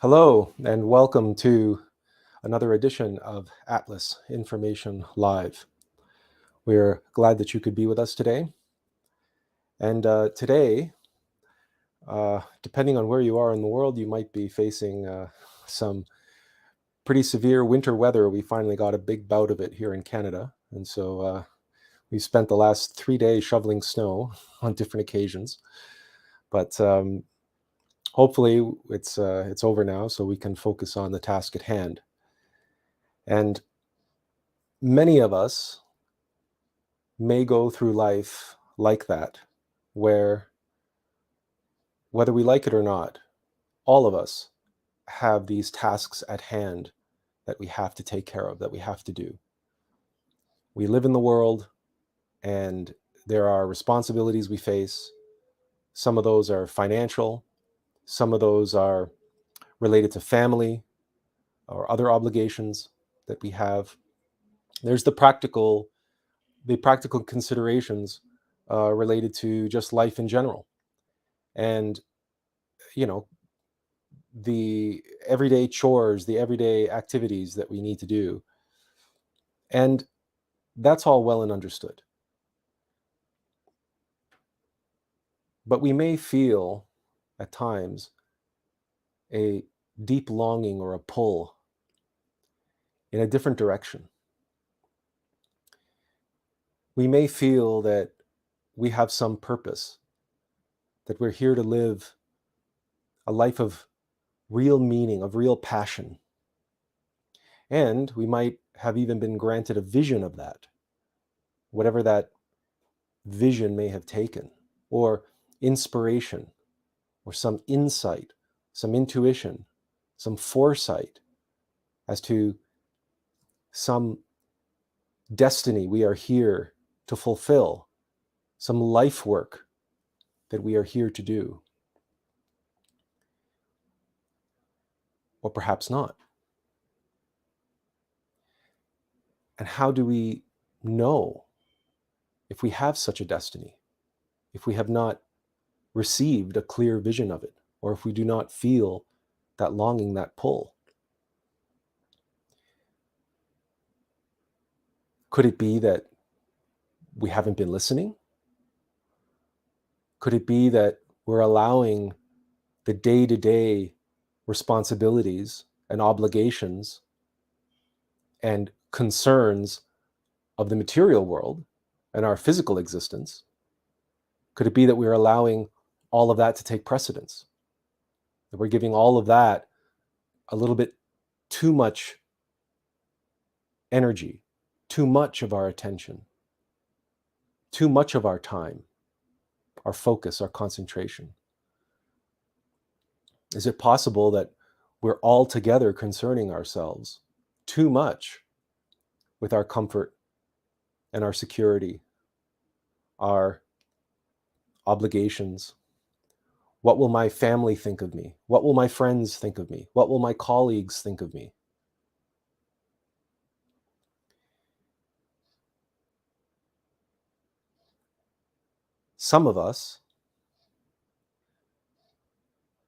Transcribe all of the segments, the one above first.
Hello, and welcome to another edition of Attlas Information Live. We're glad that you could be with us today. And today, depending on where you are in the world, you might be facing some pretty severe winter weather. We finally got a big bout of it here in Canada. And so we spent the last 3 days shoveling snow on different occasions. But hopefully it's over now, so we can focus on the task at hand. And many of us may go through life like that, where, whether we like it or not, all of us have these tasks at hand that we have to take care of, that we have to do. We live in the world, and there are responsibilities we face. Some of those are financial, some of those are related to family or other obligations that we have. There's the practical considerations related to just life in general. And, the everyday chores, the everyday activities that we need to do. And that's all well and understood. But we may feel at times a deep longing or a pull in a different direction. We may feel that we have some purpose, that we're here to live a life of real meaning, of real passion. And we might have even been granted a vision of that, whatever that vision may have taken, or inspiration, or some insight, some intuition, some foresight as to some destiny we are here to fulfill, some life work that we are here to do. Or perhaps not. And how do we know if we have such a destiny, if we have not received a clear vision of it, or if we do not feel that longing, that pull? Could it be that we haven't been listening? Could it be that we're allowing the day-to-day responsibilities and obligations and concerns of the material world and our physical existence? Could it be that we're allowing all of that to take precedence? That we're giving all of that a little bit too much energy, too much of our attention, too much of our time, our focus, our concentration? Is it possible that we're altogether concerning ourselves too much with our comfort and our security, our obligations? What will my family think of me? What will my friends think of me? What will my colleagues think of me? Some of us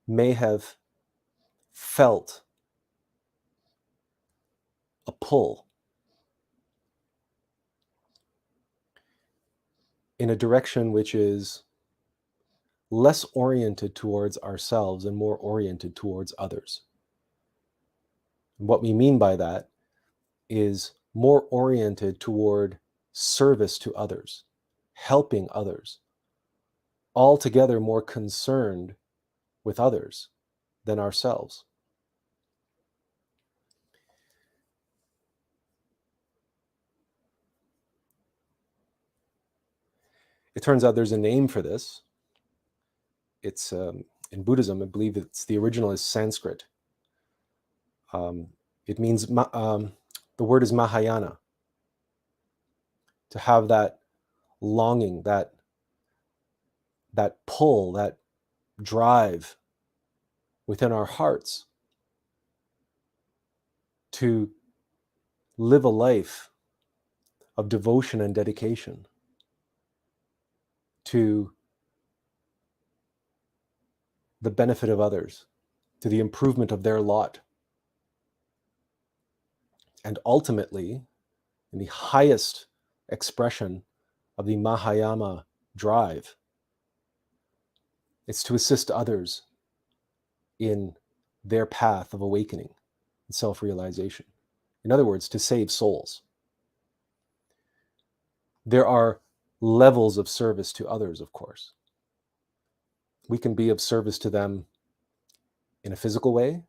may have felt a pull in a direction which is less oriented towards ourselves and more oriented towards others. What we mean by that is more oriented toward service to others, helping others, altogether more concerned with others than ourselves. It turns out there's a name for this. It's in Buddhism, I believe the original is Sanskrit. It means, the word is Mahayana, to have that longing, that pull, that drive within our hearts to live a life of devotion and dedication to the benefit of others, to the improvement of their lot. And ultimately, in the highest expression of the Mahayana drive, it's to assist others in their path of awakening and self-realization. In other words, to save souls. There are levels of service to others, of course. We can be of service to them in a physical way.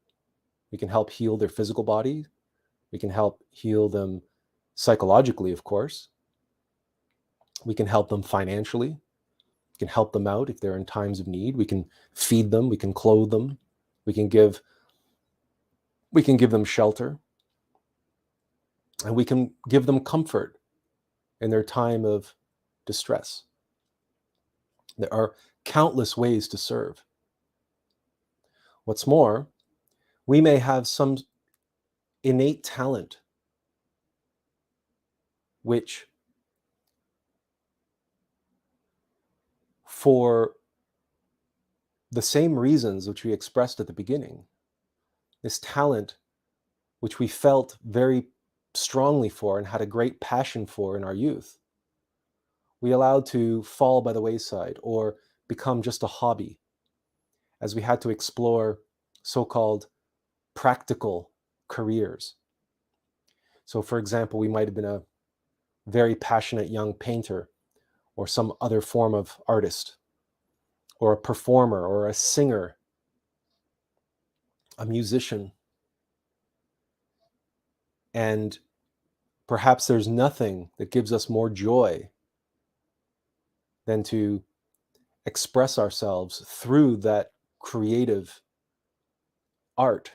We can help heal their physical body. We can help heal them psychologically, of course. We can help them financially. We can help them out if they're in times of need. We can feed them. We can clothe them. We can give them shelter. And we can give them comfort in their time of distress. There are countless ways to serve. What's more, we may have some innate talent which, for the same reasons which we expressed at the beginning, this talent which we felt very strongly for and had a great passion for in our youth, we allowed to fall by the wayside or become just a hobby as we had to explore so-called practical careers. So, for example, we might have been a very passionate young painter or some other form of artist, or a performer or a singer, a musician. And perhaps there's nothing that gives us more joy than to express ourselves through that creative art.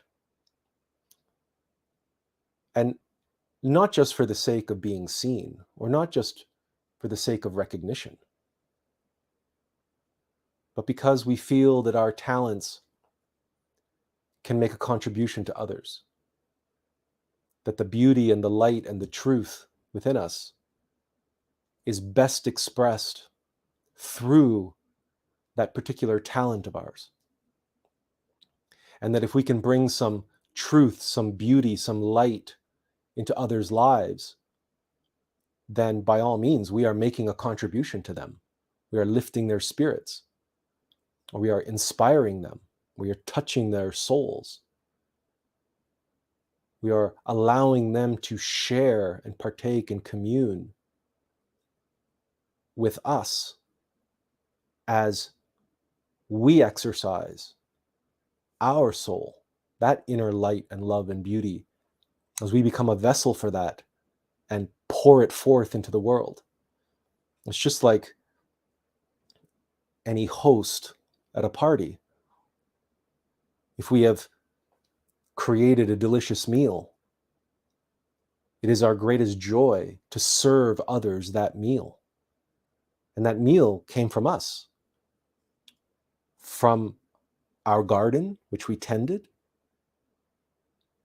And not just for the sake of being seen, or not just for the sake of recognition, but because we feel that our talents can make a contribution to others, that the beauty and the light and the truth within us is best expressed through that particular talent of ours. And that if we can bring some truth, some beauty, some light into others' lives, then by all means, we are making a contribution to them. We are lifting their spirits, or we are inspiring them. We are touching their souls. We are allowing them to share and partake and commune with us as we exercise our soul, that inner light and love and beauty, as we become a vessel for that and pour it forth into the world. It's just like any host at a party. If we have created a delicious meal, it is our greatest joy to serve others that meal. And that meal came from us, from our garden, which we tended,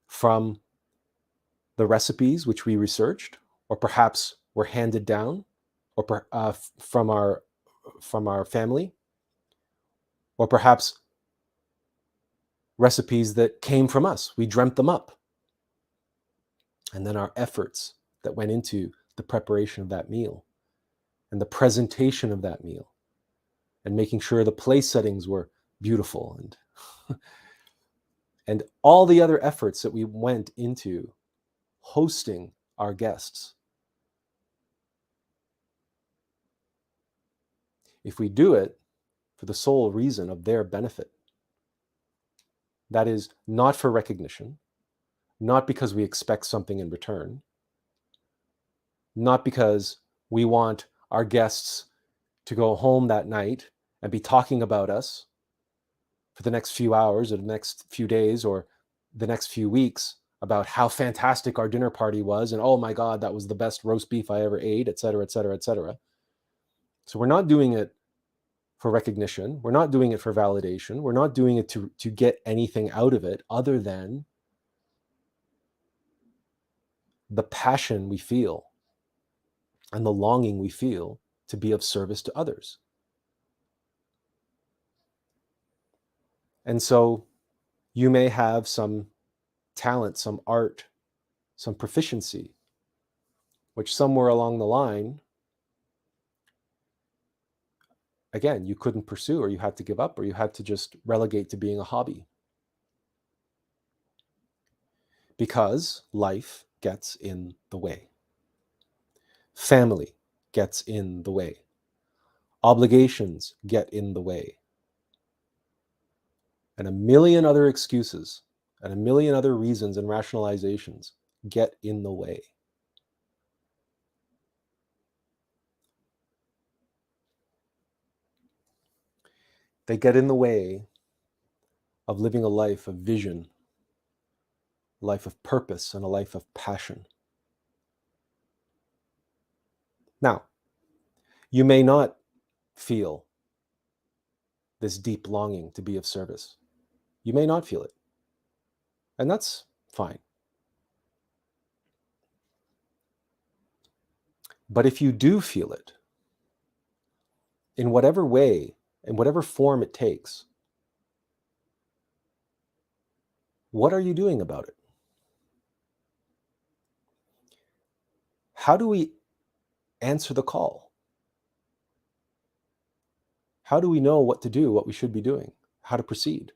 from the recipes which we researched, or perhaps were handed down, or from our family, or perhaps recipes that came from us. We dreamt them up. And then our efforts that went into the preparation of that meal and the presentation of that meal and making sure the place settings were beautiful and all the other efforts that we went into hosting our guests. If we do it for the sole reason of their benefit. That is, not for recognition, not because we expect something in return, not because we want our guests to go home that night and be talking about us for the next few hours or the next few days or the next few weeks about how fantastic our dinner party was and, oh my God, that was the best roast beef I ever ate, et cetera, et cetera, et cetera. So we're not doing it for recognition. We're not doing it for validation. We're not doing it to get anything out of it other than the passion we feel and the longing we feel to be of service to others. And so you may have some talent, some art, some proficiency, which somewhere along the line, again, you couldn't pursue, or you had to give up, or you had to just relegate to being a hobby. Because life gets in the way. Family gets in the way. Obligations get in the way. And a million other excuses and a million other reasons and rationalizations get in the way. They get in the way of living a life of vision, a life of purpose, and a life of passion. Now, you may not feel this deep longing to be of service. You may not feel it. And that's fine. But if you do feel it, in whatever way, in whatever form it takes, what are you doing about it? How do we answer the call? How do we know what to do, what we should be doing, how to proceed?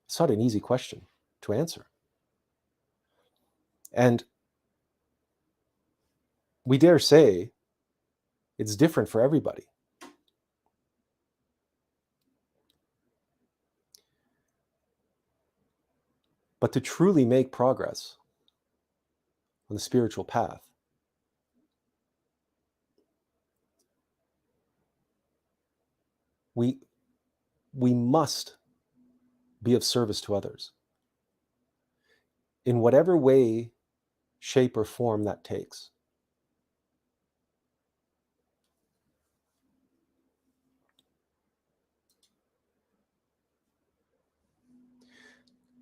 It's not an easy question to answer. And we dare say it's different for everybody. But to truly make progress on the spiritual path, we must be of service to others in whatever way, shape, or form that takes.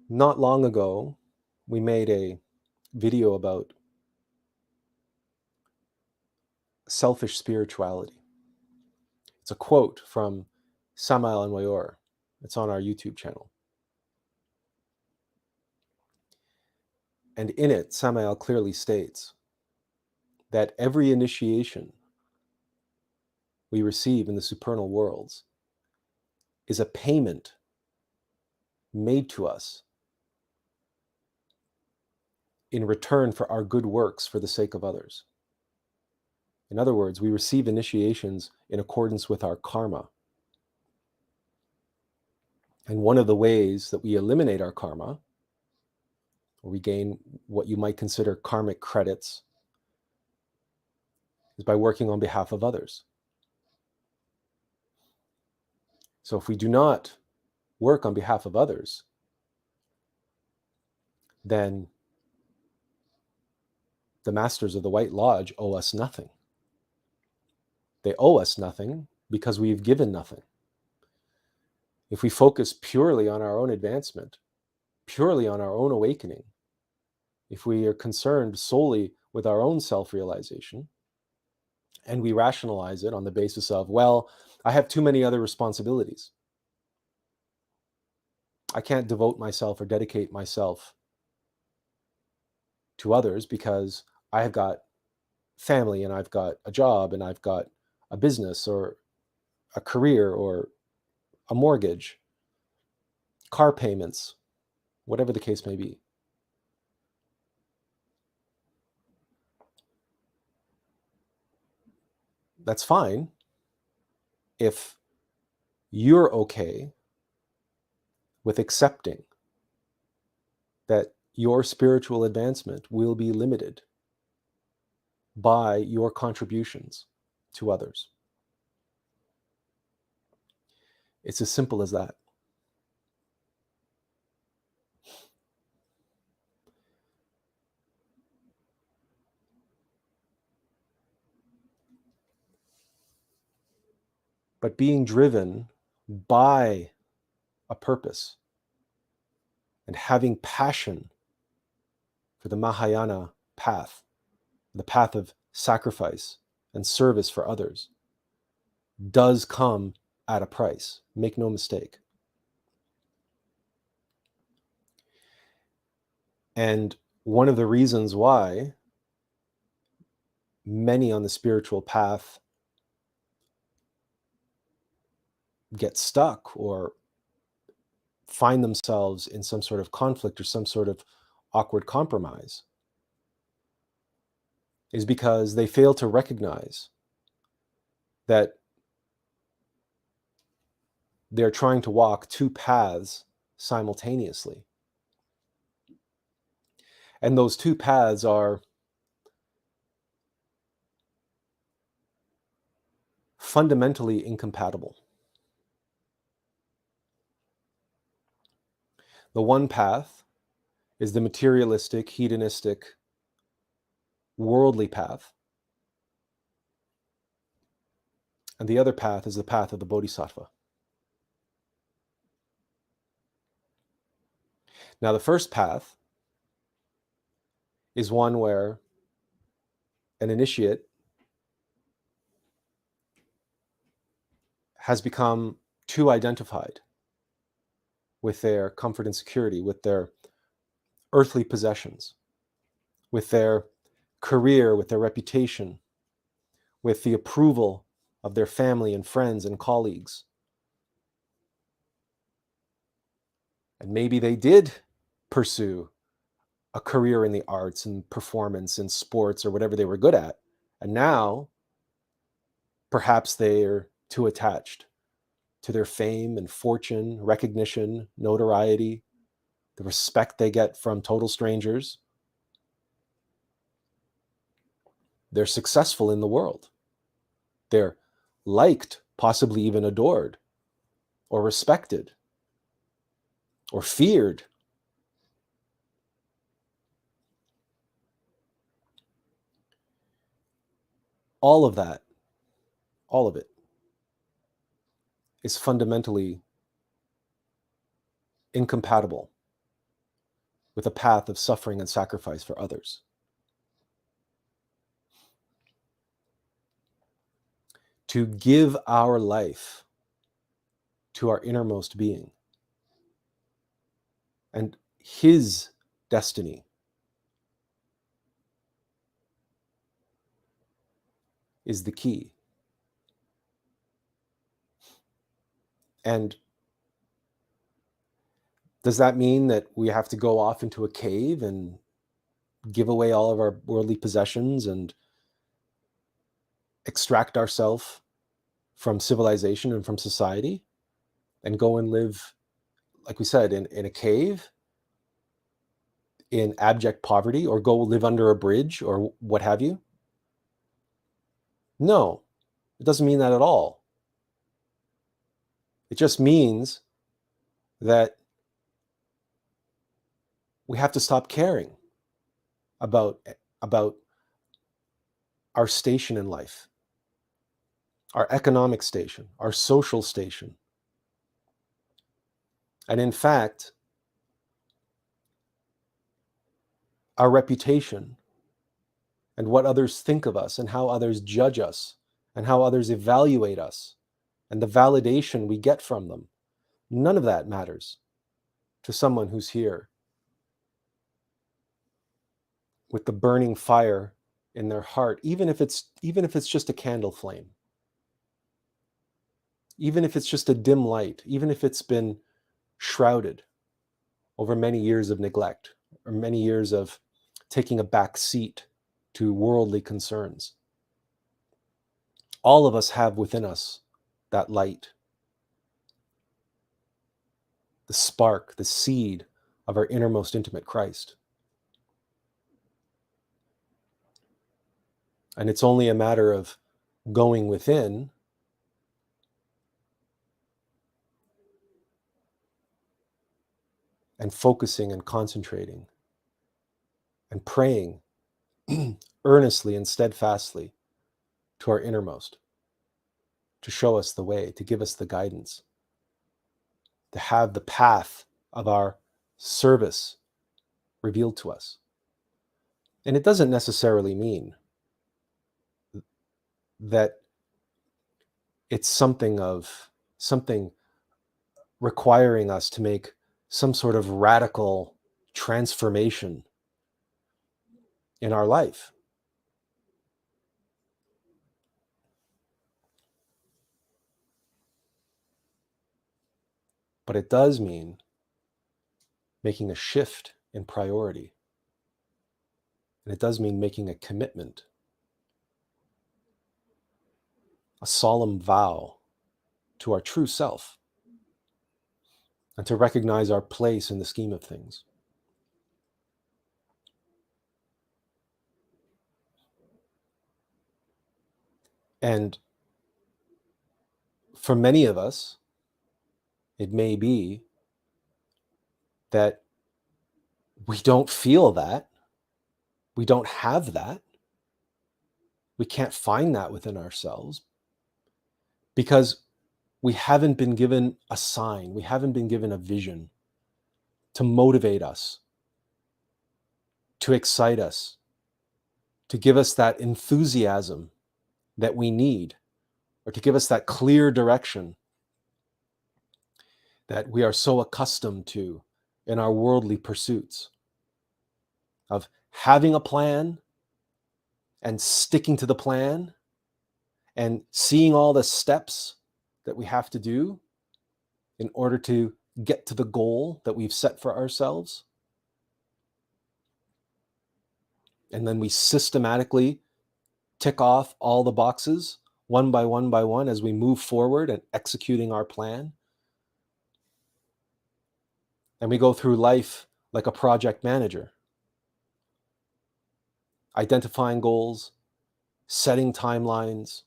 Not long ago, we made a video about selfish spirituality. It's a quote from Samael Amoyor. It's on our YouTube channel. And in it, Samael clearly states that every initiation we receive in the supernal worlds is a payment made to us in return for our good works for the sake of others. In other words, we receive initiations in accordance with our karma. And one of the ways that we eliminate our karma, or we gain what you might consider karmic credits, is by working on behalf of others. So if we do not work on behalf of others, then the masters of the White Lodge owe us nothing. They owe us nothing because we've given nothing. If we focus purely on our own advancement, purely on our own awakening, if we are concerned solely with our own self-realization, and we rationalize it on the basis of, well, I have too many other responsibilities. I can't devote myself or dedicate myself to others because I have got family and I've got a job and I've got a business or a career or a mortgage, car payments, whatever the case may be. That's fine if you're okay with accepting that your spiritual advancement will be limited by your contributions to others. It's as simple as that. But being driven by a purpose and having passion for the Mahayana path, the path of sacrifice and service for others, does come at a price. Make no mistake. And one of the reasons why many on the spiritual path get stuck or find themselves in some sort of conflict or some sort of awkward compromise is because they fail to recognize that they're trying to walk two paths simultaneously. And those two paths are fundamentally incompatible. The one path is the materialistic, hedonistic, worldly path. And the other path is the path of the bodhisattva. Now, the first path is one where an initiate has become too identified with their comfort and security, with their earthly possessions, with their career, with their reputation, with the approval of their family and friends and colleagues. And maybe they did pursue a career in the arts and performance and sports or whatever they were good at. And now, perhaps they are too attached to their fame and fortune, recognition, notoriety, the respect they get from total strangers. They're successful in the world. They're liked, possibly even adored, or respected, or feared. All of that, all of it, is fundamentally incompatible with a path of suffering and sacrifice for others. To give our life to our innermost being and his destiny is the key. And does that mean that we have to go off into a cave and give away all of our worldly possessions and extract ourselves from civilization and from society and go and live, like we said, in a cave, in abject poverty, or go live under a bridge or what have you? No, it doesn't mean that at all. It just means that we have to stop caring about our station in life, our economic station, our social station. And in fact, our reputation and what others think of us and how others judge us and how others evaluate us and the validation we get from them, none of that matters to someone who's here with the burning fire in their heart, even if it's just a candle flame, even if it's just a dim light, even if it's been shrouded over many years of neglect or many years of taking a back seat to worldly concerns. All of us have within us that light. the spark, the seed of our innermost intimate Christ. And it's only a matter of going within and focusing and concentrating and praying earnestly and steadfastly to our innermost, to show us the way, to give us the guidance, to have the path of our service revealed to us. And it doesn't necessarily mean that it's something requiring us to make some sort of radical transformation in our life. But it does mean making a shift in priority. And it does mean making a commitment, a solemn vow to our true self, and to recognize our place in the scheme of things. And for many of us, it may be that we don't feel that, we don't have that, we can't find that within ourselves because we haven't been given a sign, we haven't been given a vision to motivate us, to excite us, to give us that enthusiasm that we need, or to give us that clear direction that we are so accustomed to in our worldly pursuits of having a plan and sticking to the plan and seeing all the steps that we have to do in order to get to the goal that we've set for ourselves. And then we systematically tick off all the boxes one by one as we move forward and executing our plan. And we go through life like a project manager, identifying goals, setting timelines,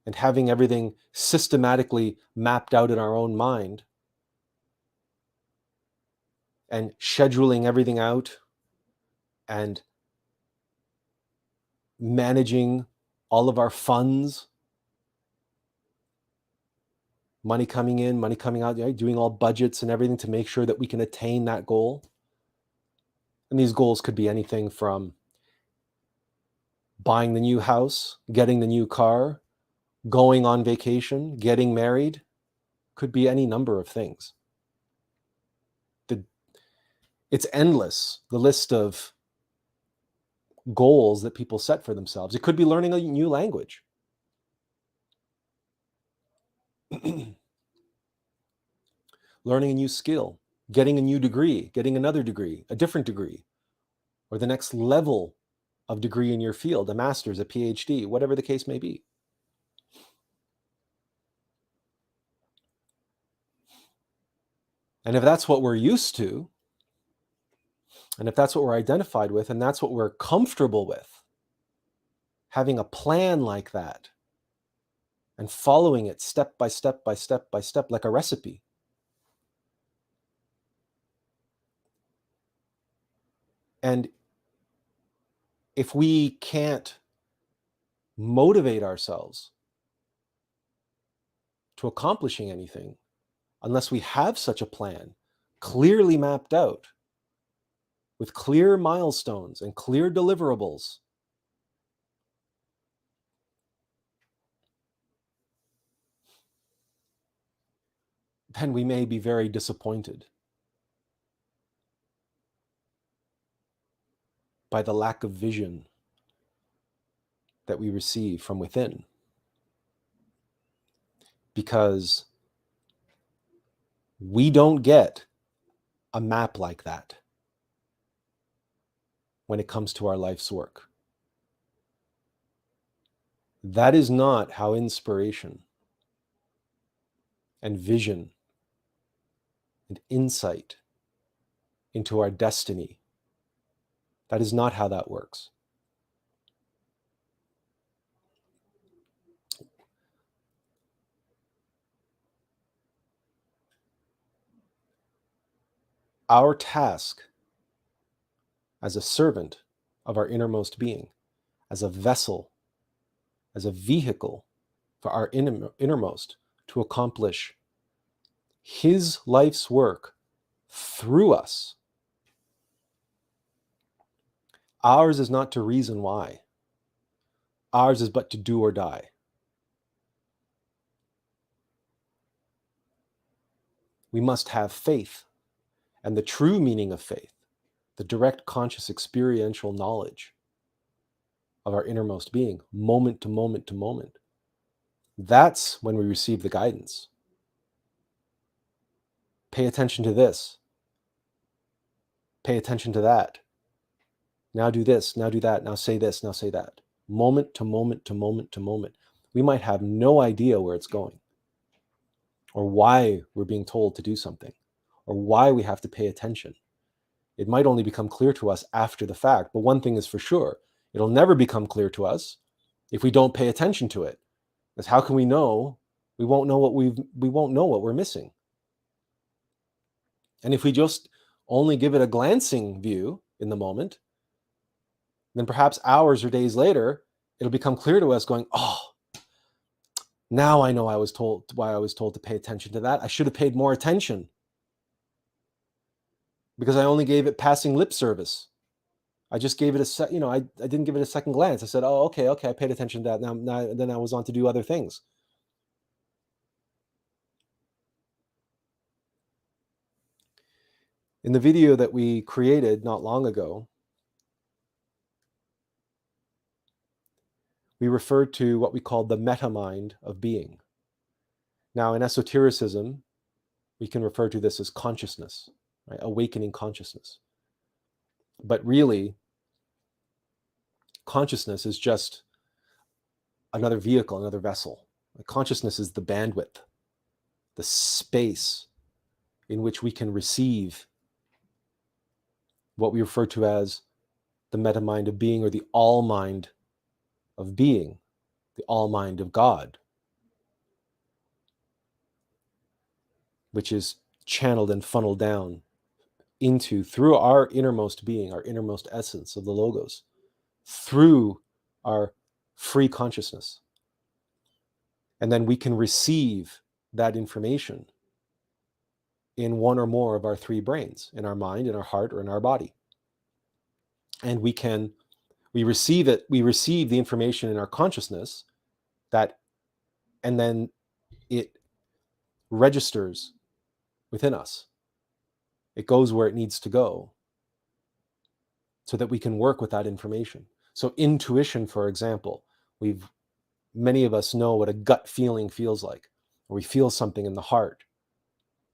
and having everything systematically mapped out in our own mind, and scheduling everything out and managing all of our funds, money coming in, money coming out, doing all budgets and everything to make sure that we can attain that goal. And these goals could be anything from buying the new house, getting the new car, going on vacation, getting married. Could be any number of things. It's endless, the list of goals that people set for themselves. It could be learning a new language. Learning a new skill, getting a new degree, getting another degree, a different degree, or the next level of degree in your field, a master's, a PhD, whatever the case may be. And if that's what we're used to, and if that's what we're identified with, and that's what we're comfortable with, having a plan like that and following it step by step by step by step like a recipe, and if we can't motivate ourselves to accomplishing anything unless we have such a plan clearly mapped out with clear milestones and clear deliverables, then we may be very disappointed by the lack of vision that we receive from within. Because we don't get a map like that when it comes to our life's work. That is not how inspiration and vision and insight into our destiny. That is not how that works. Our task as a servant of our innermost being, as a vessel, as a vehicle for our innermost to accomplish his life's work through us. Ours is not to reason why. Ours is but to do or die. We must have faith, and the true meaning of faith, the direct conscious experiential knowledge of our innermost being, moment to moment to moment. That's when we receive the guidance. Pay attention to this. Pay attention to that. Now do this, now do that, now say this, now say that. Moment to moment to moment to moment. We might have no idea where it's going, or why we're being told to do something, or why we have to pay attention. It might only become clear to us after the fact, but one thing is for sure, it'll never become clear to us if we don't pay attention to it. Because how can we know? We won't know what we're missing. And if we just only give it a glancing view in the moment, then perhaps hours or days later, it'll become clear to us going, oh, now I know why I was told to pay attention to that. I should have paid more attention because I only gave it passing lip service. I just gave it I didn't give it a second glance. I said, oh, okay, I paid attention to that. Now then I was on to do other things. In the video that we created not long ago, we referred to what we called the meta-mind of being. Now, in esotericism, we can refer to this as consciousness, right? Awakening consciousness. But really, consciousness is just another vehicle, another vessel. Consciousness is the bandwidth, the space in which we can receive what we refer to as the meta-mind of being, or the all-mind of being, the all-mind of God, which is channeled and funneled down through our innermost being, our innermost essence of the Logos, through our free consciousness. And then we can receive that information in one or more of our three brains, in our mind, in our heart, or in our body. And we receive the information in our consciousness, and then it registers within us. It goes where it needs to go so that we can work with that information. So intuition, for example, many of us know what a gut feeling feels like, or we feel something in the heart.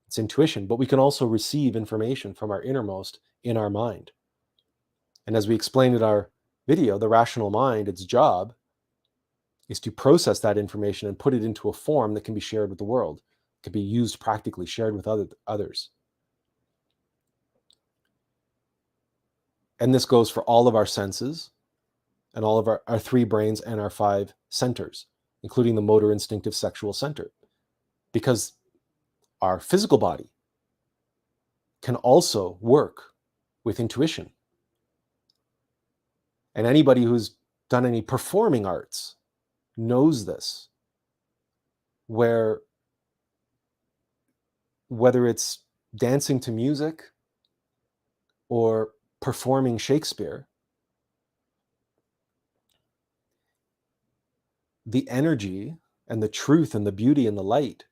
It's intuition, but we can also receive information from our innermost in our mind. And as we explained in our video, the rational mind, its job is to process that information and put it into a form that can be shared with the world. It can be used practically, shared with others. And this goes for all of our senses and all of our three brains and our five centers, including the motor, instinctive, sexual center. Because our physical body can also work with intuition. And anybody who's done any performing arts knows this, whether it's dancing to music or performing Shakespeare, the energy and the truth and the beauty and the light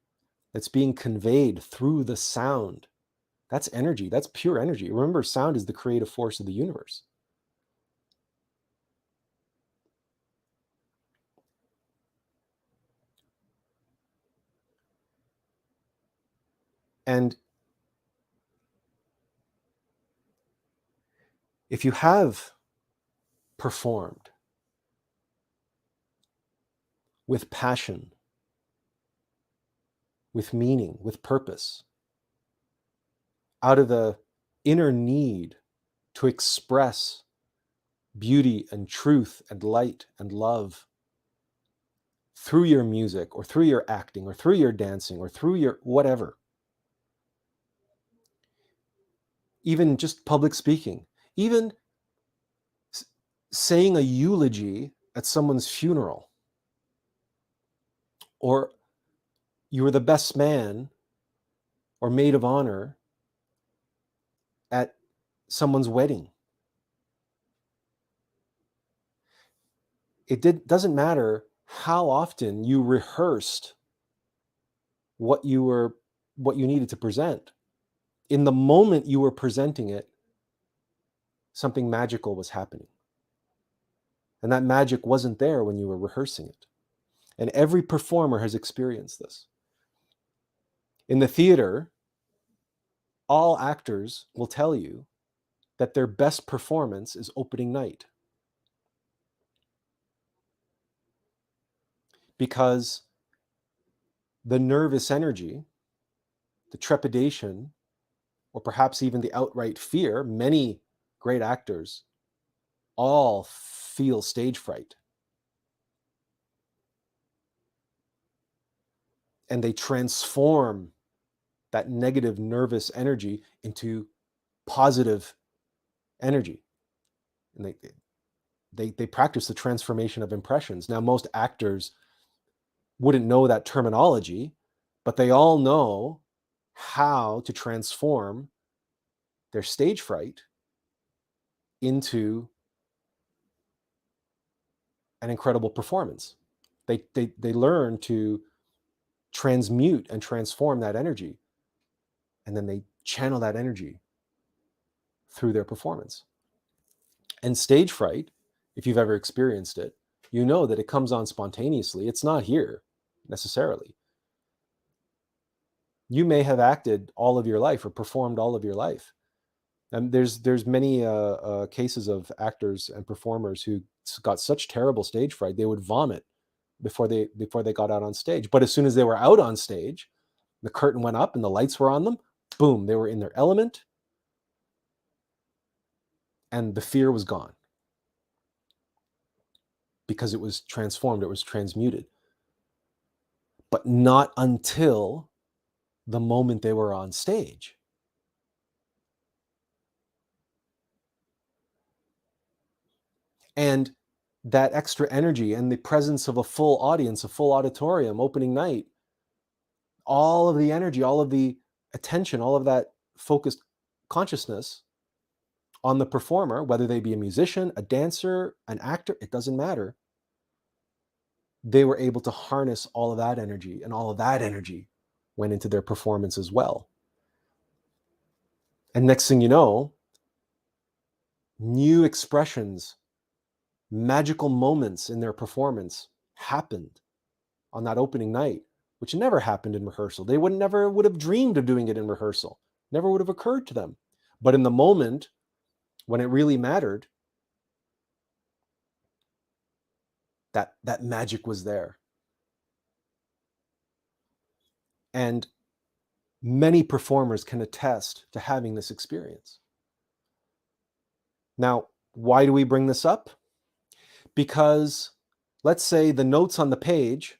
that's being conveyed through the sound, that's energy. That's pure energy. Remember, sound is the creative force of the universe. And if you have performed with passion, with meaning, with purpose, out of the inner need to express beauty and truth and light and love through your music or through your acting or through your dancing or through your whatever. Even just public speaking, even saying a eulogy at someone's funeral, or you were the best man or maid of honor at someone's wedding. Doesn't matter how often you rehearsed what you needed to present. In the moment you were presenting it, something magical was happening. And that magic wasn't there when you were rehearsing it. And every performer has experienced this. In the theater, all actors will tell you that their best performance is opening night. Because the nervous energy, the trepidation, or perhaps even the outright fear, many great actors all feel stage fright. And they transform that negative nervous energy into positive energy. And they practice the transformation of impressions. Now, most actors wouldn't know that terminology, but they all know how to transform their stage fright into an incredible performance. They learn to transmute and transform that energy, and then they channel that energy through their performance. And stage fright, if you've ever experienced it, you know that it comes on spontaneously. It's not here necessarily. You may have acted all of your life or performed all of your life. And there's many cases of actors and performers who got such terrible stage fright they would vomit before they got out on stage. But as soon as they were out on stage, the curtain went up and the lights were on them. Boom, they were in their element, and the fear was gone because it was transformed, it was transmuted. But not until the moment they were on stage. And that extra energy and the presence of a full audience, a full auditorium, opening night, all of the energy, all of the attention, all of that focused consciousness on the performer, whether they be a musician, a dancer, an actor, it doesn't matter. They were able to harness all of that energy, and all of that energy went into their performance as well. And next thing you know, new expressions, magical moments in their performance happened on that opening night, which never happened in rehearsal. They never would have dreamed of doing it in rehearsal. Never would have occurred to them. But in the moment, when it really mattered, that magic was there. And many performers can attest to having this experience. Now, why do we bring this up? Because let's say the notes on the page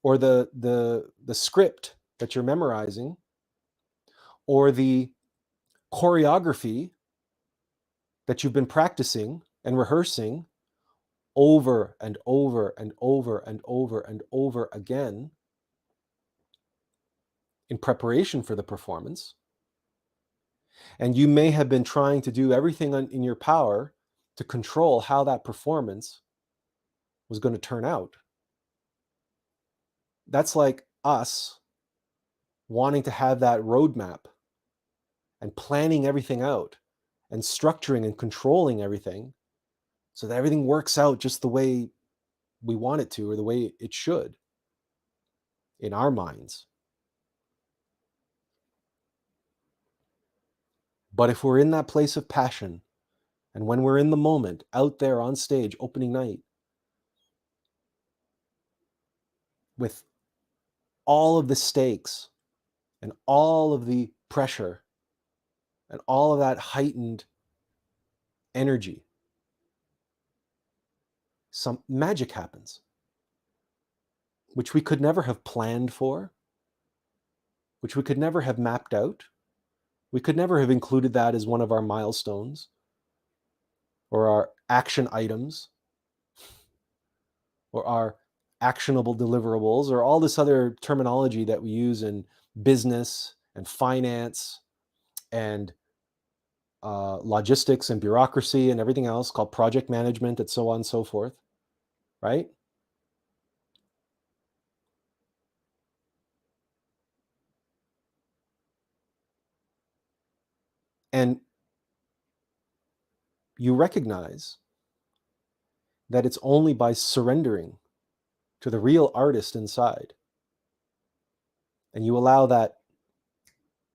or the script that you're memorizing or the choreography that you've been practicing and rehearsing over and over and over and over and over again in preparation for the performance. And you may have been trying to do everything in your power to control how that performance was going to turn out. That's like us wanting to have that roadmap and planning everything out and structuring and controlling everything so that everything works out just the way we want it to or the way it should in our minds. But if we're in that place of passion, and when we're in the moment, out there on stage, opening night, with all of the stakes and all of the pressure and all of that heightened energy, some magic happens, which we could never have planned for, which we could never have mapped out. We could never have included that as one of our milestones or our action items or our actionable deliverables or all this other terminology that we use in business and finance and logistics and bureaucracy and everything else called project management and so on and so forth, right? And you recognize that it's only by surrendering to the real artist inside and you allow that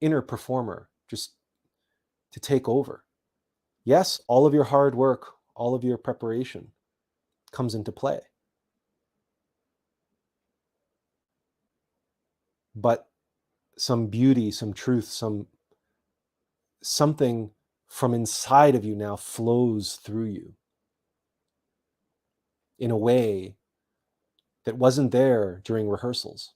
inner performer just to take over. Yes, all of your hard work, all of your preparation comes into play. But some beauty, some truth, something from inside of you now flows through you in a way that wasn't there during rehearsals.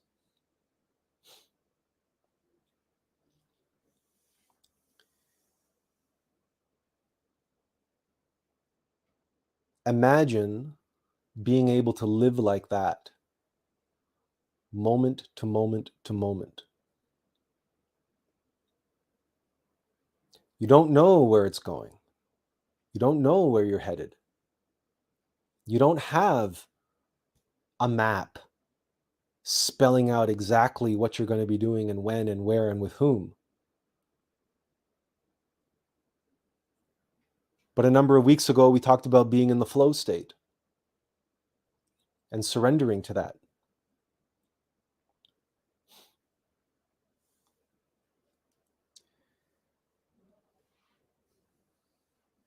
Imagine being able to live like that, moment to moment to moment. You don't know where it's going. You don't know where you're headed. You don't have a map spelling out exactly what you're going to be doing and when and where and with whom. But a number of weeks ago, we talked about being in the flow state and surrendering to that.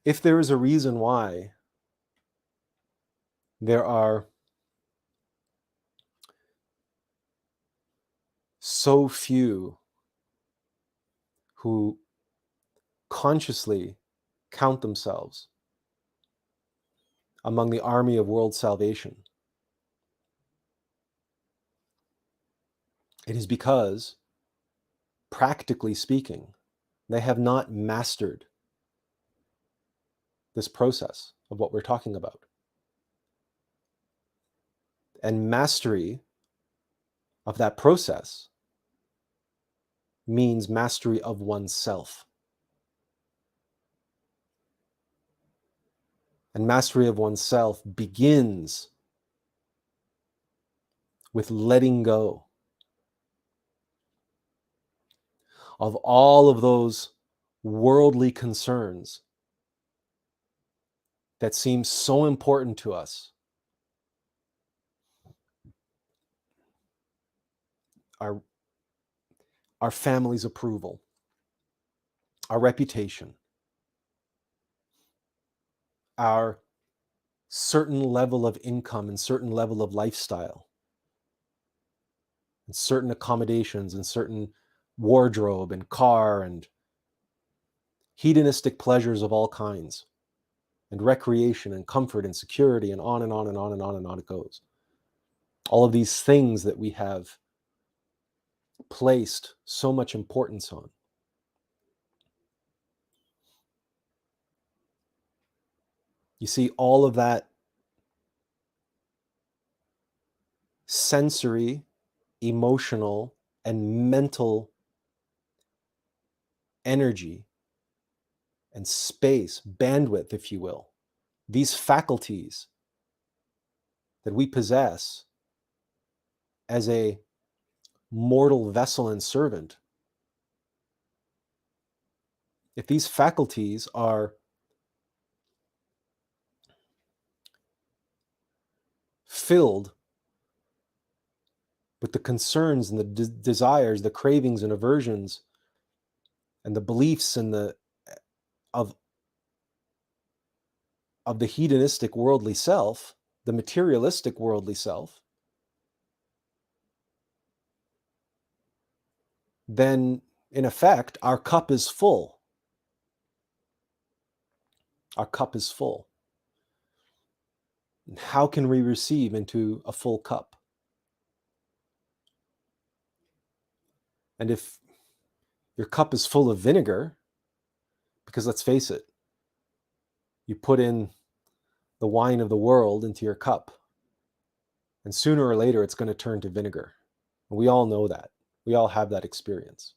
If there is a reason why there are so few who consciously count themselves among the army of world salvation, it is because, practically speaking, they have not mastered this process of what we're talking about. And mastery of that process means mastery of oneself. And mastery of oneself begins with letting go of all of those worldly concerns that seem so important to us. Our family's approval, our reputation, our certain level of income and certain level of lifestyle, and certain accommodations and certain wardrobe and car and hedonistic pleasures of all kinds, and recreation and comfort and security, and on and on and on and on and on it goes. All of these things that we have placed so much importance on. You see, all of that sensory, emotional, and mental energy and space, bandwidth, if you will, these faculties that we possess as a mortal vessel and servant, if these faculties are filled with the concerns and the desires, the cravings and aversions, and the beliefs and the of the hedonistic worldly self, the materialistic worldly self, then in effect our cup is full. Our cup is full. And how can we receive into a full cup? And if your cup is full of vinegar, because let's face it, you put in the wine of the world into your cup, and sooner or later it's going to turn to vinegar. And we all know that. We all have that experience.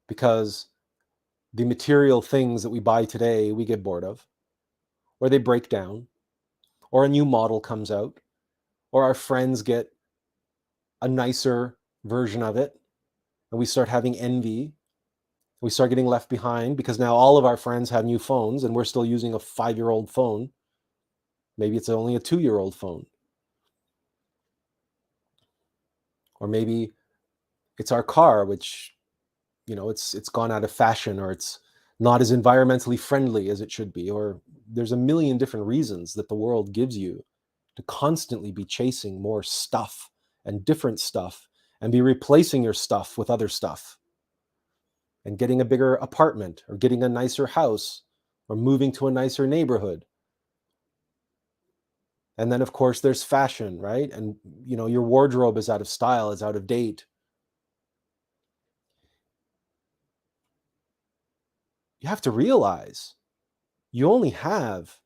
Because the material things that we buy today, we get bored of, or they break down, or a new model comes out, or our friends get a nicer version of it, and we start having envy. We start getting left behind because now all of our friends have new phones and we're still using a 5-year-old phone. Maybe it's only a 2-year-old phone. Or maybe it's our car, which, it's gone out of fashion, or it's not as environmentally friendly as it should be, or there's a million different reasons that the world gives you to constantly be chasing more stuff and different stuff and be replacing your stuff with other stuff and getting a bigger apartment or getting a nicer house or moving to a nicer neighborhood. And then, of course, there's fashion, right? And, your wardrobe is out of style, it's out of date. You have to realize you only have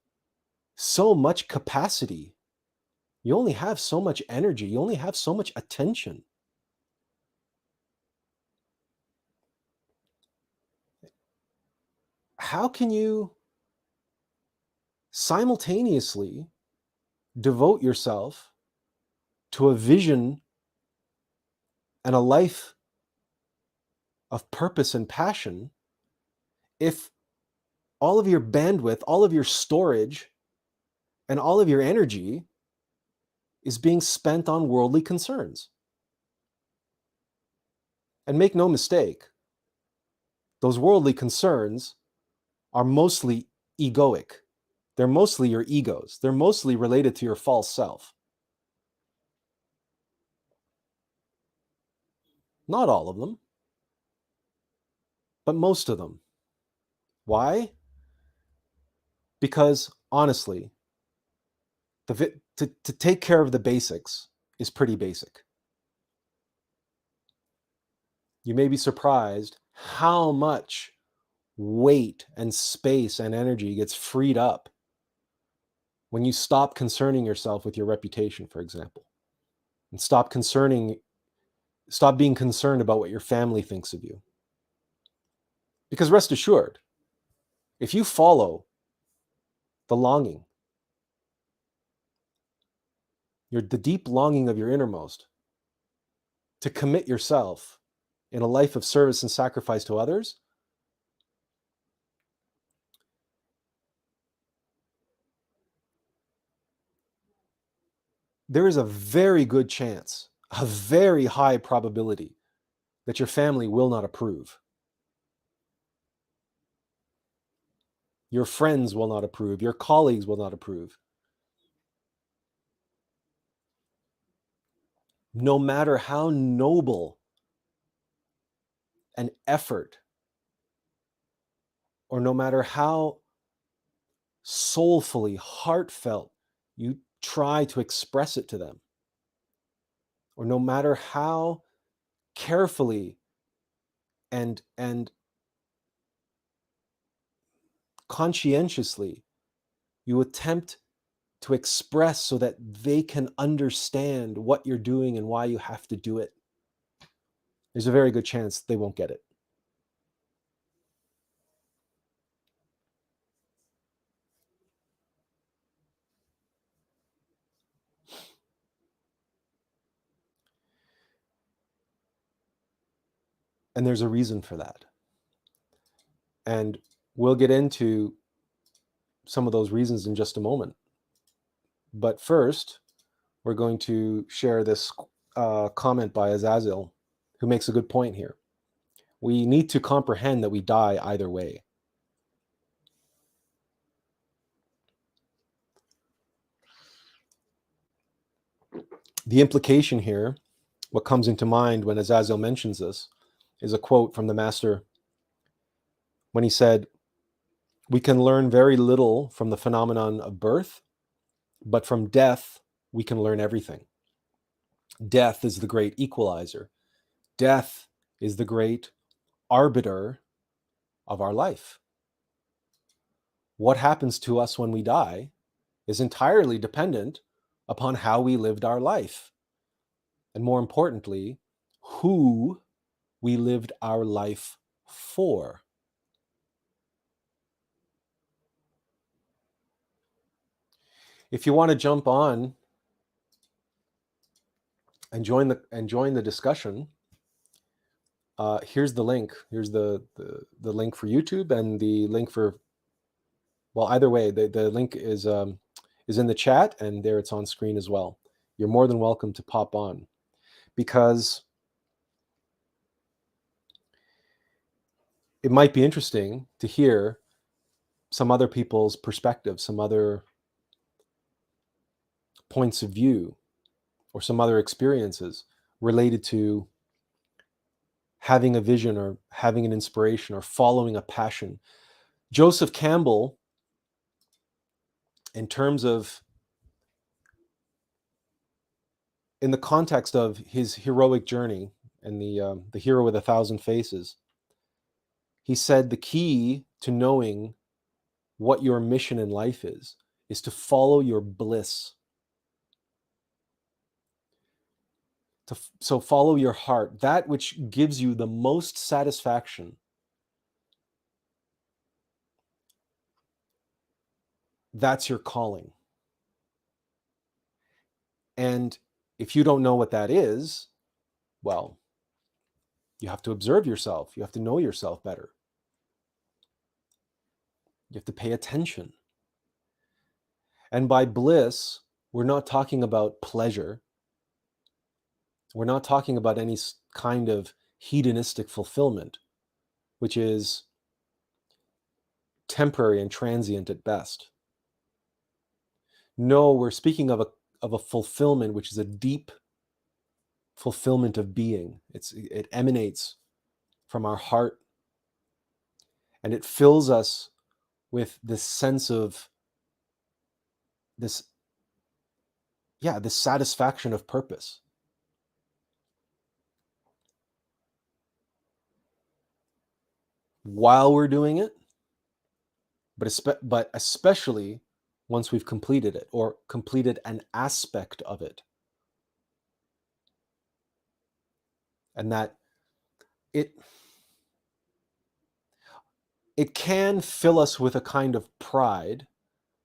so much capacity. You only have so much energy. You only have so much attention. How can you simultaneously devote yourself to a vision and a life of purpose and passion if all of your bandwidth, all of your storage, and all of your energy is being spent on worldly concerns? And make no mistake, those worldly concerns are mostly egoic. They're mostly your egos. They're mostly related to your false self. Not all of them, but most of them. Why? Because honestly, to take care of the basics is pretty basic. You may be surprised how much weight and space and energy gets freed up when you stop concerning yourself with your reputation, for example, and stop being concerned about what your family thinks of you. Because rest assured, if you follow the longing, the deep longing of your innermost to commit yourself in a life of service and sacrifice to others, there is a very good chance, a very high probability that your family will not approve. Your friends will not approve. Your colleagues will not approve. No matter how noble an effort, or no matter how soulfully, heartfelt you try to express it to them, or no matter how carefully and conscientiously you attempt to express so that they can understand what you're doing and why you have to do it, there's a very good chance they won't get it. And there's a reason for that. And we'll get into some of those reasons in just a moment. But first, we're going to share this comment by Azazel, who makes a good point here. We need to comprehend that we die either way. The implication here, what comes into mind when Azazel mentions this, is a quote from the Master when he said, We can learn very little from the phenomenon of birth, but from death, we can learn everything. Death is the great equalizer. Death is the great arbiter of our life. What happens to us when we die is entirely dependent upon how we lived our life. And more importantly, who we lived our life for. If you want to jump on and join the discussion, here's the link. Here's the link for YouTube and the link for, well, either way, the link is in the chat, and there it's on screen as well. You're more than welcome to pop on, because it might be interesting to hear some other people's perspectives, some other points of view, or some other experiences related to having a vision or having an inspiration or following a passion. Joseph Campbell, in terms of, in the context of his heroic journey and the hero with 1,000 faces, he said the key to knowing what your mission in life is to follow your bliss. So follow your heart, that which gives you the most satisfaction. That's your calling. And if you don't know what that is, well, you have to observe yourself. You have to know yourself better. You have to pay attention. And by bliss, we're not talking about pleasure. We're not talking about any kind of hedonistic fulfillment, which is temporary and transient at best. No, we're speaking of a fulfillment which is a deep fulfillment of being. It emanates from our heart, and it fills us with this sense of this satisfaction of purpose. While we're doing it, but especially once we've completed it or completed an aspect of it. And that it can fill us with a kind of pride,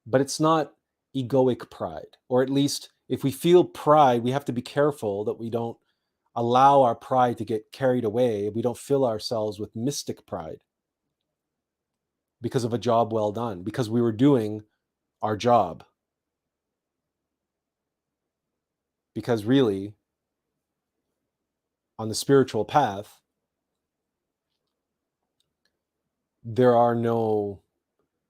but it's not egoic pride. Or at least if we feel pride, we have to be careful that we don't allow our pride to get carried away. We don't fill ourselves with mystic pride because of a job well done, because we were doing our job. Because really, on the spiritual path, there are no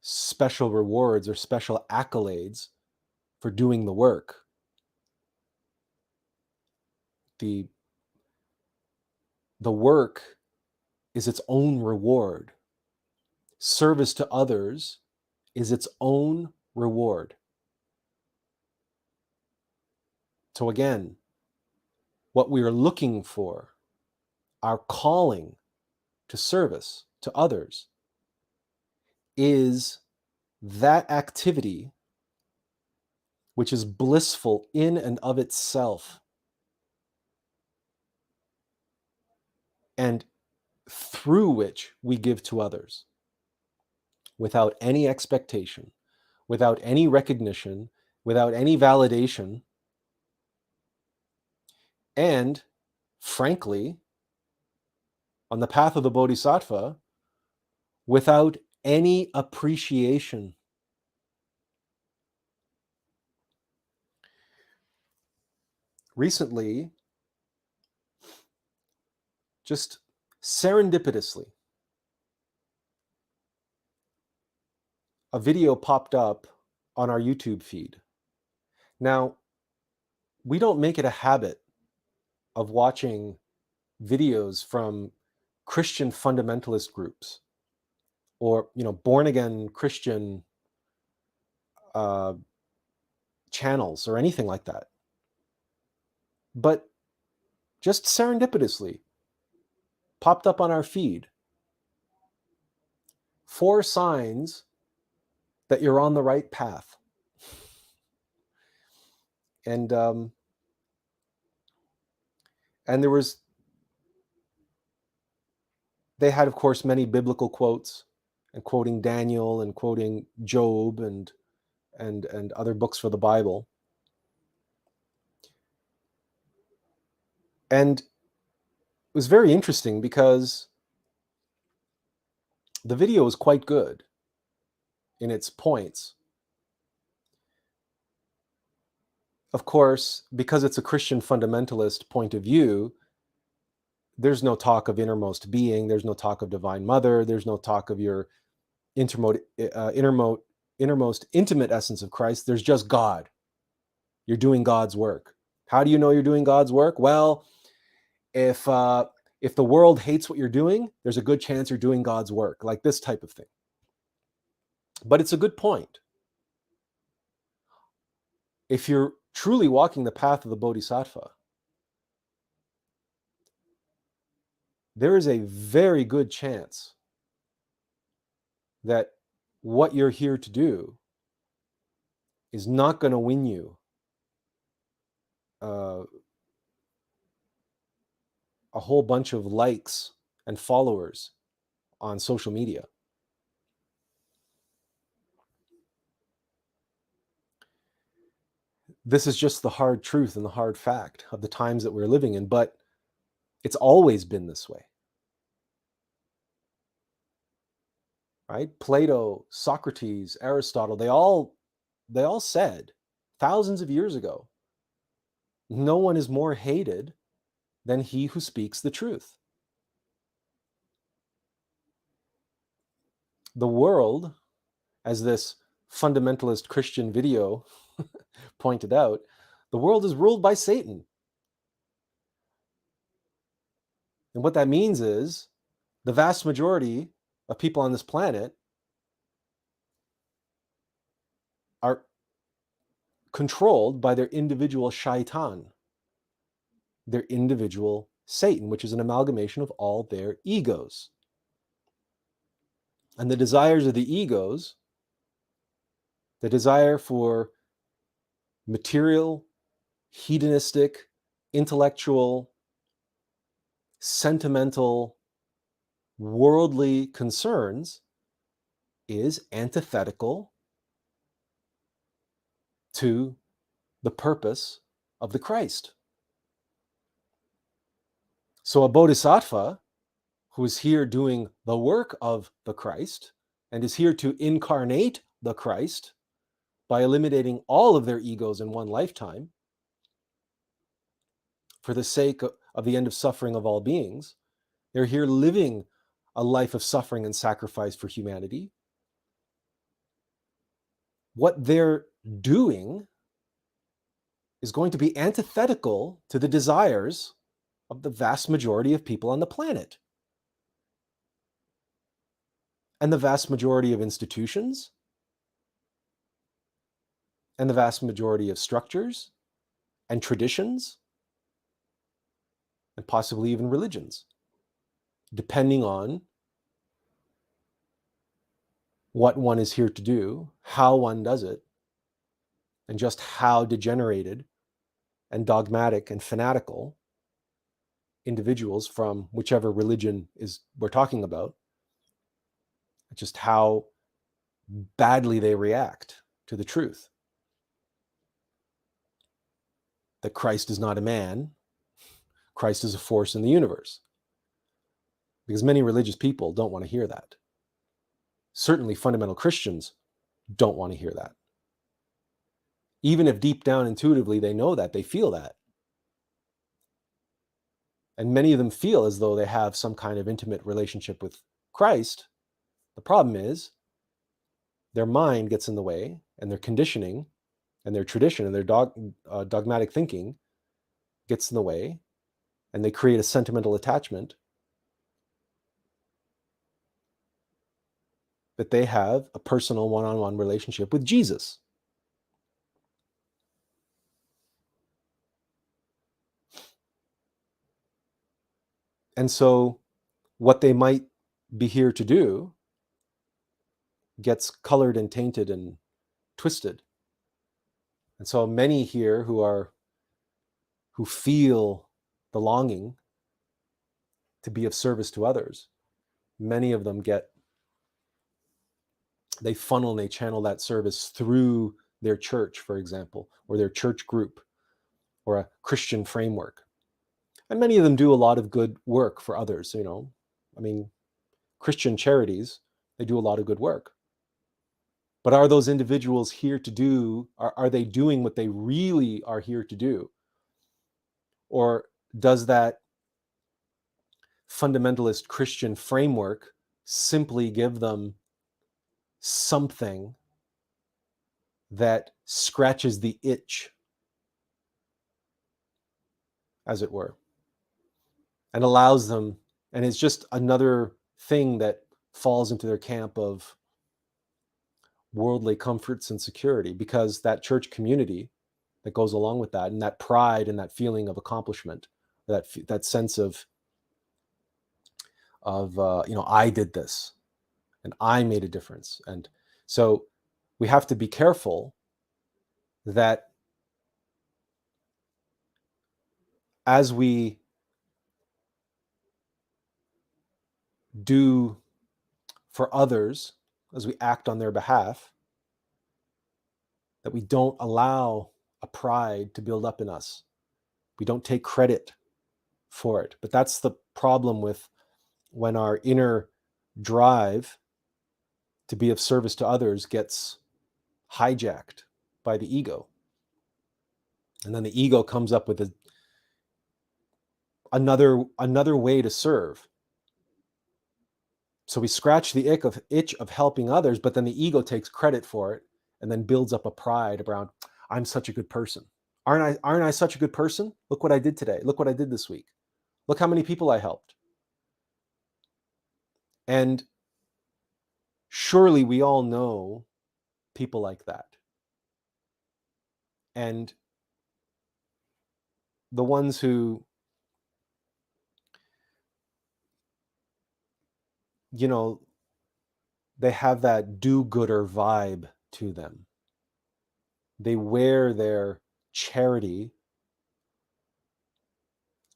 special rewards or special accolades for doing the work. The work is its own reward. Service to others is its own reward. So again, what we are looking for, our calling to service to others, is that activity which is blissful in and of itself, and through which we give to others without any expectation, without any recognition, without any validation, and frankly, on the path of the Bodhisattva, without any appreciation. Recently, just serendipitously, a video popped up on our YouTube feed. Now, we don't make it a habit of watching videos from Christian fundamentalist groups or born again Christian channels or anything like that. But just serendipitously popped up on our feed 4 signs that you're on the right path. And they had, of course, many biblical quotes, and quoting Daniel and quoting Job and other books for the Bible. And it was very interesting because the video was quite good in its points. Of course, because it's a Christian fundamentalist point of view, there's no talk of innermost being, there's no talk of divine mother, there's no talk of your innermost intimate essence of Christ. There's just God. You're doing God's work. How do you know you're doing God's work? Well, if the world hates what you're doing, there's a good chance you're doing God's work, like this type of thing. But it's a good point. If you're truly walking the path of the Bodhisattva, there is a very good chance that what you're here to do is not going to win you a whole bunch of likes and followers on social media. This is just the hard truth and the hard fact of the times that we're living in, but it's always been this way. Right? Plato, Socrates, Aristotle, they all said thousands of years ago, no one is more hated than he who speaks the truth. The world, as this fundamentalist Christian video pointed out, the world is ruled by Satan. And what that means is the vast majority of people on this planet are controlled by their individual shaitan, their individual Satan, which is an amalgamation of all their egos. And the desires of the egos, the desire for material, hedonistic, intellectual, sentimental, worldly concerns, is antithetical to the purpose of the Christ. So a bodhisattva who is here doing the work of the Christ and is here to incarnate the Christ by eliminating all of their egos in one lifetime for the sake of the end of suffering of all beings. They're here living a life of suffering and sacrifice for humanity. What they're doing is going to be antithetical to the desires of the vast majority of people on the planet. And the vast majority of institutions, and the vast majority of structures and traditions, and possibly even religions, depending on what one is here to do, how one does it, and just how degenerated and dogmatic and fanatical individuals from whichever religion is we're talking about, just how badly they react to the truth that Christ is not a man, Christ is a force in the universe. Because many religious people don't want to hear that. Certainly fundamental Christians don't want to hear that. Even if deep down intuitively they know that, they feel that. And many of them feel as though they have some kind of intimate relationship with Christ. The problem is their mind gets in the way, and their conditioning and their tradition and their dogmatic thinking gets in the way, and they create a sentimental attachment that they have a personal one-on-one relationship with Jesus. And so what they might be here to do gets colored and tainted and twisted. And so many here who feel the longing to be of service to others, many of them they funnel and they channel that service through their church, for example, or their church group, or a Christian framework. And many of them do a lot of good work for others, I mean, Christian charities, they do a lot of good work. But are those individuals here to do, are they doing what they really are here to do? Or does that fundamentalist Christian framework simply give them something that scratches the itch, as it were, and allows them, and it's just another thing that falls into their camp of worldly comforts and security, because that church community that goes along with that, and that pride and that feeling of accomplishment, that sense of I did this and I made a difference. And so we have to be careful that as we do for others, as we act on their behalf, that we don't allow a pride to build up in us. We don't take credit for it. But that's the problem with when our inner drive to be of service to others gets hijacked by the ego. And then the ego comes up with another way to serve. So we scratch the itch of helping others, but then the ego takes credit for it and then builds up a pride around, I'm such a good person. Aren't I such a good person? Look what I did today. Look what I did this week. Look how many people I helped. And surely we all know people like that. And the ones who, they have that do-gooder vibe to them. They wear their charity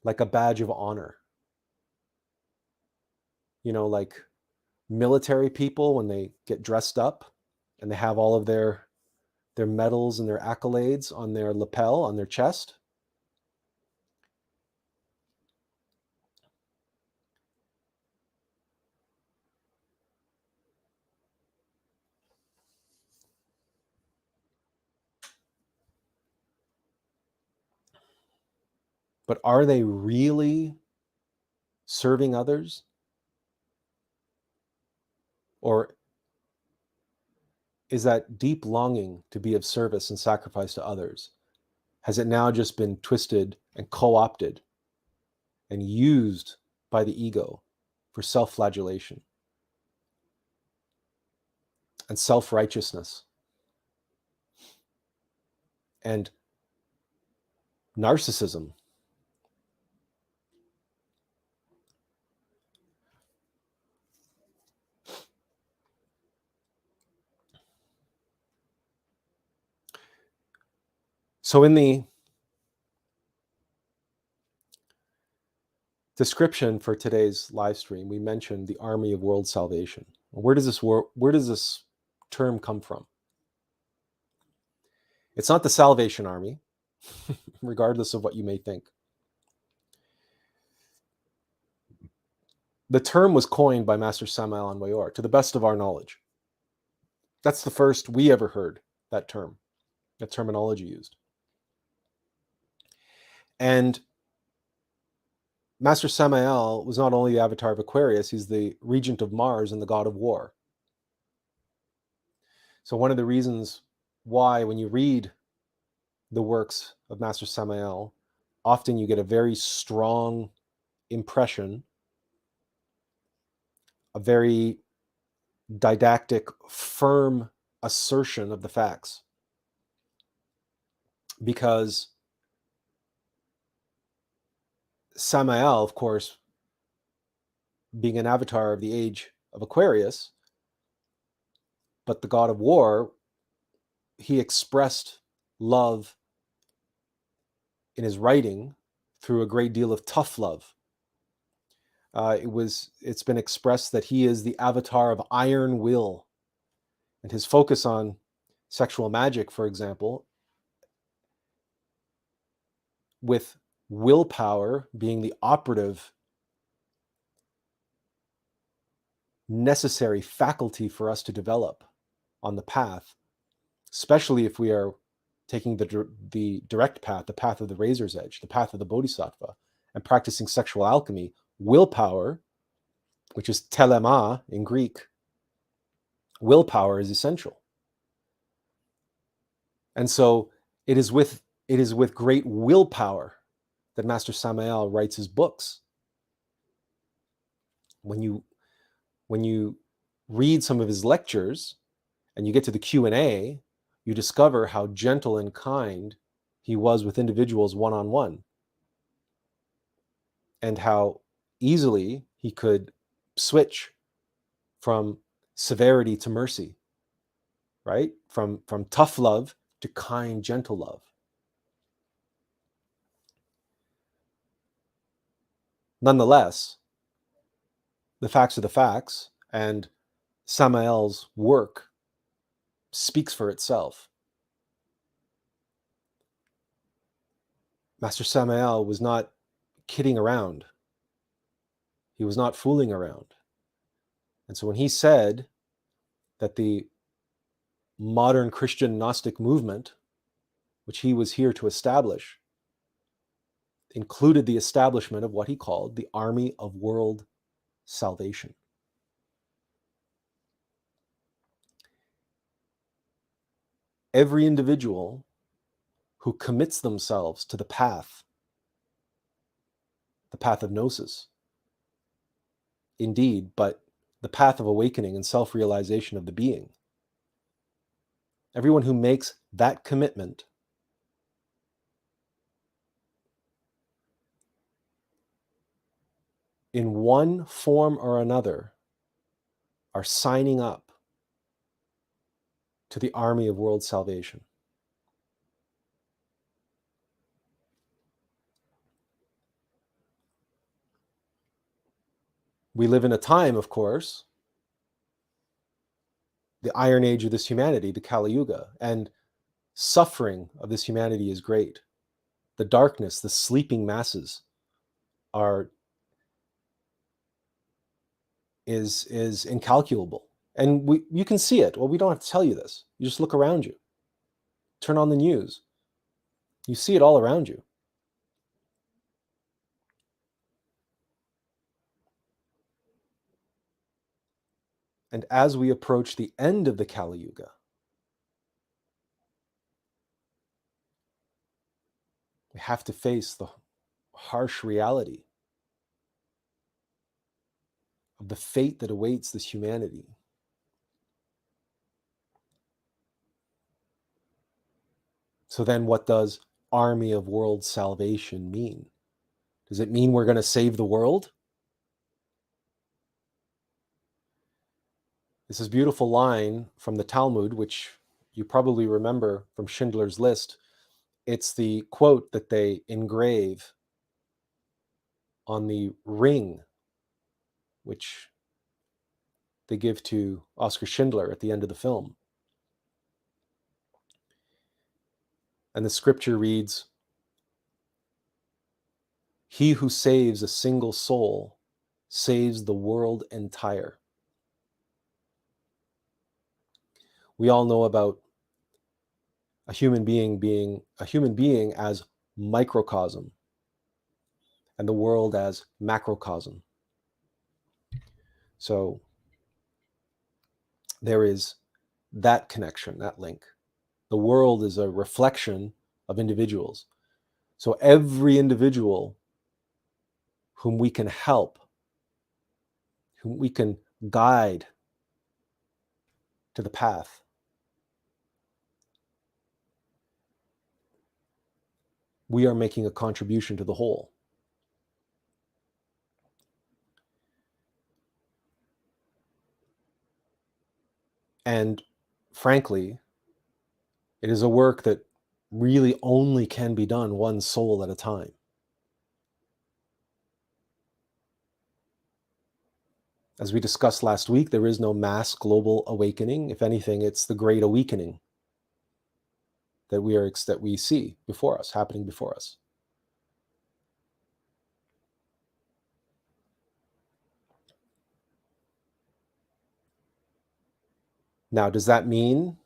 like a badge of honor. Like military people, when they get dressed up and they have all of their medals and their accolades on their lapel, on their chest. But are they really serving others? Or is that deep longing to be of service and sacrifice to others, has it now just been twisted and co-opted and used by the ego for self-flagellation and self-righteousness and narcissism? So in the description for today's live stream, we mentioned the army of world salvation. Where does this term come from? It's not the Salvation Army, regardless of what you may think. The term was coined by Master Samael Aun-Weor, to the best of our knowledge. That's the first we ever heard that terminology used. And Master Samael was not only the avatar of Aquarius, he's the regent of Mars and the god of war. So one of the reasons why, when you read the works of Master Samael, often you get a very strong impression, a very didactic, firm assertion of the facts. Because Samael, of course, being an avatar of the age of Aquarius, but the god of war, he expressed love in his writing through a great deal of tough love. It's been expressed that he is the avatar of iron will, and his focus on sexual magic, for example, with willpower being the operative necessary faculty for us to develop on the path, especially if we are taking the direct path, the path of the razor's edge, the path of the bodhisattva, and practicing sexual alchemy. Willpower, which is telema in Greek, willpower is essential. And so it is with great willpower that Master Samael writes his books. When you read some of his lectures and you get to the Q&A, you discover how gentle and kind he was with individuals one-on-one, and how easily he could switch from severity to mercy, right? From tough love to kind, gentle love. Nonetheless, the facts are the facts, and Samael's work speaks for itself. Master Samael was not kidding around. He was not fooling around. And so when he said that the modern Christian Gnostic movement, which he was here to establish, included the establishment of what he called the army of world salvation. Every individual who commits themselves to the path of gnosis, indeed, but the path of awakening and self-realization of the being, everyone who makes that commitment in one form or another are signing up to the army of world salvation. We live in a time, of course, the iron age of this humanity, the Kali Yuga, and suffering of this humanity is great. The darkness, the sleeping masses is incalculable. And you can see it. Well, we don't have to tell you this. You just look around you. Turn on the news. You see it all around you. And as we approach the end of the Kali Yuga, we have to face the harsh reality of the fate that awaits this humanity. So then what does army of world salvation mean? Does it mean we're going to save the world? This is a beautiful line from the Talmud, which you probably remember from Schindler's List. It's the quote that they engrave on the ring, which they give to Oskar Schindler at the end of the film. And the scripture reads, "He who saves a single soul saves the world entire." We all know about a human being being a human being as microcosm and the world as macrocosm. So there is that connection, that link. The world is a reflection of individuals. So every individual whom we can help, whom we can guide to the path. We are making a contribution to the whole. And frankly, it is a work that really only can be done one soul at a time. As we discussed last week, there is no mass global awakening. If anything, it's the great awakening that we see before us, happening before us. Now, does that mean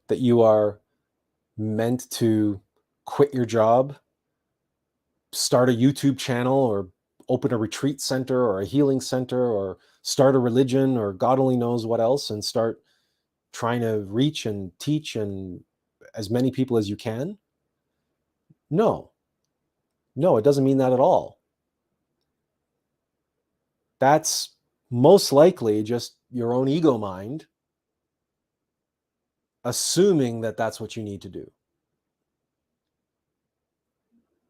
that you are meant to quit your job, start a YouTube channel, or open a retreat center or a healing center, or start a religion, or God only knows what else, and start trying to reach and teach and as many people as you can? No, it doesn't mean that at all. That's most likely just your own ego mind assuming that that's what you need to do.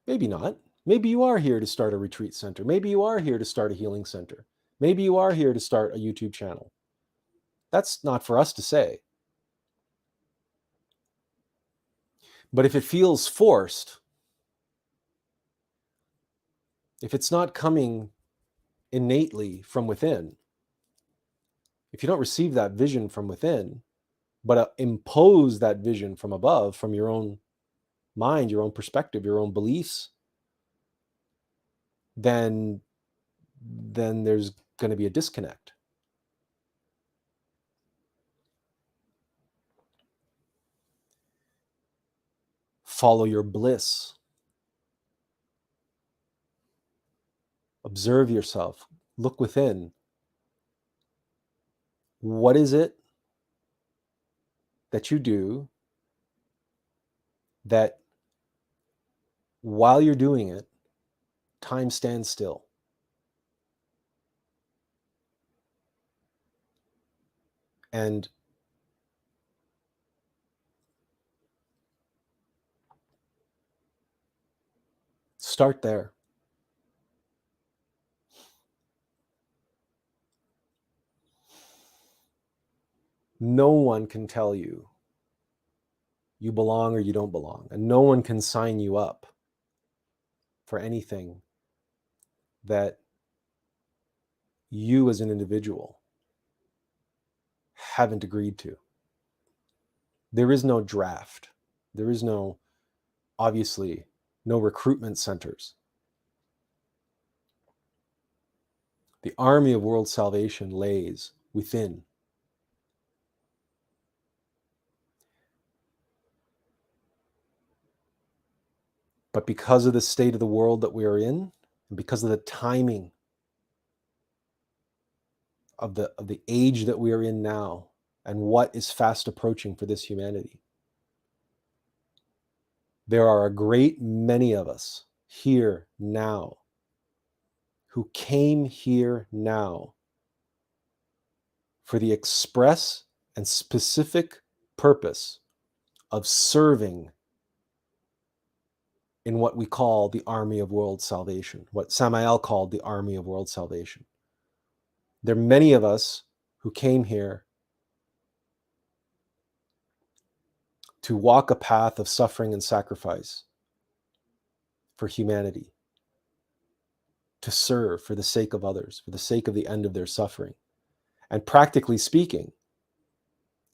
Maybe not. Maybe you are here to start a retreat center. Maybe you are here to start a healing center. Maybe you are here to start a YouTube channel. That's not for us to say. But if it feels forced, if it's not coming innately from within, if you don't receive that vision from within, but impose that vision from above, from your own mind, your own perspective, your own beliefs, then there's going to be a disconnect. Follow your bliss. Observe yourself. Look within. What is it that you do that while you're doing it, time stands still? And start there. No one can tell you you belong or you don't belong, and no one can sign you up for anything that you as an individual haven't agreed to. There is no draft. There is no, obviously, no recruitment centers. The army of world salvation lays within. But because of the state of the world that we are in, and because of the timing of the age that we are in now, and what is fast approaching for this humanity, there are a great many of us here now who came here now for the express and specific purpose of serving in what we call the army of world salvation, what Samael called the army of world salvation. There are many of us who came here to walk a path of suffering and sacrifice for humanity, to serve for the sake of others, for the sake of the end of their suffering, and practically speaking,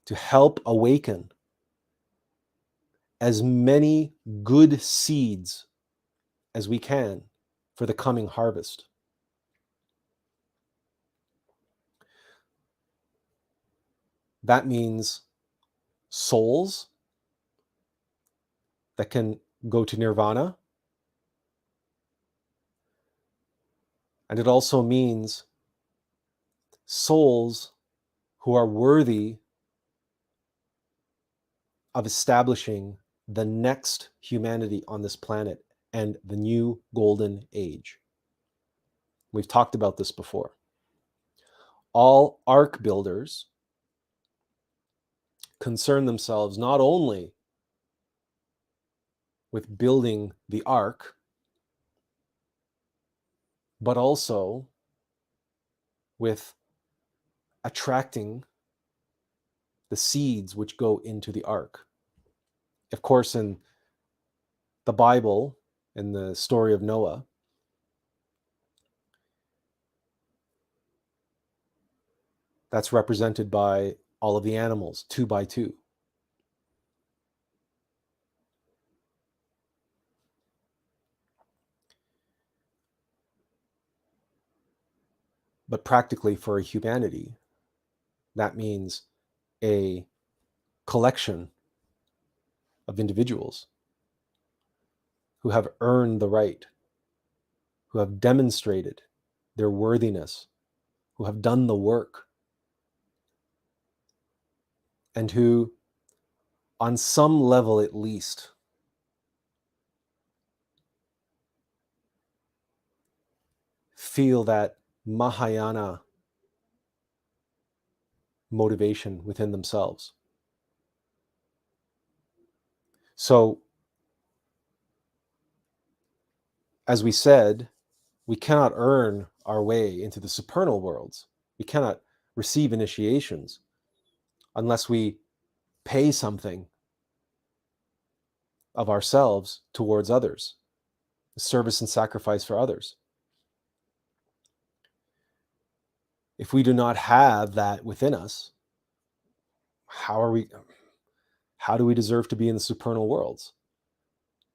to help awaken as many good seeds as we can for the coming harvest. That means souls that can go to nirvana. And it also means souls who are worthy of establishing the next humanity on this planet and the new golden age. We've talked about this before. All ark builders concern themselves not only with building the ark, but also with attracting the seeds which go into the ark. Of course, in the Bible, in the story of Noah, that's represented by all of the animals, 2 by 2. But practically for humanity, that means a collection of individuals who have earned the right, who have demonstrated their worthiness, who have done the work, and who, on some level at least, feel that Mahayana motivation within themselves. So, as we said, we cannot earn our way into the supernal worlds. We cannot receive initiations unless we pay something of ourselves towards others, service and sacrifice for others. If we do not have that within us, how do we deserve to be in the supernal worlds?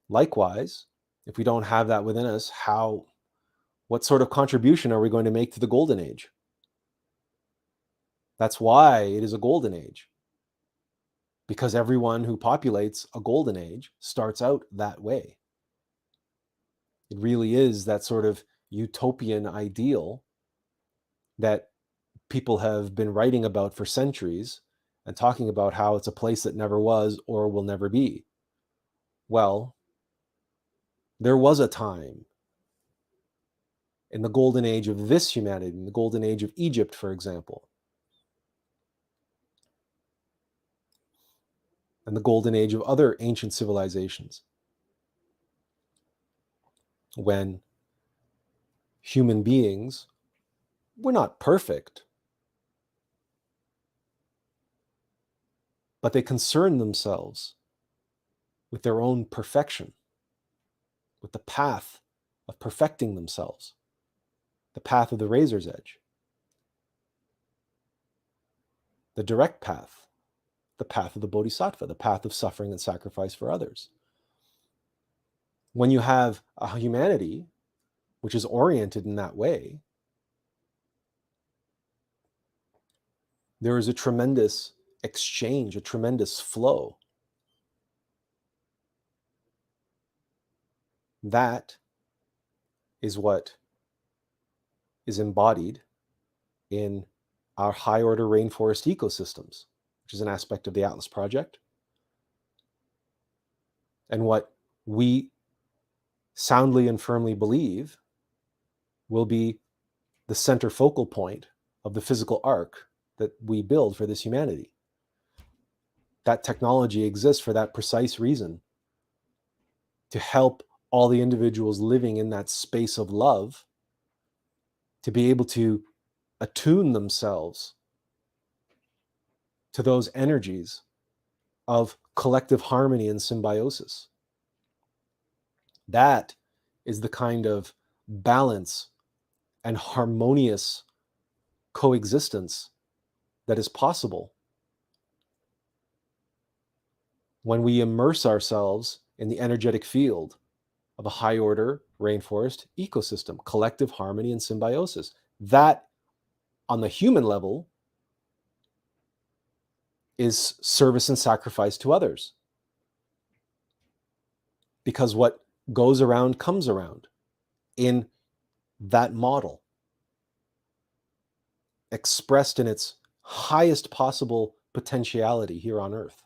Likewise, if we don't have that within us, what sort of contribution are we going to make to the golden age? That's why it is a golden age. Because everyone who populates a golden age starts out that way. It really is that sort of utopian ideal that people have been writing about for centuries and talking about how it's a place that never was or will never be. Well, there was a time in the golden age of this humanity, in the golden age of Egypt, for example, and the golden age of other ancient civilizations, when human beings were not perfect, but they concerned themselves with their own perfection, with the path of perfecting themselves, the path of the razor's edge, the direct path, the path of the bodhisattva, the path of suffering and sacrifice for others. When you have a humanity which is oriented in that way, there is a tremendous exchange, a tremendous flow. That is what is embodied in our high order rainforest ecosystems, which is an aspect of the Attlas project, and what we soundly and firmly believe will be the center focal point of the physical arc that we build for this humanity. That technology exists for that precise reason, to help all the individuals living in that space of love to be able to attune themselves to those energies of collective harmony and symbiosis. That is the kind of balance and harmonious coexistence that is possible when we immerse ourselves in the energetic field of a high order rainforest ecosystem, collective harmony and symbiosis. That, on the human level, is service and sacrifice to others. Because what goes around comes around in that model, expressed in its highest possible potentiality here on Earth.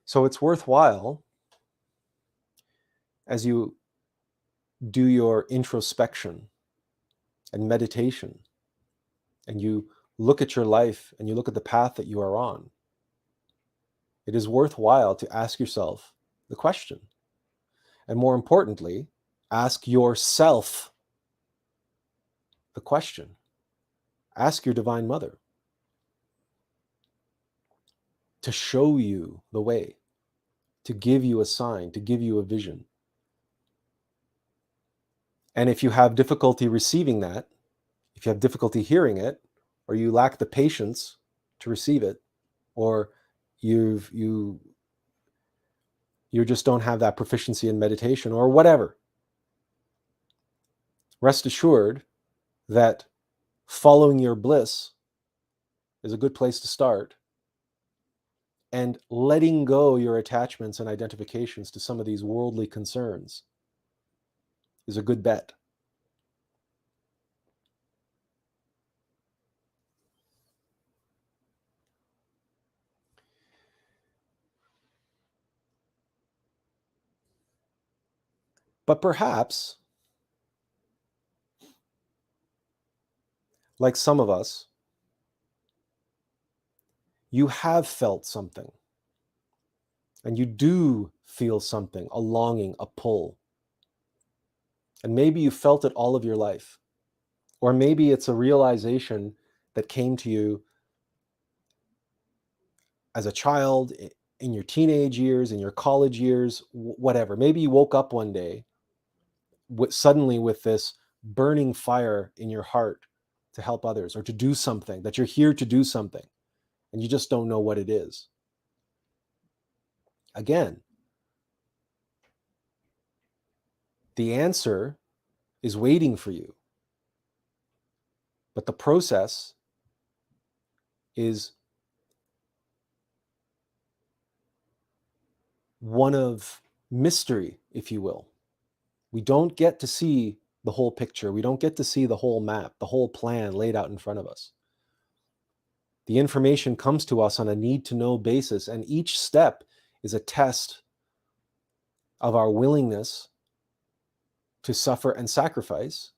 So it's worthwhile, as you do your introspection and meditation, and you look at your life and you look at the path that you are on, it is worthwhile to ask yourself the question. And more importantly, ask yourself the question. Ask your Divine Mother to show you the way, to give you a sign, to give you a vision. And if you have difficulty receiving that, if you have difficulty hearing it, or you lack the patience to receive it, or you just don't have that proficiency in meditation or whatever, rest assured that following your bliss is a good place to start, and letting go your attachments and identifications to some of these worldly concerns is a good bet. But perhaps, like some of us, you have felt something, and you do feel something, a longing, a pull. And maybe you felt it all of your life. Or maybe it's a realization that came to you as a child, in your teenage years, in your college years, whatever. Maybe you woke up one day suddenly with this burning fire in your heart to help others or to do something, that you're here to do something, and you just don't know what it is. Again, the answer is waiting for you. But the process is one of mystery, if you will. We don't get to see the whole picture. We don't get to see the whole map, the whole plan laid out in front of us. The information comes to us on a need-to-know basis, and each step is a test of our willingness to suffer and sacrifice.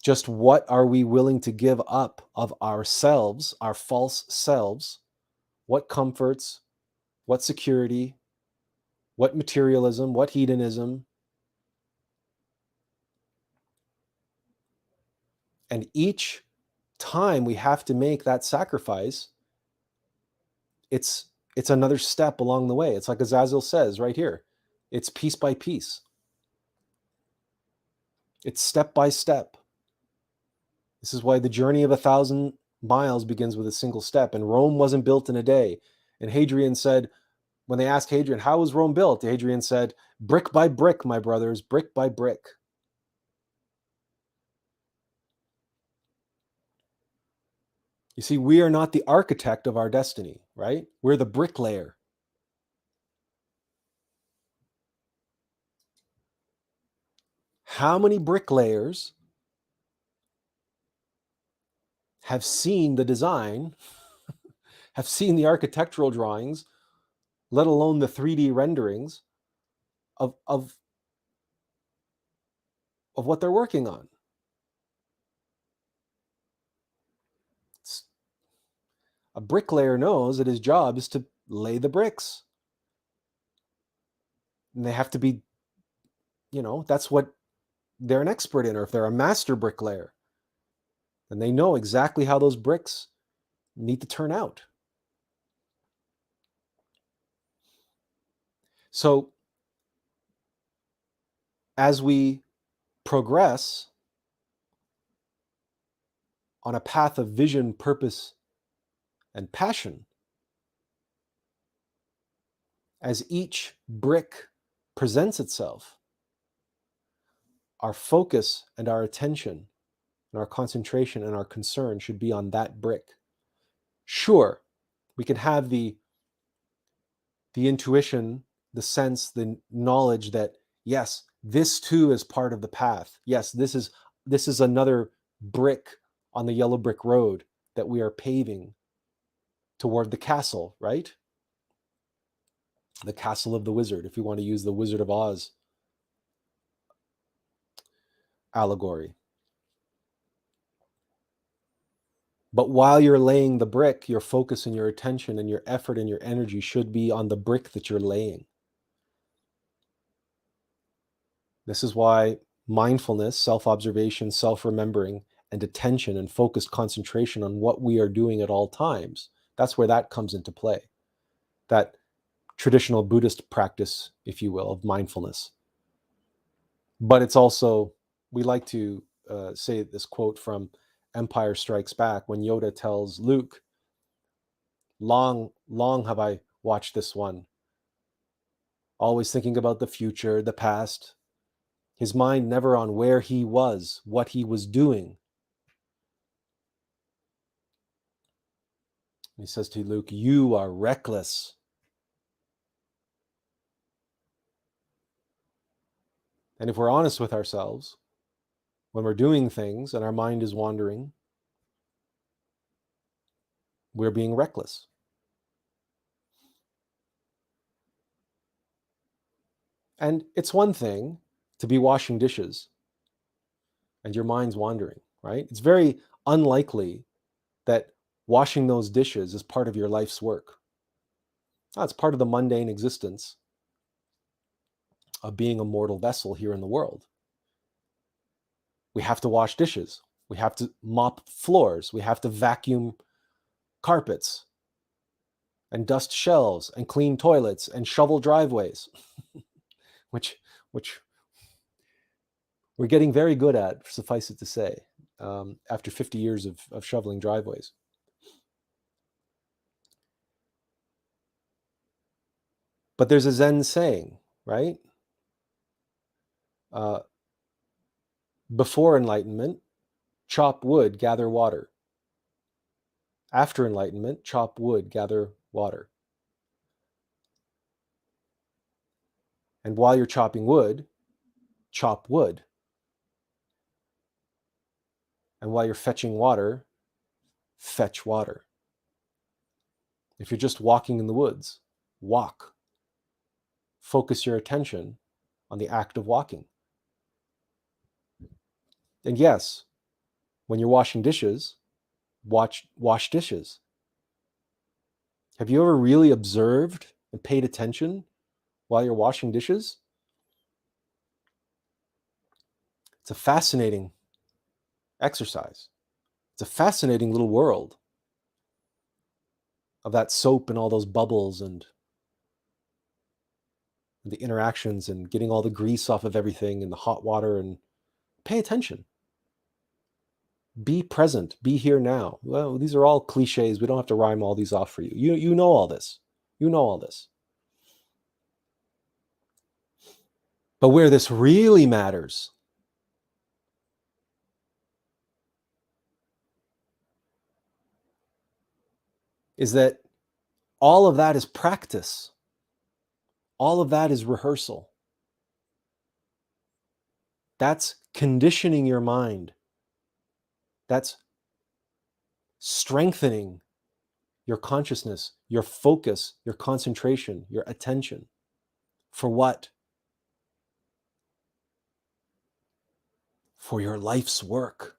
Just what are we willing to give up of ourselves, our false selves? What comforts, what security, what materialism, what hedonism? And each time we have to make that sacrifice, it's another step along the way. It's like Azazel says right here. It's piece by piece. It's step by step. This is why the journey of 1,000 miles begins with a single step. And Rome wasn't built in a day. And Hadrian said, when they asked Hadrian, how was Rome built? Hadrian said, brick by brick, my brothers, brick by brick. You see, we are not the architect of our destiny, right? We're the bricklayer. How many bricklayers have seen the design, have seen the architectural drawings, let alone the 3D renderings of what they're working on? A bricklayer knows that his job is to lay the bricks. And they have to be, that's what they're an expert in. Or if they're a master bricklayer, then they know exactly how those bricks need to turn out. So as we progress on a path of vision, purpose, and passion, as each brick presents itself, our focus and our attention and our concentration and our concern should be on that brick. Sure, we can have the intuition, the sense, the knowledge that, yes, this too is part of the path. Yes, this is another brick on the yellow brick road that we are paving toward the castle, right? the castle of the wizard, if you want to use the Wizard of Oz allegory. But while you're laying the brick, your focus and your attention and your effort and your energy should be on the brick that you're laying. This is why mindfulness, self-observation, self-remembering, and attention and focused concentration on what we are doing at all times, that's where that comes into play. That traditional Buddhist practice, if you will, of mindfulness. But it's also, we like to say this quote from Empire Strikes Back when Yoda tells Luke, long have I watched this one, always thinking about the future, the past, his mind never on where he was, what he was doing. He says to Luke, you are reckless. And if we're honest with ourselves, when we're doing things and our mind is wandering, we're being reckless. And it's one thing to be washing dishes and your mind's wandering, right? It's very unlikely that washing those dishes is part of your life's work. It's part of the mundane existence of being a mortal vessel here in the world. We have to wash dishes. We have to mop floors. We have to vacuum carpets and dust shelves and clean toilets and shovel driveways, which we're getting very good at, suffice it to say, after 50 years of shoveling driveways. But there's a Zen saying, right? Before enlightenment, chop wood, gather water. After enlightenment, chop wood, gather water. And while you're chopping wood, chop wood. And while you're fetching water, fetch water. If you're just walking in the woods, walk. Focus your attention on the act of walking. And yes, when you're washing dishes, wash dishes. Have you ever really observed and paid attention while you're washing dishes? It's a fascinating exercise. It's a fascinating little world of that soap and all those bubbles and the interactions and getting all the grease off of everything and the hot water, and pay attention. Be present. Be here now. Well, these are all cliches. We don't have to rhyme all these off for you. You know all this. You know all this. But where this really matters is that all of that is practice. All of that is rehearsal. That's conditioning your mind. That's strengthening your consciousness, your focus, your concentration, your attention. For what? For your life's work,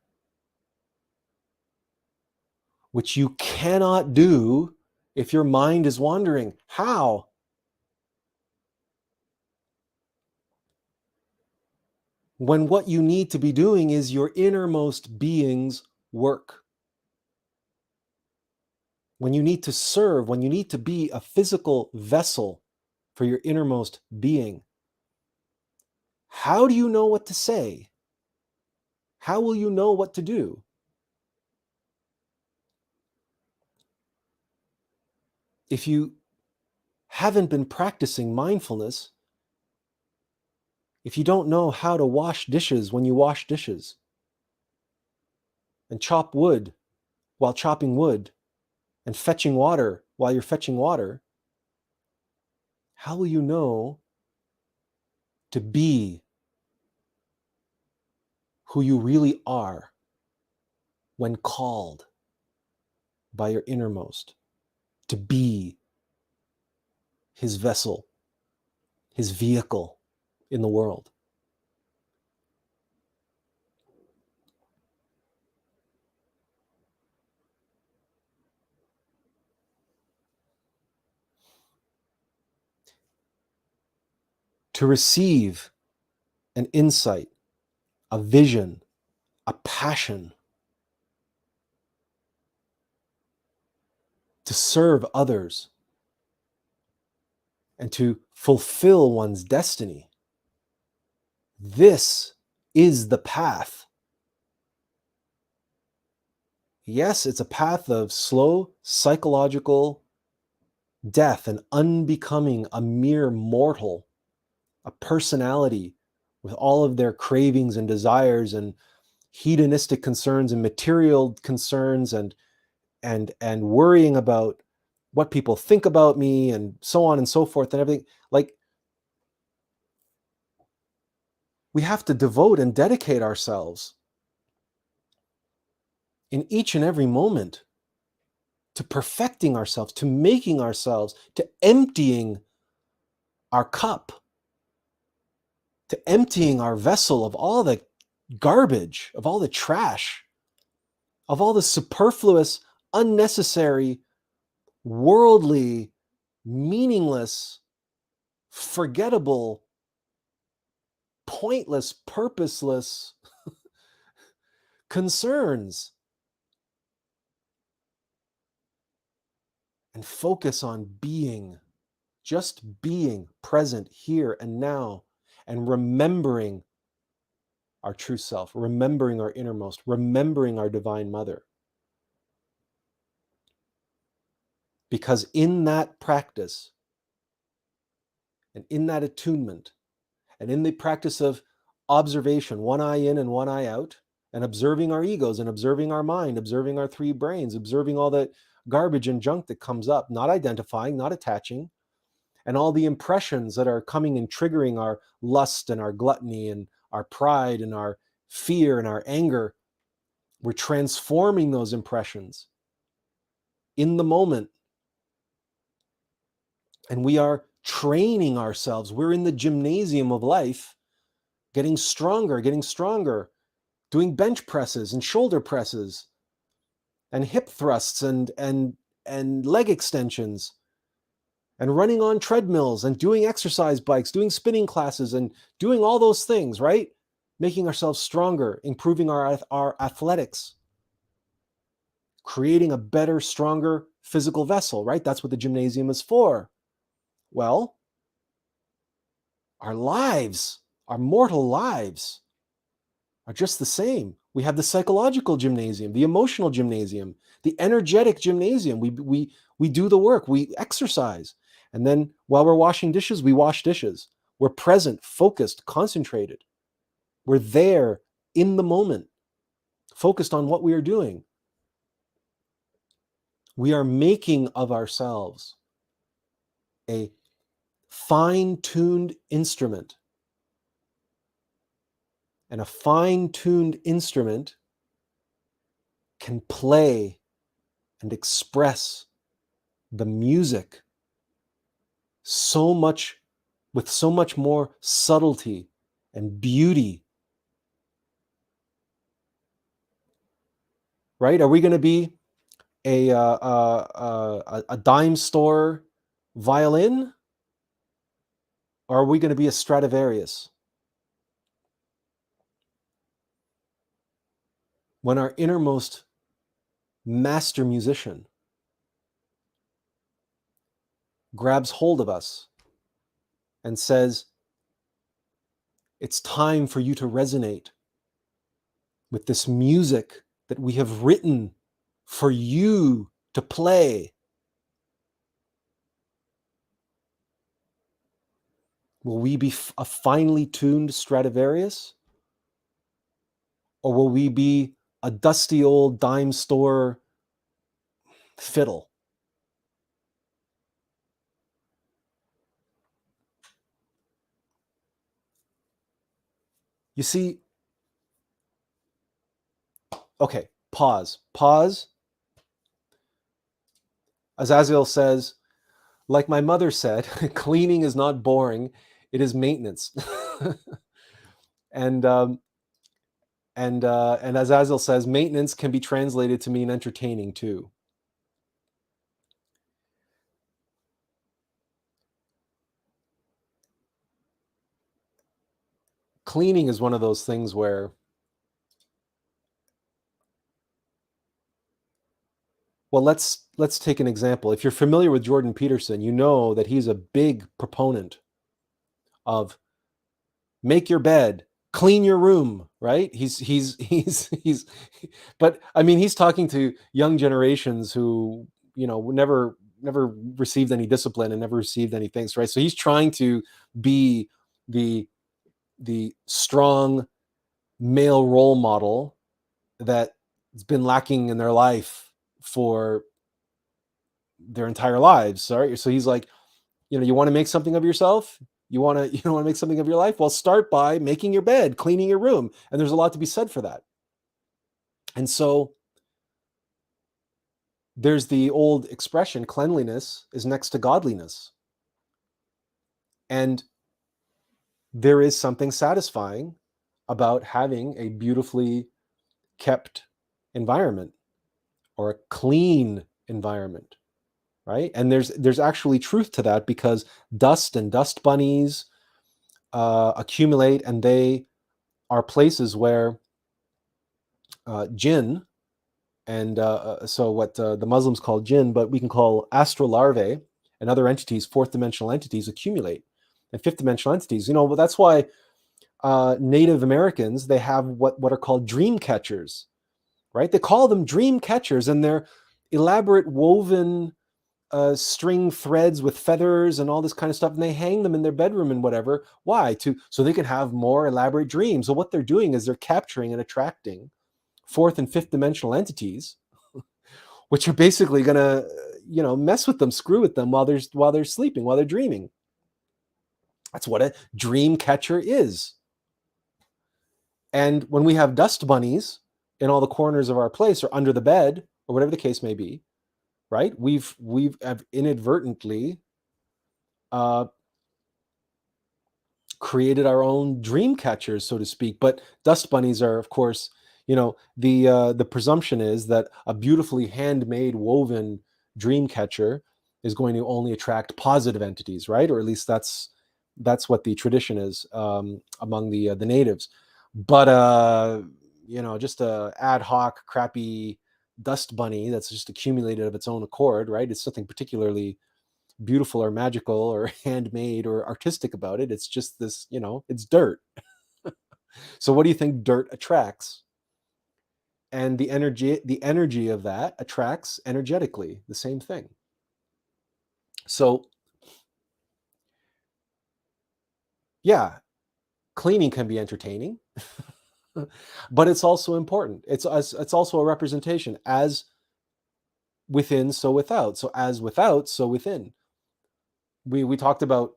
which you cannot do if your mind is wandering. How? When what you need to be doing is your innermost being's work. When you need to serve, when you need to be a physical vessel for your innermost being. How do you know what to say? How will you know what to do? If you haven't been practicing mindfulness, if you don't know how to wash dishes when you wash dishes, and chop wood while chopping wood, and fetching water while you're fetching water, how will you know to be who you really are when called by your innermost? To be his vessel, his vehicle in the world. To receive an insight, a vision, a passion, to serve others, and to fulfill one's destiny. This is the path. Yes, it's a path of slow psychological death and unbecoming a mere mortal, a personality with all of their cravings and desires and hedonistic concerns and material concerns and worrying about what people think about me and so on and so forth and everything. Like, we have to devote and dedicate ourselves in each and every moment to perfecting ourselves, to making ourselves, to emptying our cup, to emptying our vessel of all the garbage, of all the trash, of all the superfluous, unnecessary, worldly, meaningless, forgettable, pointless, purposeless concerns, and focus on being, just being present here and now, and remembering our true self, remembering our innermost, remembering our divine mother. Because in that practice, and in that attunement, and in the practice of observation, one eye in and one eye out, and observing our egos and observing our mind, observing our three brains, observing all that garbage and junk that comes up, not identifying, not attaching, and all the impressions that are coming and triggering our lust and our gluttony and our pride and our fear and our anger. We're transforming those impressions in the moment. And we are training ourselves. We're in the gymnasium of life, getting stronger, doing bench presses and shoulder presses and hip thrusts and leg extensions, and running on treadmills and doing exercise bikes, doing spinning classes and doing all those things, right? Making ourselves stronger, improving our athletics, creating a better, stronger physical vessel, right? That's what the gymnasium is for. Well, our lives, our mortal lives, are just the same. We have the psychological gymnasium, the emotional gymnasium, the energetic gymnasium. We do the work, we exercise. And then while we're washing dishes, we wash dishes. We're present, focused, concentrated. We're there in the moment, focused on what we are doing. We are making of ourselves a fine-tuned instrument. And a fine-tuned instrument can play and express the music so much, with so much more subtlety and beauty. Right? Are we going to be a dime store violin, or are we going to be a Stradivarius? When our innermost master musician grabs hold of us and says, it's time for you to resonate with this music that we have written for you to play. Will we be a finely tuned Stradivarius? Or will we be a dusty old dime store fiddle? You see, okay, pause. Azazel says, Like my mother said, cleaning is not boring; it is maintenance. and and as Azel says, maintenance can be translated to mean entertaining too. Cleaning is one of those things where, well, let's take an example. If you're familiar with Jordan Peterson, you know that he's a big proponent of make your bed, clean your room, right? He's but I mean, he's talking to young generations who, never received any discipline and never received any things, right? So he's trying to be the strong male role model that's been lacking in their life for their entire lives. Sorry. So he's like, you want to make something of yourself? You want to make something of your life? Well, start by making your bed, cleaning your room. And there's a lot to be said for that. And so there's the old expression, cleanliness is next to godliness. And there is something satisfying about having a beautifully kept environment or a clean environment, right? And there's actually truth to that, because dust and dust bunnies accumulate, and they are places where jinn, and so what the Muslims call jinn, but we can call astral larvae and other entities, fourth dimensional entities, accumulate. And fifth dimensional entities, well, that's why Native Americans, they have what are called dream catchers, right? They call them dream catchers, and they're elaborate woven string threads with feathers and all this kind of stuff, and they hang them in their bedroom and whatever. Why? So they can have more elaborate dreams. So what they're doing is they're capturing and attracting fourth and fifth dimensional entities, which are basically going to, mess with them, screw with them while they're sleeping, while they're dreaming. That's what a dream catcher is. And when we have dust bunnies in all the corners of our place or under the bed or whatever the case may be, right? We've have inadvertently created our own dream catchers, so to speak. But dust bunnies are, of course, the presumption is that a beautifully handmade woven dream catcher is going to only attract positive entities, right? Or at least that's what the tradition is among the natives. But just a ad hoc crappy dust bunny that's just accumulated of its own accord, right? It's nothing particularly beautiful or magical or handmade or artistic about it. It's just this, it's dirt. So what do you think dirt attracts? And the energy of that attracts energetically the same thing. So yeah, cleaning can be entertaining, but it's also important. It's also a representation. As within, so without. So as without, so within. We talked about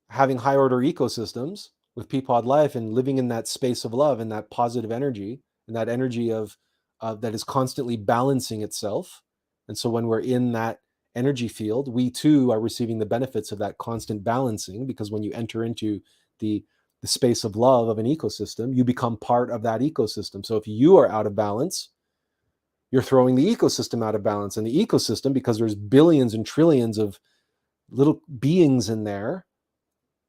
having high order ecosystems with Peapod Life and living in that space of love and that positive energy and that energy of that is constantly balancing itself. And so when we're in that energy field, we too are receiving the benefits of that constant balancing, because when you enter into the space of love of an ecosystem, you become part of that ecosystem. So if you are out of balance, you're throwing the ecosystem out of balance. And the ecosystem, because there's billions and trillions of little beings in there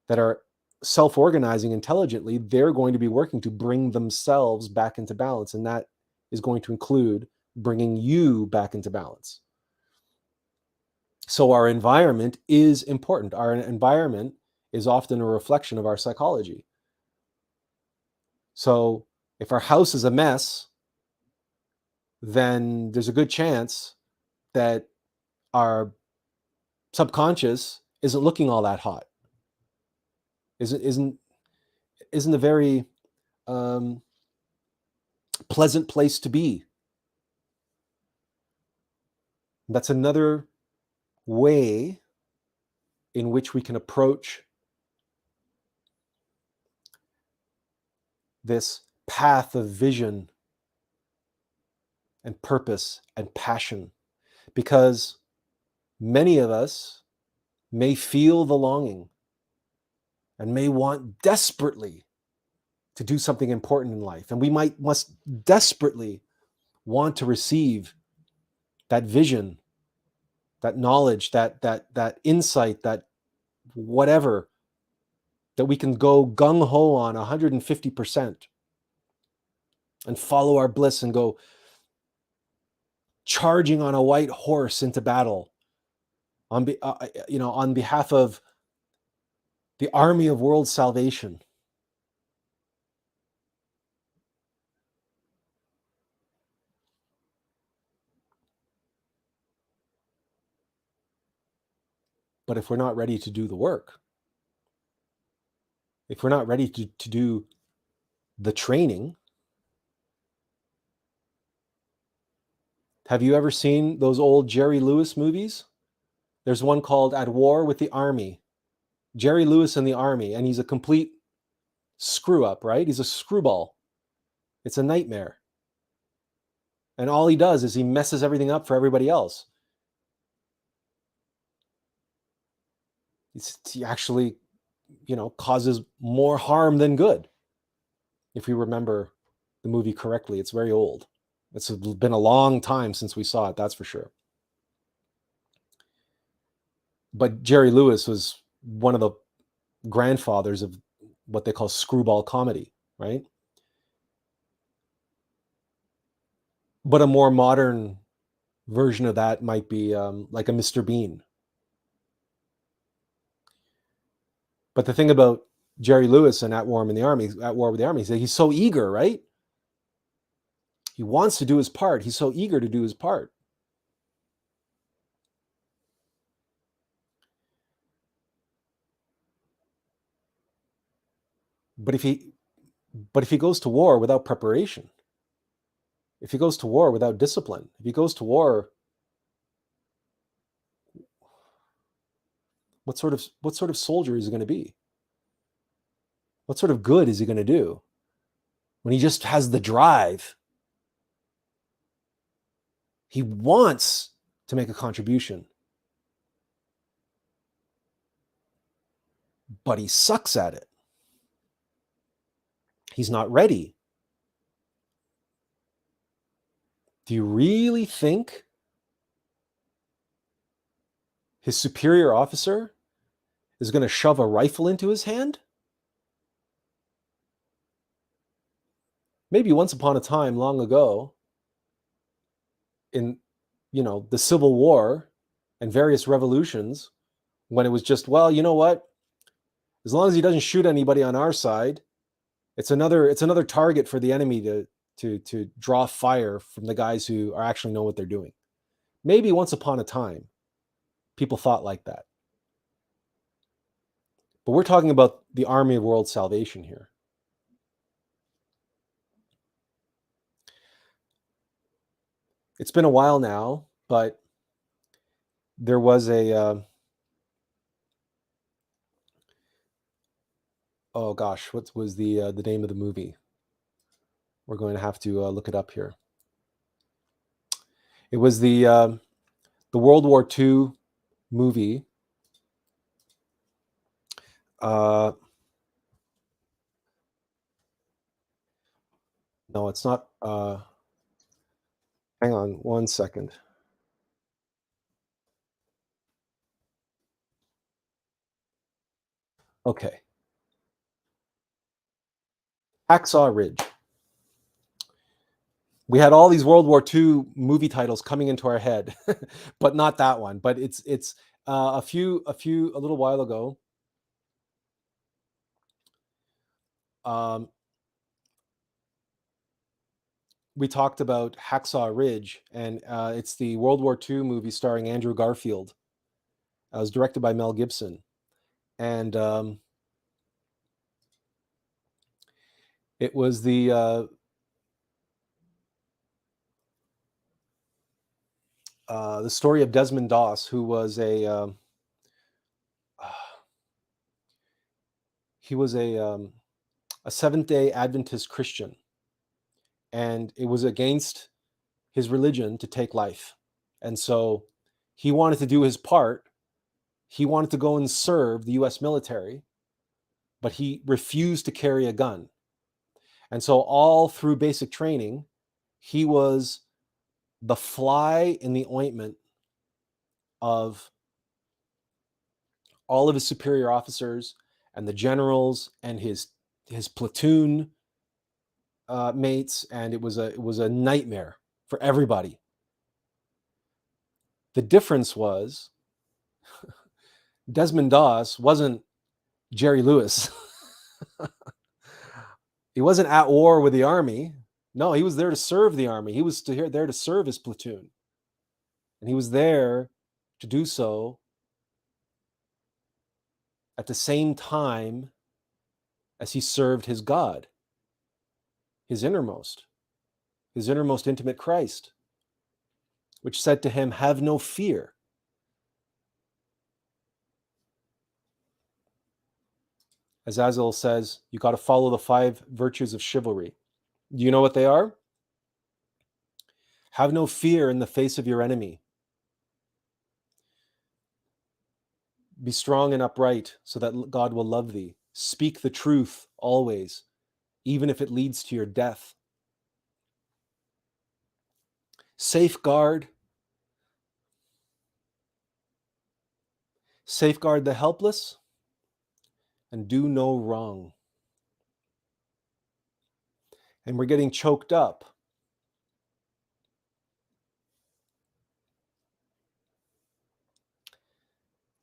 that are self-organizing intelligently, they're going to be working to bring themselves back into balance. And that is going to include bringing you back into balance. So our environment is important. Our environment is often a reflection of our psychology. So if our house is a mess, then there's a good chance that our subconscious isn't looking all that hot. Isn't a very pleasant place to be. That's another way in which we can approach this path of vision and purpose and passion, because many of us may feel the longing and may want desperately to do something important in life. And we must desperately want to receive that vision, that knowledge, that insight, that whatever, that we can go gung-ho on 150% and follow our bliss and go charging on a white horse into battle on behalf of the army of world salvation. But if we're not ready to do the work, if we're not ready to do the training, have you ever seen those old Jerry Lewis movies? There's one called At War with the Army. Jerry Lewis and the Army, and he's a complete screw up, right? He's a screwball. It's a nightmare. And all he does is he messes everything up for everybody else. He actually, causes more harm than good. If we remember the movie correctly, it's very old. It's been a long time since we saw it, that's for sure. But Jerry Lewis was one of the grandfathers of what they call screwball comedy, right? But a more modern version of that might be like a Mr. Bean. But the thing about Jerry Lewis and At War with the Army is that he's so eager, right? He wants to do his part. He's so eager to do his part. But if he goes to war without preparation, if he goes to war without discipline, if he goes to war, what sort of soldier is he going to be? What sort of good is he going to do when he just has the drive? He wants to make a contribution, but he sucks at it. He's not ready. Do you really think his superior officer is going to shove a rifle into his hand? Maybe once upon a time, long ago, in the Civil War and various revolutions, when it was just, well, you know what? As long as he doesn't shoot anybody on our side, it's another target for the enemy to draw fire from the guys who are actually know what they're doing. Maybe once upon a time, people thought like that. But we're talking about the army of world salvation here. It's been a while now, but there was a oh gosh, what was the name of the movie? We're going to have to look it up here. It was the World War II movie. No, it's not. Hang on one second. Okay. Hacksaw Ridge. We had all these World War II movie titles coming into our head, but not that one. But it's a little while ago. We talked about Hacksaw Ridge, and it's the World War II movie starring Andrew Garfield. It was directed by Mel Gibson, and it was the story of Desmond Doss, who was a Seventh-day Adventist Christian, and it was against his religion to take life, and so he wanted to do his part. He wanted to go and serve the US military, but he refused to carry a gun. And so all through basic training, he was the fly in the ointment of all of his superior officers and the generals and his platoon mates, and it was a nightmare for everybody. The difference was Desmond Doss wasn't Jerry Lewis. He wasn't at war with the army. No, he was there to serve the army. He was there to serve his platoon. And he was there to do so at the same time as he served his God, his innermost intimate Christ, which said to him, "Have no fear." As Attlas says, you got to follow the 5 virtues of chivalry. Do you know what they are? Have no fear in the face of your enemy. Be strong and upright so that God will love thee. Speak the truth always, even if it leads to your death. Safeguard the helpless and do no wrong. And we're getting choked up.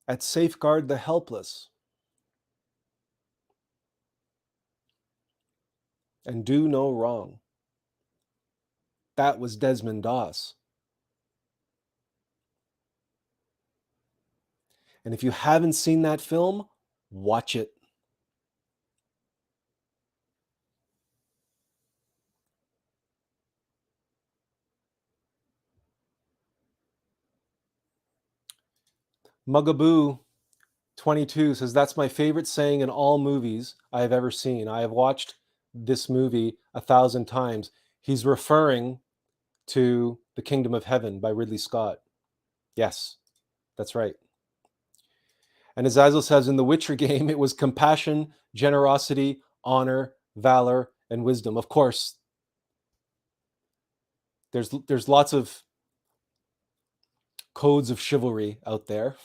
At safeguard the helpless and do no wrong. That was Desmond Doss. And if you haven't seen that film, watch it. Mugaboo 22 says, that's my favorite saying in all movies I have ever seen. I have watched this movie 1,000 times. He's referring to The Kingdom of Heaven by Ridley Scott. Yes, that's right. And as Attlas says, in the Witcher game, it was compassion, generosity, honor, valor, and wisdom. Of course, there's lots of codes of chivalry out there.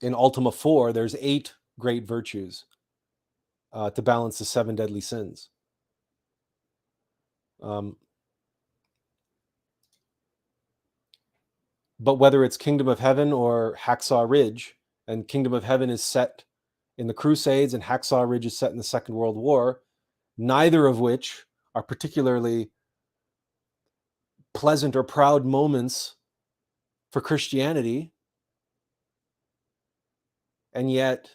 In Ultima 4, there's 8 great virtues to balance the 7 deadly sins. But whether it's Kingdom of Heaven or Hacksaw Ridge, and Kingdom of Heaven is set in the Crusades and Hacksaw Ridge is set in the Second World War, neither of which are particularly pleasant or proud moments for Christianity. And yet,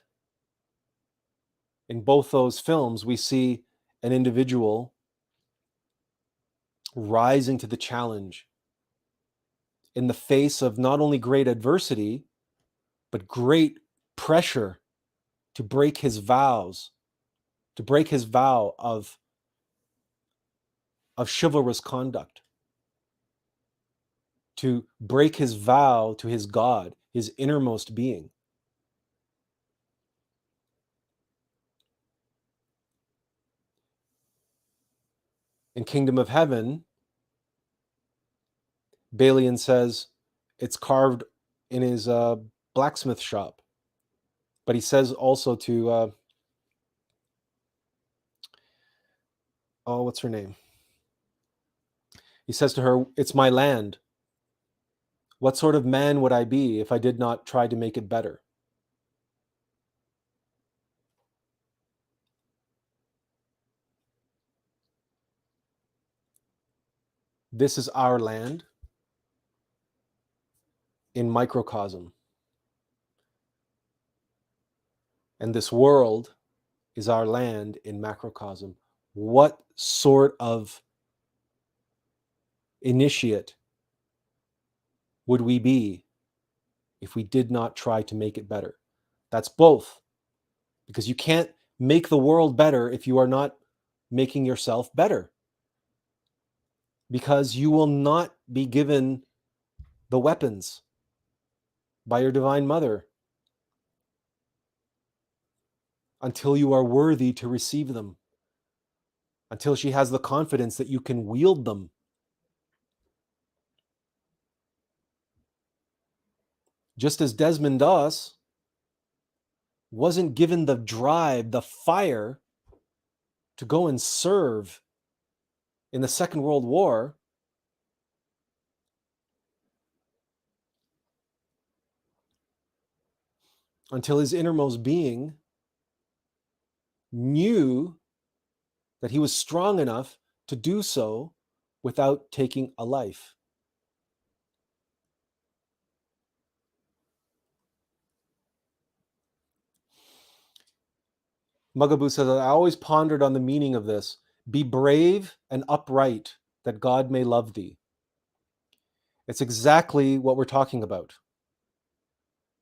in both those films, we see an individual rising to the challenge in the face of not only great adversity, but great pressure to break his vows, to break his vow of chivalrous conduct, to break his vow to his God, his innermost being. In Kingdom of Heaven, Balian says it's carved in his blacksmith shop. But he says also to, what's her name? He says to her, it's my land. What sort of man would I be if I did not try to make it better? This is our land in microcosm. And this world is our land in macrocosm. What sort of initiate would we be if we did not try to make it better? That's both. Because you can't make the world better if you are not making yourself better. because you will not be given the weapons by your divine mother until you are worthy to receive them, until she has the confidence that you can wield them. Just as Desmond Doss wasn't given the drive, the fire to go and serve in the Second World War until his innermost being knew that he was strong enough to do so without taking a life. Mugaboo says, I always pondered on the meaning of this. Be brave and upright, that God may love thee. It's exactly what we're talking about.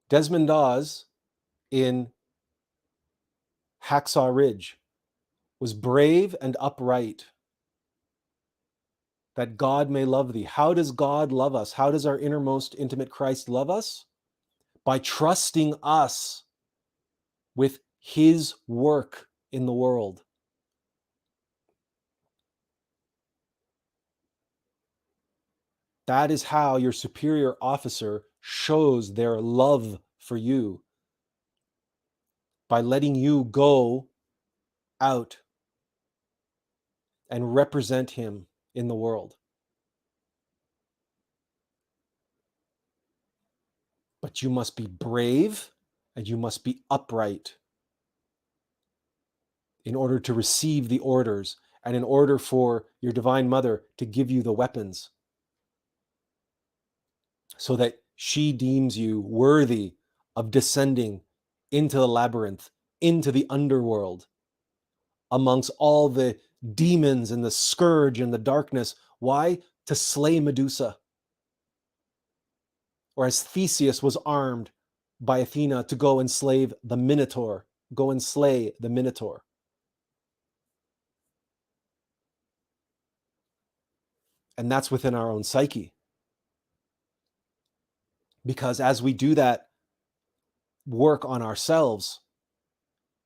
Desmond Doss in Hacksaw Ridge was brave and upright, that God may love thee. How does God love us? How does our innermost intimate Christ love us? By trusting us with his work in the world. That is how your superior officer shows their love for you, by letting you go out and represent him in the world. But you must be brave and you must be upright in order to receive the orders and in order for your divine mother to give you the weapons so that she deems you worthy of descending into the labyrinth, into the underworld, amongst all the demons and the scourge and the darkness. Why? To slay Medusa. Or as Theseus was armed by Athena to go and slay the Minotaur. Go and slay the Minotaur. And that's within our own psyche. Because as we do that work on ourselves,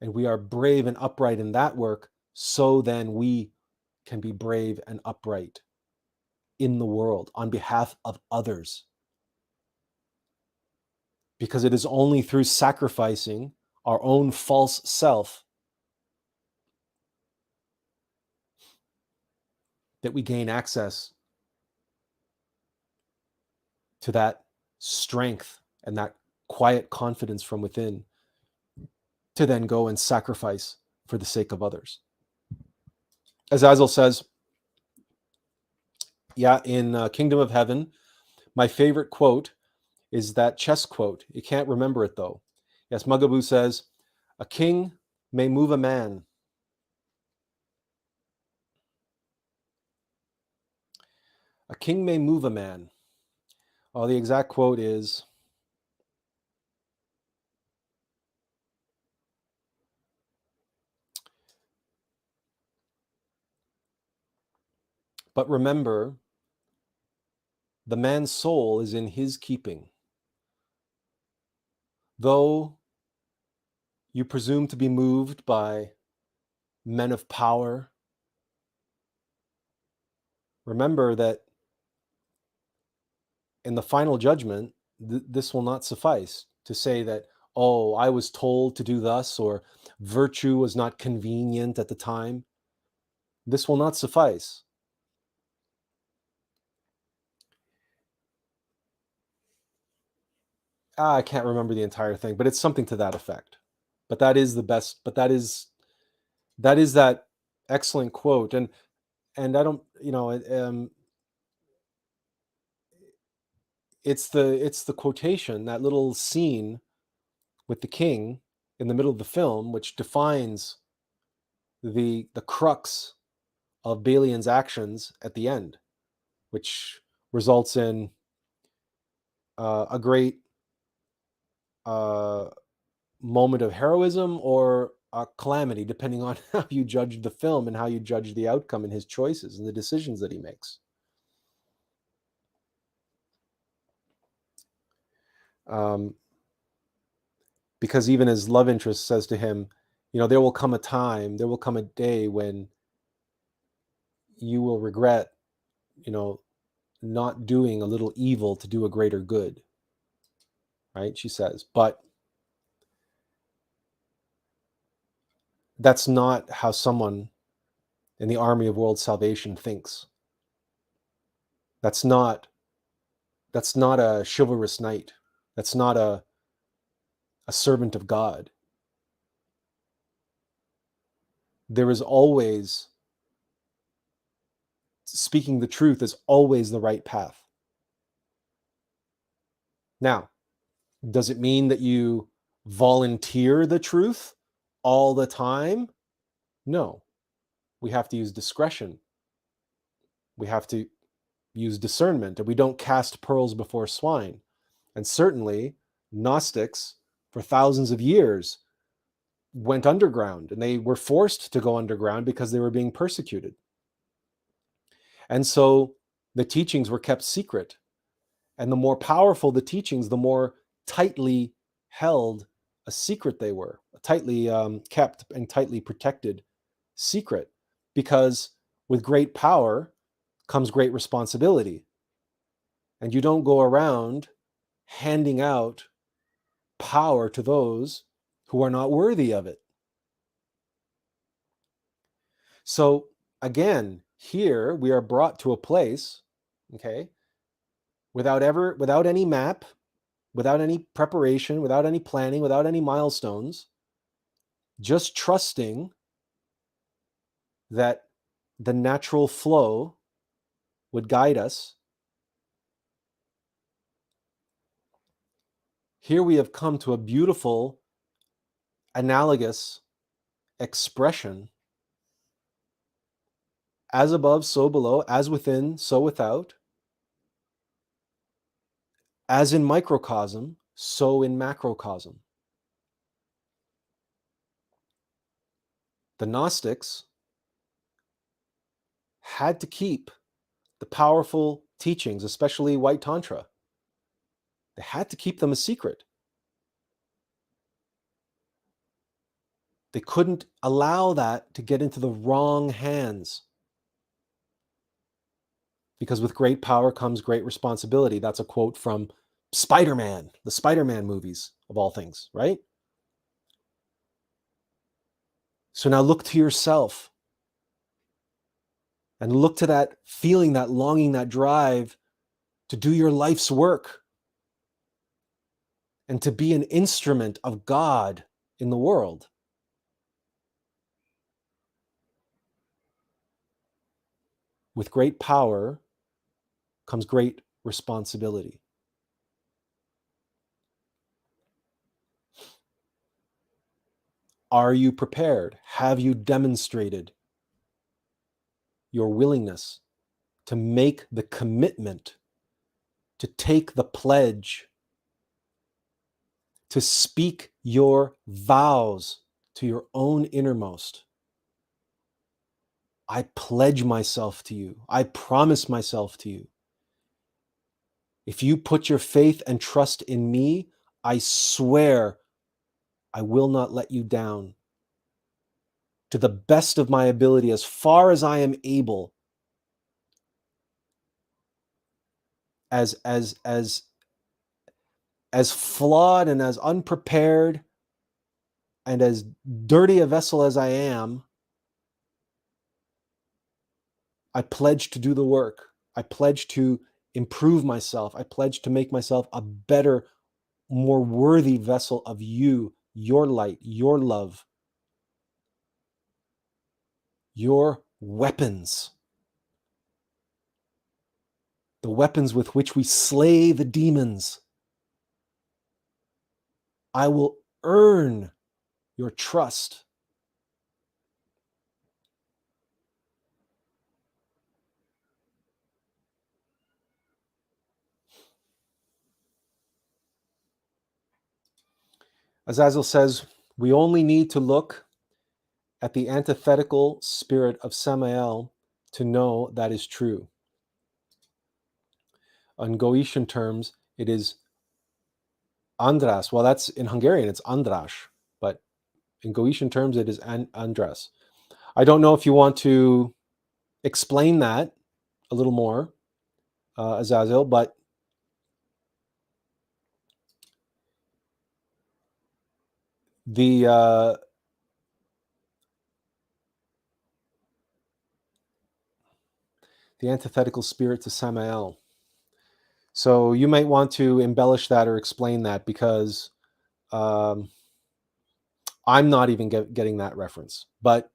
and we are brave and upright in that work, so then we can be brave and upright in the world on behalf of others. Because it is only through sacrificing our own false self that we gain access to that strength and that quiet confidence from within to then go and sacrifice for the sake of others. As Azazel says, in Kingdom of Heaven, my favorite quote is that chess quote. You can't remember it though. Yes, Mugaboo says, a king may move a man. A king may move a man. Oh, the exact quote is, but remember, the man's soul is in his keeping. Though you presume to be moved by men of power, remember that in the final judgment, this will not suffice to say that, oh, I was told to do thus, or virtue was not convenient at the time. This will not suffice. I can't remember the entire thing, but it's something to that effect. But that is the best. But that is that excellent quote. And I don't, it's the quotation, that little scene with the king in the middle of the film, which defines the crux of Balian's actions at the end, which results in a great moment of heroism or a calamity, depending on how you judge the film and how you judge the outcome and his choices and the decisions that he makes. because even his love interest says to him, there will come a time, there will come a day when you will regret, not doing a little evil to do a greater good, right? She says, but that's not how someone in the army of world salvation thinks. That's not a chivalrous knight. That's not a servant of God. There is always, speaking the truth is always the right path. Now, does it mean that you volunteer the truth all the time? No. We have to use discretion. We have to use discernment, and we don't cast pearls before swine. And certainly, Gnostics, for thousands of years, went underground, and they were forced to go underground because they were being persecuted. And so the teachings were kept secret. And the more powerful the teachings, the more tightly held a secret they were, a tightly kept and tightly protected secret. Because with great power comes great responsibility. And you don't go around handing out power to those who are not worthy of it. So again, here we are brought to a place, okay, without any map, without any preparation, without any planning, without any milestones, just trusting that the natural flow would guide us. Here we have come to a beautiful, analogous expression. As above, so below, as within, so without. As in microcosm, so in macrocosm. The Gnostics had to keep the powerful teachings, especially White Tantra. They had to keep them a secret. They couldn't allow that to get into the wrong hands. Because with great power comes great responsibility. That's a quote from Spider-Man, the Spider-Man movies, of all things, right? So now look to yourself and look to that feeling, that longing, that drive to do your life's work and to be an instrument of God in the world. With great power comes great responsibility. Are you prepared? Have you demonstrated your willingness to make the commitment, to take the pledge, to speak your vows to your own innermost? I pledge myself to you. I promise myself to you. If you put your faith and trust in me, I swear I will not let you down. To the best of my ability, as far as I am able, as flawed and as unprepared and as dirty a vessel as I am, I pledge to do the work. I pledge to improve myself. I pledge to make myself a better, more worthy vessel of you, your light, your love, your weapons, the weapons with which we slay the demons. I will earn your trust. Azazel says, we only need to look at the antithetical spirit of Samael to know that is true. On Goetian terms, it is Andras. Well, that's in Hungarian, it's Andras, but in Goetian terms, it is Andras. I don't know if you want to explain that a little more, Azazel, but the antithetical spirit to Samael. So you might want to embellish that or explain that, because I'm not even getting that reference. But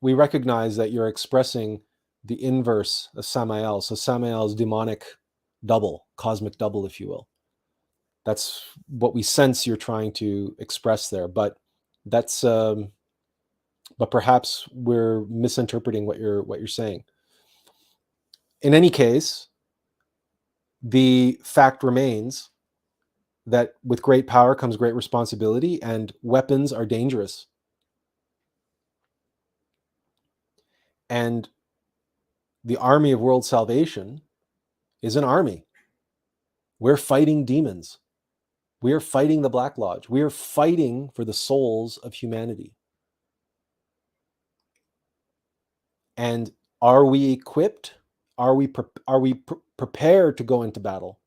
we recognize that you're expressing the inverse of Samael. So Samael's demonic double, cosmic double, if you will. That's what we sense you're trying to express there. But that's but perhaps we're misinterpreting what you're saying. In any case, the fact remains that with great power comes great responsibility, and weapons are dangerous. And the army of world salvation is an army. We're fighting demons. We are fighting the Black Lodge. We are fighting for the souls of humanity. And are we equipped? Are we prepared to go into battle?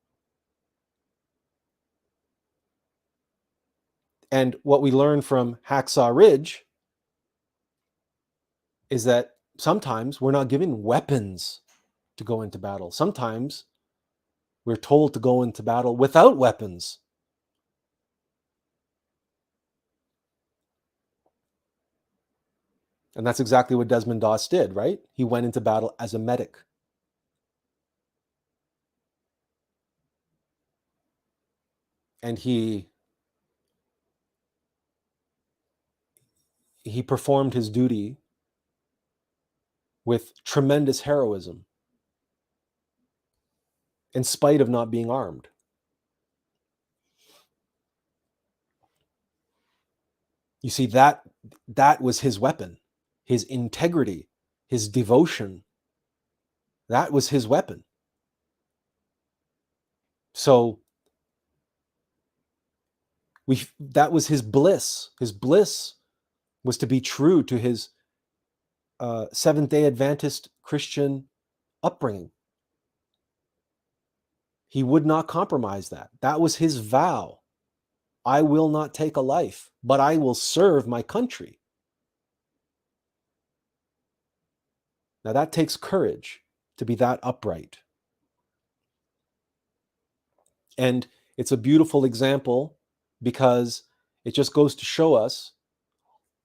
And what we learn from Hacksaw Ridge is that sometimes we're not given weapons to go into battle. Sometimes we're told to go into battle without weapons. And that's exactly what Desmond Doss did, right? He went into battle as a medic. And he performed his duty with tremendous heroism, in spite of not being armed. You see, that was his weapon, his integrity, his devotion. That was his weapon. So that was his bliss. His bliss was to be true to his Seventh-day Adventist Christian upbringing. He would not compromise that. That was his vow. I will not take a life, but I will serve my country. Now that takes courage to be that upright. And it's a beautiful example because it just goes to show us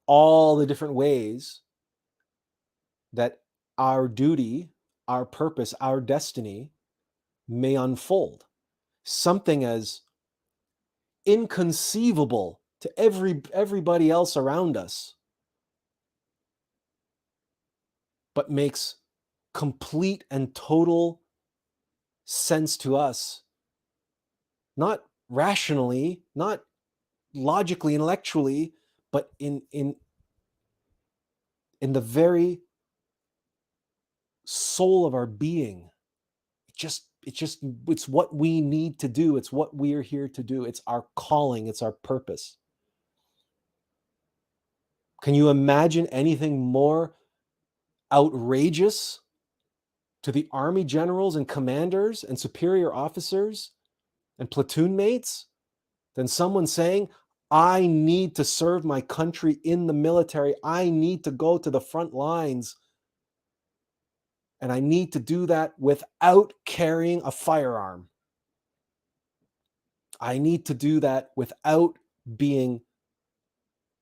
all the different ways that our duty, our purpose, our destiny may unfold. Something as inconceivable to everybody else around us, but makes complete and total sense to us, not rationally, not logically, intellectually, but in the very soul of our being. It's what we need to do. It's what we are here to do. It's our calling. It's our purpose. Can you imagine anything more outrageous to the army generals and commanders and superior officers and platoon mates than someone saying, I need to serve my country in the military. I need to go to the front lines. And I need to do that without carrying a firearm. I need to do that without being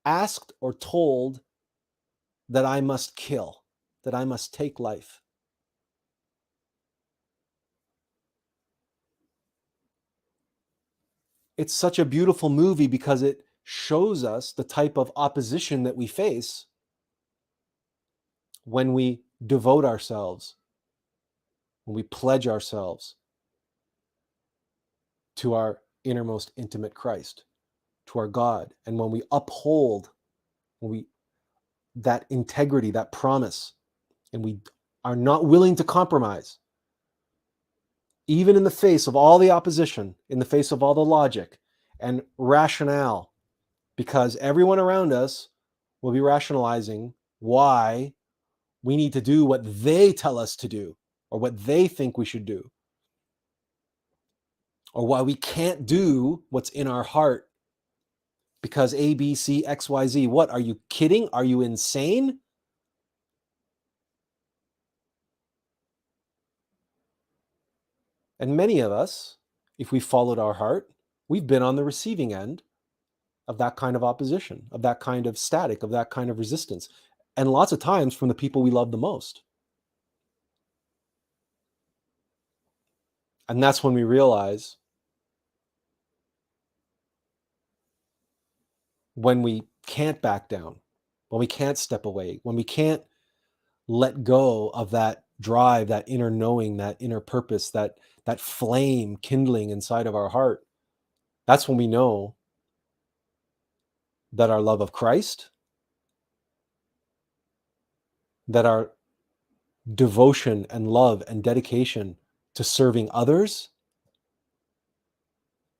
asked or told that I must kill, that I must take life. It's such a beautiful movie because it shows us the type of opposition that we face when we devote ourselves, when we pledge ourselves to our innermost intimate Christ, to our God, and when we uphold that integrity, that promise, and we are not willing to compromise, even in the face of all the opposition, in the face of all the logic, and rationale, because everyone around us will be rationalizing why we need to do what they tell us to do, or what they think we should do, or why we can't do what's in our heart because A, B, C, X, Y, Z. What? Are you kidding? Are you insane? And many of us, if we followed our heart, we've been on the receiving end of that kind of opposition, of that kind of static, of that kind of resistance. And lots of times from the people we love the most. And that's when we realize, when we can't back down, when we can't step away, when we can't let go of that drive, that inner knowing, that inner purpose, that flame kindling inside of our heart, that's when we know that our love of Christ, that our devotion and love and dedication to serving others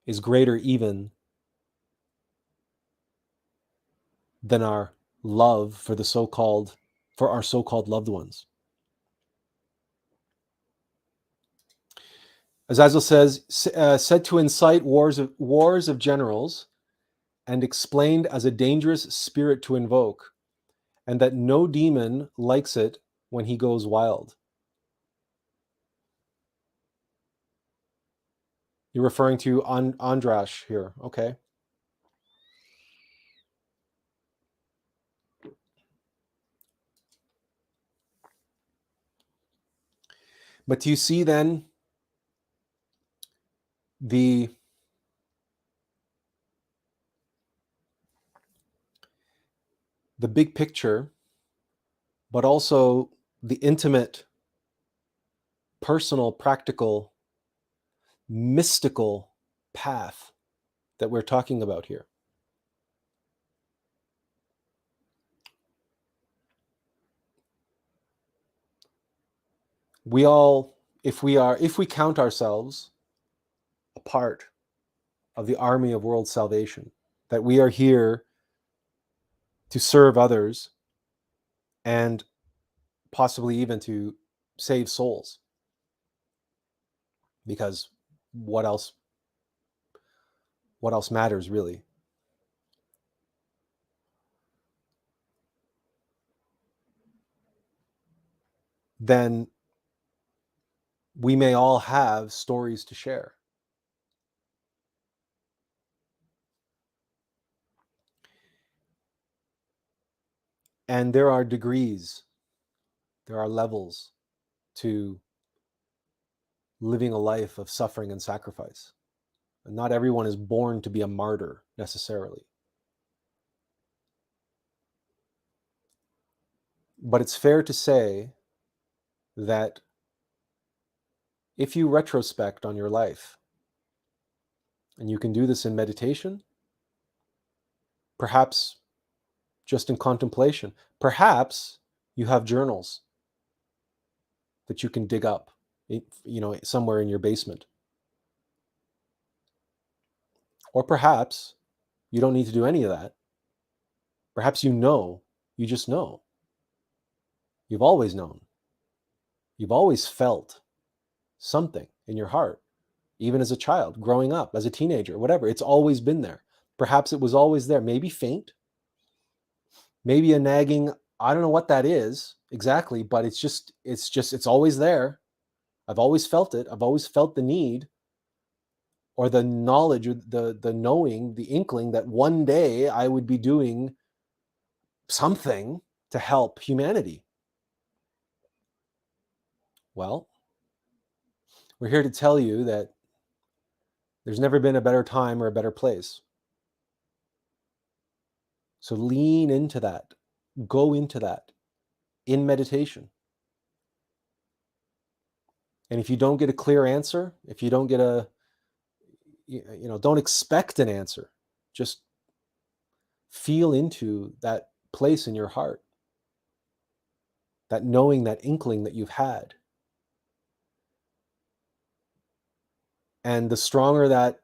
is greater even than our love for our so-called loved ones. As Attlas says, said to incite wars of generals, and explained as a dangerous spirit to invoke, and that no demon likes it when he goes wild. You're referring to Andrash here, okay? But do you see then the big picture, but also the intimate, personal, practical, mystical path that we're talking about here? We all, if we count ourselves a part of the army of world salvation, that we are here to serve others and possibly even to save souls, because what else matters really? Then we may all have stories to share. And there are degrees, there are levels to living a life of suffering and sacrifice. And not everyone is born to be a martyr necessarily. But it's fair to say that if you retrospect on your life, and you can do this in meditation, perhaps just in contemplation, perhaps you have journals that you can dig up, somewhere in your basement. Or perhaps you don't need to do any of that. Perhaps you just know. You've always known. You've always felt something in your heart, even as a child, growing up, as a teenager, whatever. It's always been there. Perhaps it was always there, maybe faint, maybe a nagging, I don't know what that is exactly, but it's always there. I've always felt it. I've always felt the need, or the knowledge, or the knowing, the inkling that one day I would be doing something to help humanity. Well, we're here to tell you that there's never been a better time or a better place. So lean into that, go into that in meditation. And if you don't get a clear answer, if you don't get don't expect an answer, just feel into that place in your heart, that knowing, that inkling that you've had. And the stronger that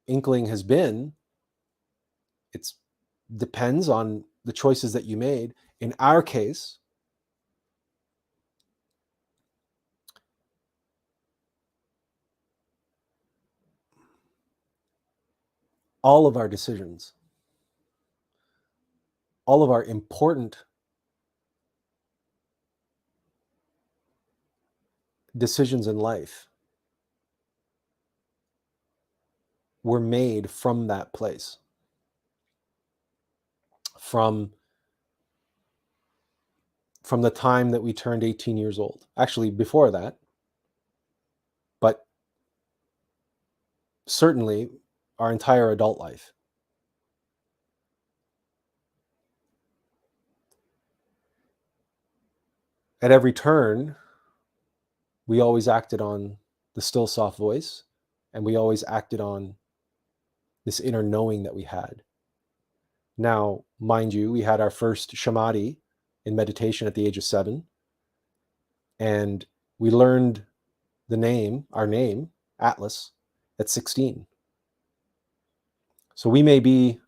inkling has been, it depends on the choices that you made. In our case, all of our decisions, all of our important decisions in life were made from that place, from the time that we turned 18 years old. Actually, before that, but certainly our entire adult life. At every turn, we always acted on the still soft voice, and we always acted on this inner knowing that we had. Now, mind you, we had our first samadhi in meditation at the age of 7, and we learned our name, Attlas, at 16. So we may be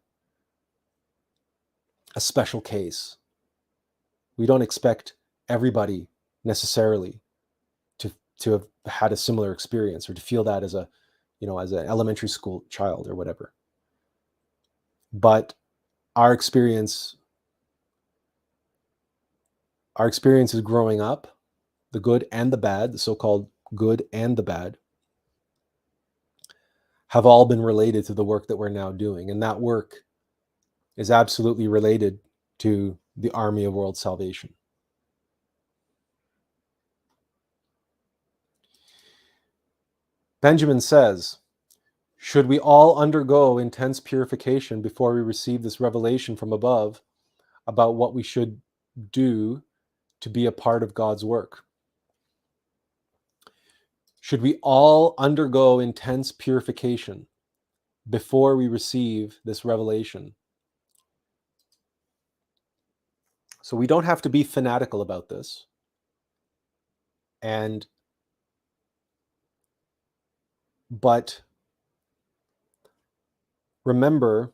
a special case. We don't expect everybody necessarily to have had a similar experience or to feel that as as an elementary school child or whatever. But our experience is growing up, the good and the bad, the so-called good and the bad, have all been related to the work that we're now doing. And that work is absolutely related to the army of world salvation. Benjamin says, should we all undergo intense purification before we receive this revelation from above about what we should do to be a part of God's work? Should we all undergo intense purification before we receive this revelation? So we don't have to be fanatical about this. But remember,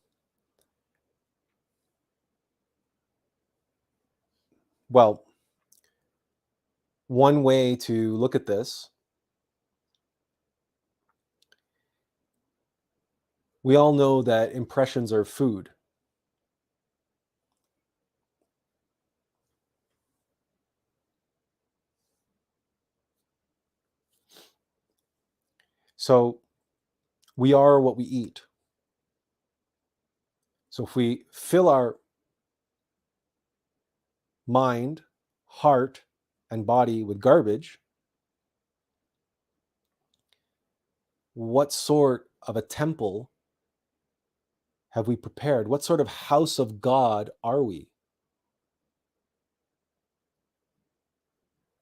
well, one way to look at this, we all know that impressions are food. So we are what we eat. So if we fill our mind, heart, and body with garbage, what sort of a temple have we prepared? What sort of house of God are we?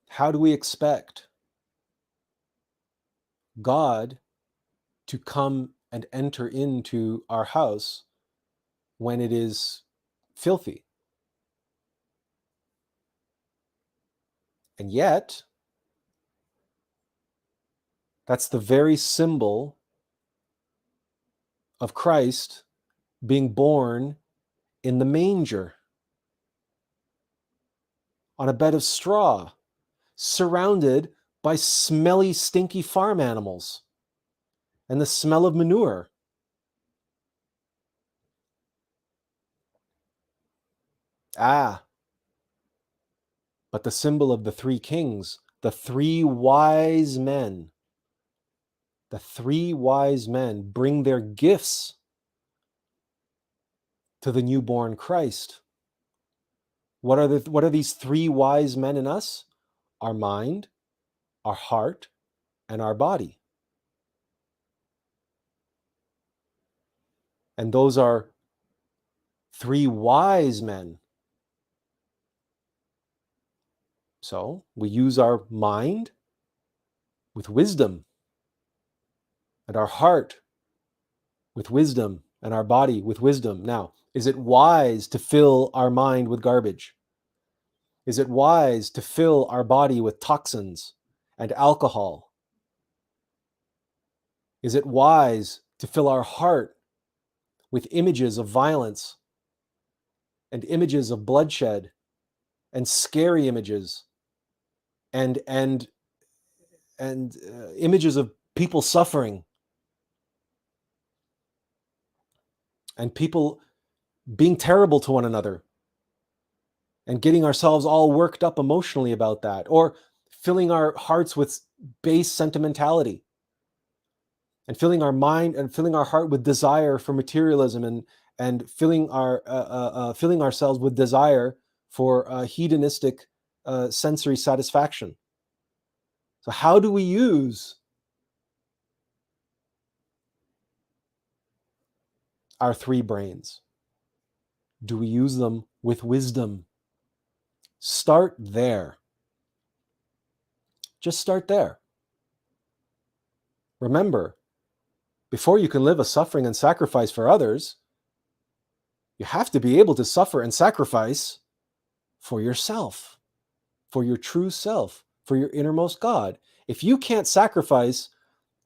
How do we expect God to come and enter into our house when it is filthy? And yet, that's the very symbol of Christ being born in the manger, on a bed of straw, surrounded by smelly, stinky farm animals and the smell of manure. But the symbol of the three kings, the three wise men, bring their gifts to the newborn Christ. What are these three wise men in us? Our mind, our heart, and our body. And those are three wise men. So we use our mind with wisdom, and our heart with wisdom, and our body with wisdom. Now, is it wise to fill our mind with garbage? Is it wise to fill our body with toxins and alcohol? Is it wise to fill our heart with images of violence and images of bloodshed and scary images and images of people suffering and people being terrible to one another, and getting ourselves all worked up emotionally about that, or filling our hearts with base sentimentality, and filling our mind and filling our heart with desire for materialism, and filling ourselves with desire for hedonistic sensory satisfaction. So how do we use our three brains? Do we use them with wisdom? Start there. Just start there. Remember, before you can live a suffering and sacrifice for others, you have to be able to suffer and sacrifice for yourself, for your true self, for your innermost God. If you can't sacrifice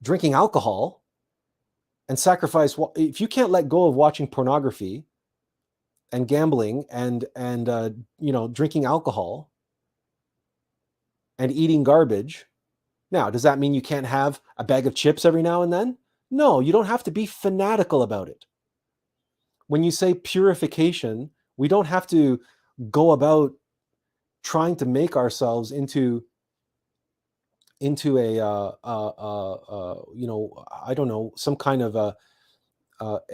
drinking alcohol and sacrifice, if you can't let go of watching pornography and gambling and drinking alcohol and eating garbage, now, does that mean you can't have a bag of chips every now and then? No, you don't have to be fanatical about it. When you say purification, we don't have to go about trying to make ourselves into a I don't know, some kind of a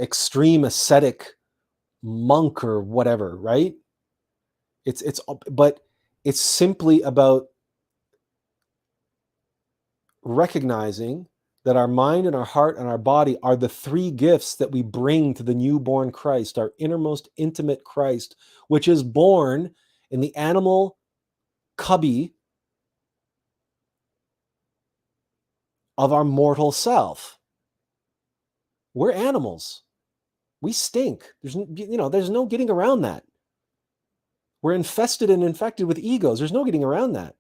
extreme ascetic monk or whatever, right? But it's simply about recognizing that our mind and our heart and our body are the three gifts that we bring to the newborn Christ, our innermost intimate Christ, which is born in the animal cubby of our mortal self. We're animals. We stink. There's no getting around that. We're infested and infected with egos. There's no getting around that.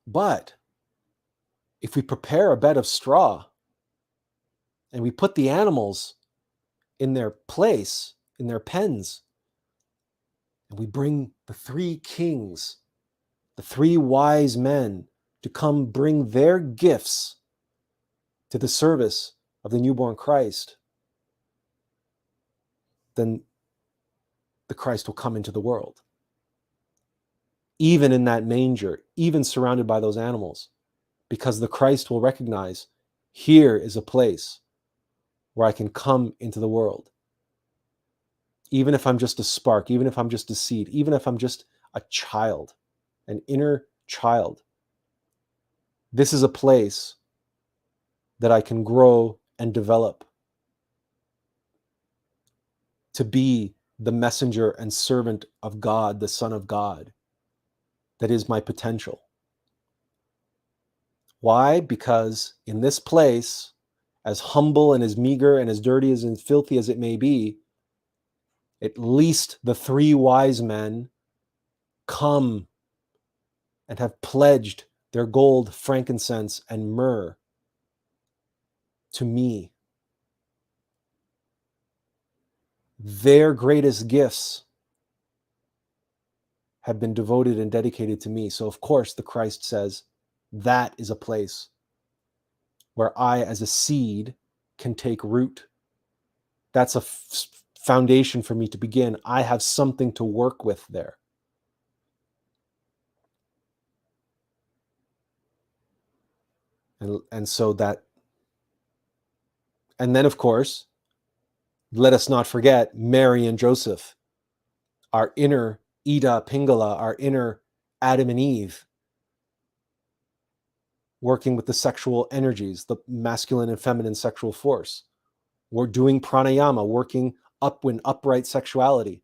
But if we prepare a bed of straw and we put the animals in their place, in their pens, and we bring the three kings, the three wise men, to come bring their gifts to the service of the newborn Christ, then the Christ will come into the world. Even in that manger, even surrounded by those animals, because the Christ will recognize, here is a place where I can come into the world. Even if I'm just a spark, even if I'm just a seed, even if I'm just a child, an inner child, this is a place that I can grow and develop to be the messenger and servant of God, the Son of God. That is my potential. Why? Because in this place, as humble and as meager and as dirty and filthy as it may be, at least the three wise men come and have pledged their gold, frankincense, and myrrh to me. Their greatest gifts have been devoted and dedicated to me. So of course the Christ says, that is a place where I as a seed can take root. That's a foundation for me to begin. I have something to work with there. And so that, and then of course, let us not forget Mary and Joseph, our inner Ida Pingala, our inner Adam and Eve, working with the sexual energies, the masculine and feminine sexual force. We're doing pranayama, working up in upright sexuality,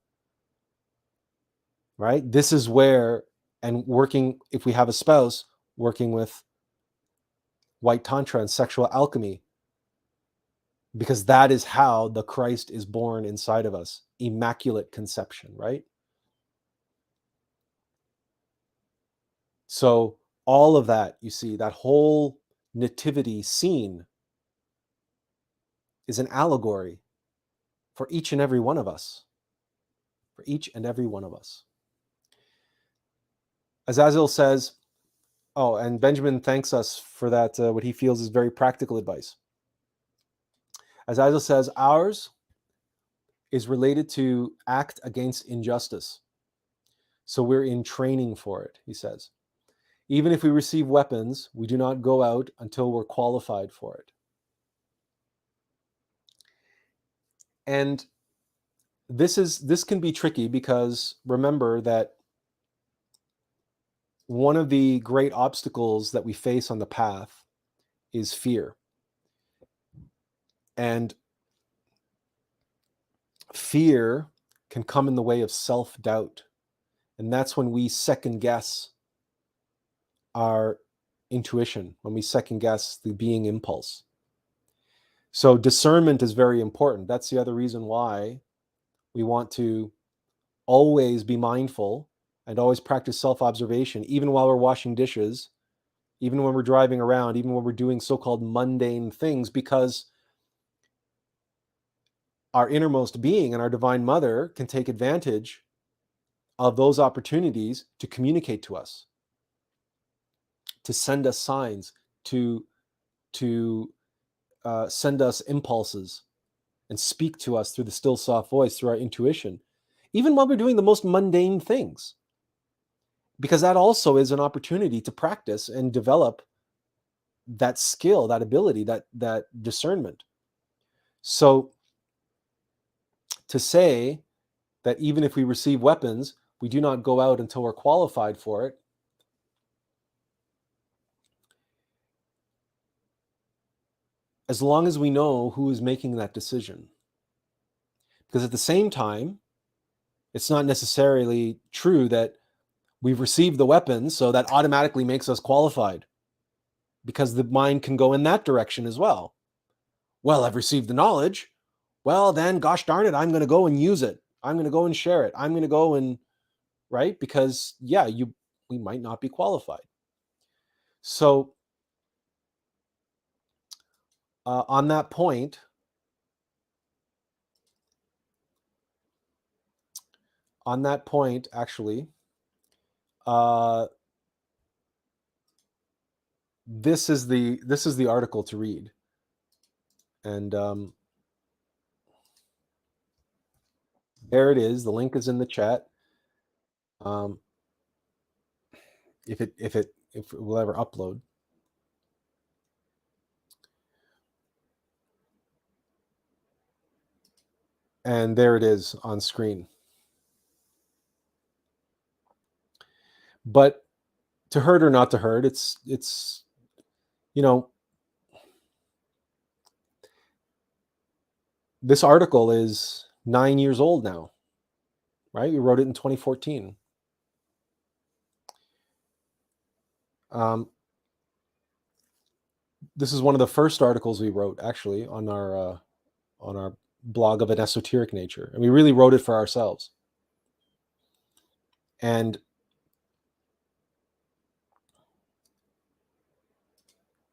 right? This is where, and working, if we have a spouse, working with white tantra and sexual alchemy, because that is how the Christ is born inside of us. Immaculate conception, right? So All of that, you see, that whole nativity scene is an allegory for each and every one of us. For each and every one of us. Azazel says, oh, and Benjamin thanks us for that, what he feels is very practical advice. Azazel says, ours is related to act against injustice. So we're in training for it, he says. Even if we receive weapons, we do not go out until we're qualified for it. And this can be tricky because remember that one of the great obstacles that we face on the path is fear. And fear can come in the way of self-doubt. And that's when we second guess our intuition, when we second guess the being impulse. So discernment is very important. That's the other reason why we want to always be mindful and always practice self-observation, even while we're washing dishes, even when we're driving around, even when we're doing so-called mundane things, because our innermost being and our divine mother can take advantage of those opportunities to communicate to us, to send us signs, to send us impulses and speak to us through the still soft voice, through our intuition, even while we're doing the most mundane things, because that also is an opportunity to practice and develop that skill, that ability, that discernment. So to say that even if we receive weapons, we do not go out until we're qualified for it, as long as we know who is making that decision. Because at the same time, it's not necessarily true that we've received the weapons, so that automatically makes us qualified, because the mind can go in that direction as well. Well, I've received the knowledge. Well, then, gosh darn it, I'm going to go and use it. I'm going to go and share it. I'm going to go and, right? Because, yeah, we might not be qualified. So on that point, actually, this is the article to read, and there it is. The link is in the chat. If it will ever upload. And there it is on screen. But to hurt or not to hurt, it's this article is 9 years old now, right? We wrote it in 2014. This is one of the first articles we wrote, actually, on our blog of an esoteric nature, and we really wrote it for ourselves. And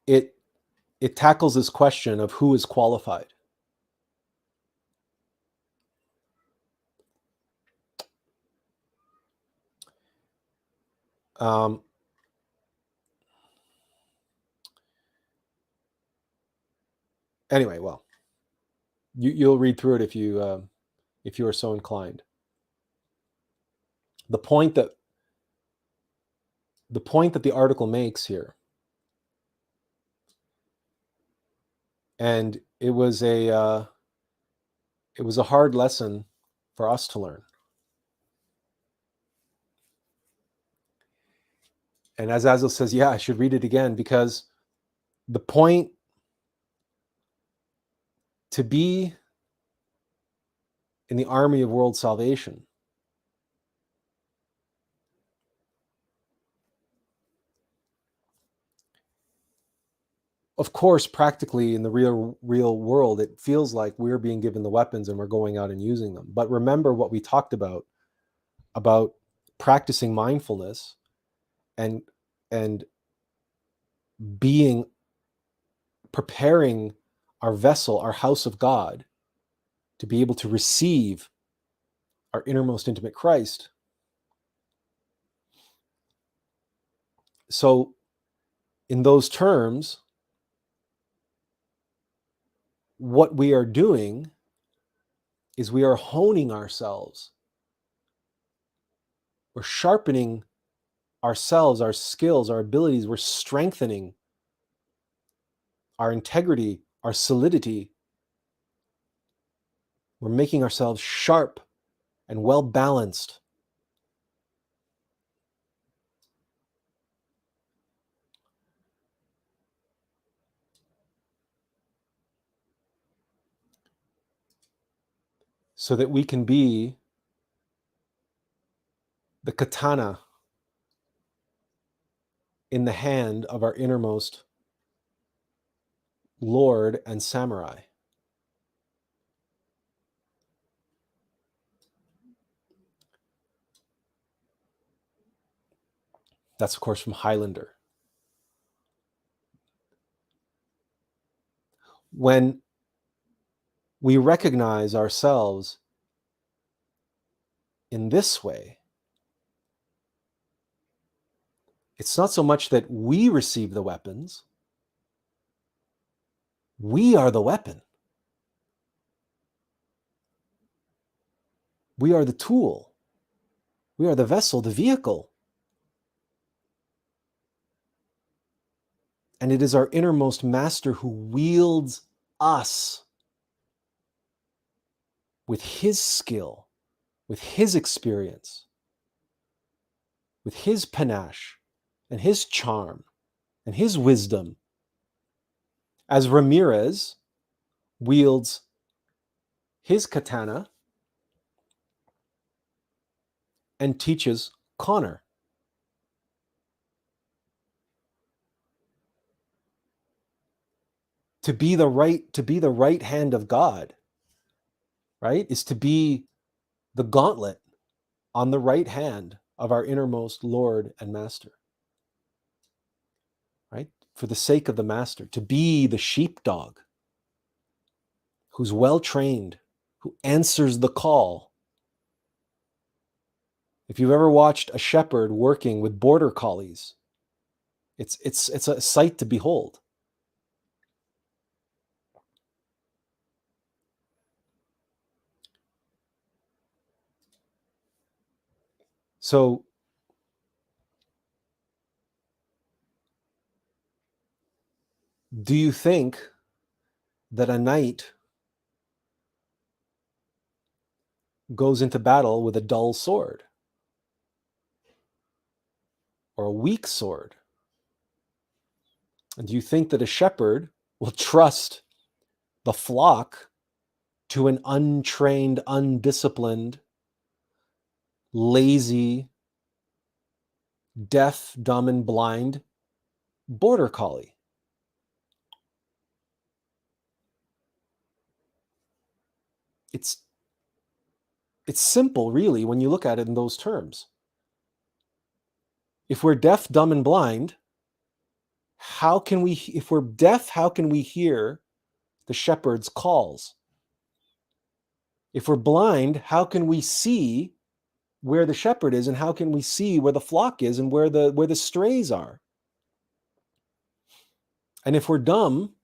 it tackles this question of who is qualified. Anyway, well, you'll read through it if you are so inclined. The point that the article makes here, and it was a hard lesson for us to learn. And as Azazel says, yeah, I should read it again, because the point to be in the army of world salvation of course, practically in the real world, it feels like we're being given the weapons and we're going out and using them. But remember what we talked about practicing mindfulness and being, preparing our vessel, our house of God, to be able to receive our innermost intimate Christ. So, in those terms, what we are doing is we are honing ourselves. We're sharpening ourselves, our skills, our abilities. We're strengthening our integrity, our solidity. We're making ourselves sharp and well balanced. So that we can be the katana in the hand of our innermost Lord and samurai. That's, of course, from Highlander. When we recognize ourselves in this way, it's not so much that we receive the weapons, we are the weapon. We are the tool. We are the vessel, the vehicle. And it is our innermost master who wields us with his skill, with his experience, with his panache and his charm and his wisdom, as Ramirez wields his katana and teaches Connor. To be the right hand of God, right, is to be the gauntlet on the right hand of our innermost Lord and Master, right? For the sake of the Master, to be the sheepdog who's well trained, who answers the call. If you've ever watched a shepherd working with border collies, it's a sight to behold. So do you think that a knight goes into battle with a dull sword or a weak sword? And do you think that a shepherd will trust the flock to an untrained, undisciplined, lazy, deaf, dumb, and blind border collie? It's simple, really, when you look at it in those terms. If we're deaf, dumb, and blind, if we're deaf, how can we hear the shepherd's calls? If we're blind, how can we see where the shepherd is, and how can we see where the flock is and where the strays are? And if we're dumb,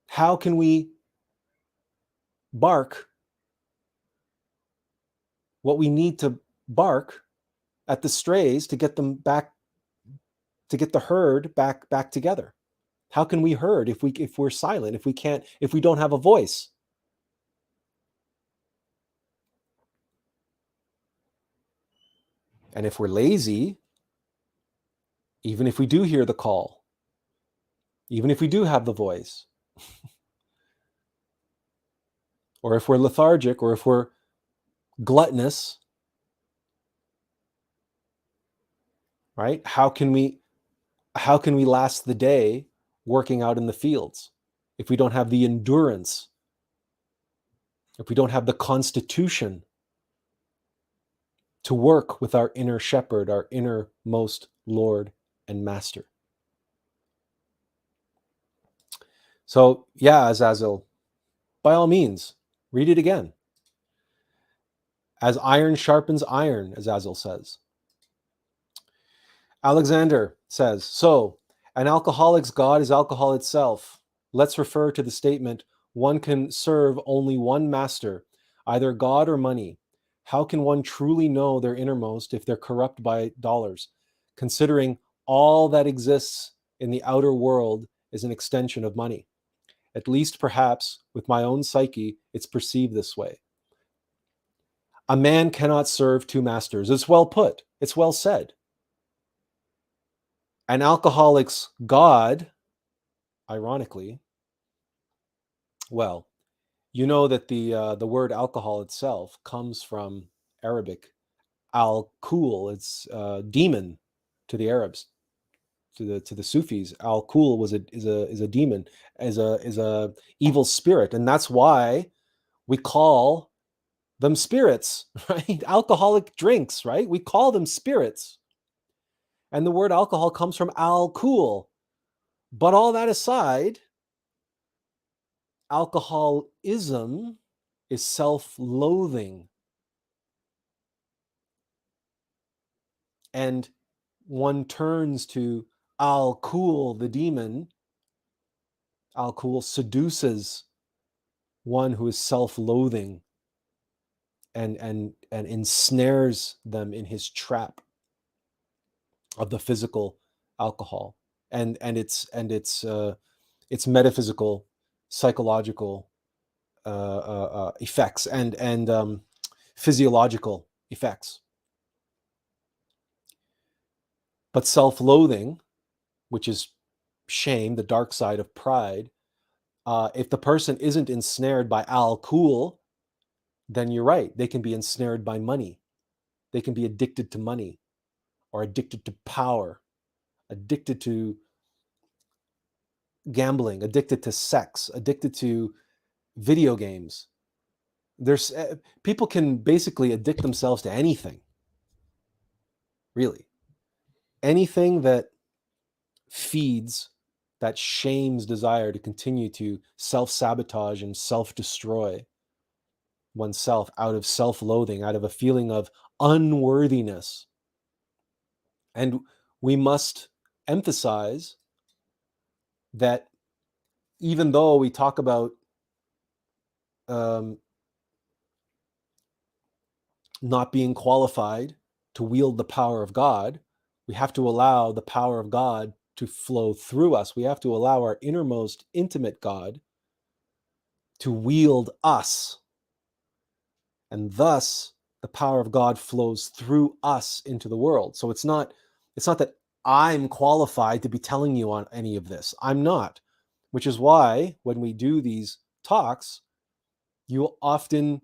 how can we bark what we need to bark at the strays to get them back, to get the herd back together? How can we herd if we're silent, if we don't have a voice? And if we're lazy, even if we do hear the call, even if we do have the voice, or if we're lethargic, or if we're gluttonous, right? How can we last the day working out in the fields if we don't have the endurance, if we don't have the constitution to work with our inner shepherd, our innermost Lord and master. So, yeah, Azazel, by all means, read it again. As iron sharpens iron, Azazel says. Alexander says, so, an alcoholic's God is alcohol itself. Let's refer to the statement, one can serve only one master, either God or money. How can one truly know their innermost if they're corrupt by dollars, considering all that exists in the outer world is an extension of money? At least, perhaps, with my own psyche, it's perceived this way. A man cannot serve two masters. It's well put. It's well said. An alcoholic's God, ironically, well, you know that the word alcohol itself comes from Arabic al-kul. It's demon to the Arabs, to the Sufis. Al-kul is a demon, is a evil spirit, and that's why we call them spirits, right? Alcoholic drinks, right? We call them spirits, and the word alcohol comes from al-kul. But all that aside, alcoholism is self-loathing. And one turns to al-kul, the demon. Al-kul seduces one who is self-loathing and ensnares them in his trap of the physical alcohol and its metaphysical, psychological effects and physiological effects. But self-loathing, which is shame, the dark side of pride, if the person isn't ensnared by al-kul, then you're right. They can be ensnared by money. They can be addicted to money or addicted to power, addicted to gambling, addicted to sex, addicted to video games. There's people can basically addict themselves to anything, really. Anything that feeds that shame's desire to continue to self-sabotage and self-destroy oneself out of self-loathing, out of a feeling of unworthiness. And we must emphasize that even though we talk about not being qualified to wield the power of God, we have to allow the power of God to flow through us. We have to allow our innermost intimate God to wield us. And thus, the power of God flows through us into the world. So it's not that I'm qualified to be telling you on any of this. I'm not. Which is why when we do these talks, you often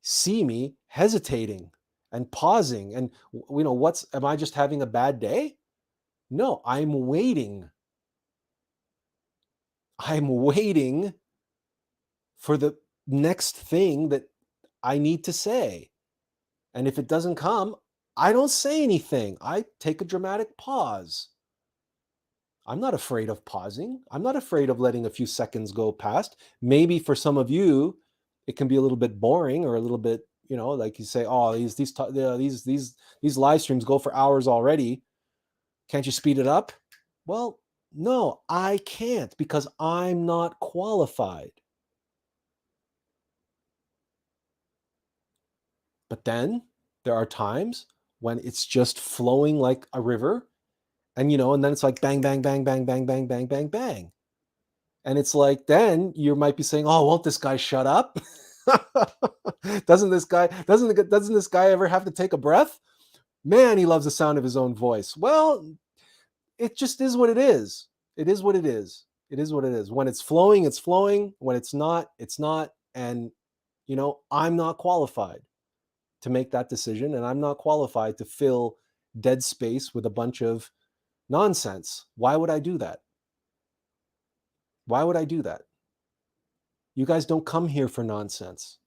see me hesitating and pausing and am I just having a bad day? No, I'm waiting for the next thing that I need to say. And if it doesn't come, I don't say anything. I take a dramatic pause. I'm not afraid of pausing. I'm not afraid of letting a few seconds go past. Maybe for some of you, it can be a little bit boring or a little bit, like you say, oh, these live streams go for hours already. Can't you speed it up? Well, no, I can't because I'm not qualified. But then there are times when it's just flowing like a river and then it's like bang, bang, bang, bang, bang, bang, bang, bang, bang. And it's like, then you might be saying, oh, won't this guy shut up? doesn't this guy ever have to take a breath? Man, he loves the sound of his own voice. Well, it just is what it is. It is what it is. It is what it is. When it's flowing, it's flowing. When it's not, it's not. And, I'm not qualified to make that decision. And I'm not qualified to fill dead space with a bunch of nonsense. Why would I do that? Why would I do that? You guys don't come here for nonsense.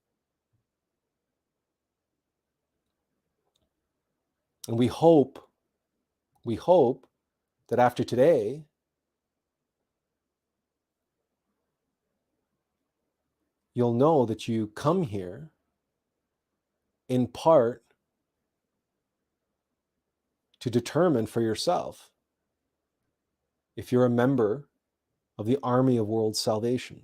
And we hope that after today, you'll know that you come here in part to determine for yourself if you're a member of the army of world salvation.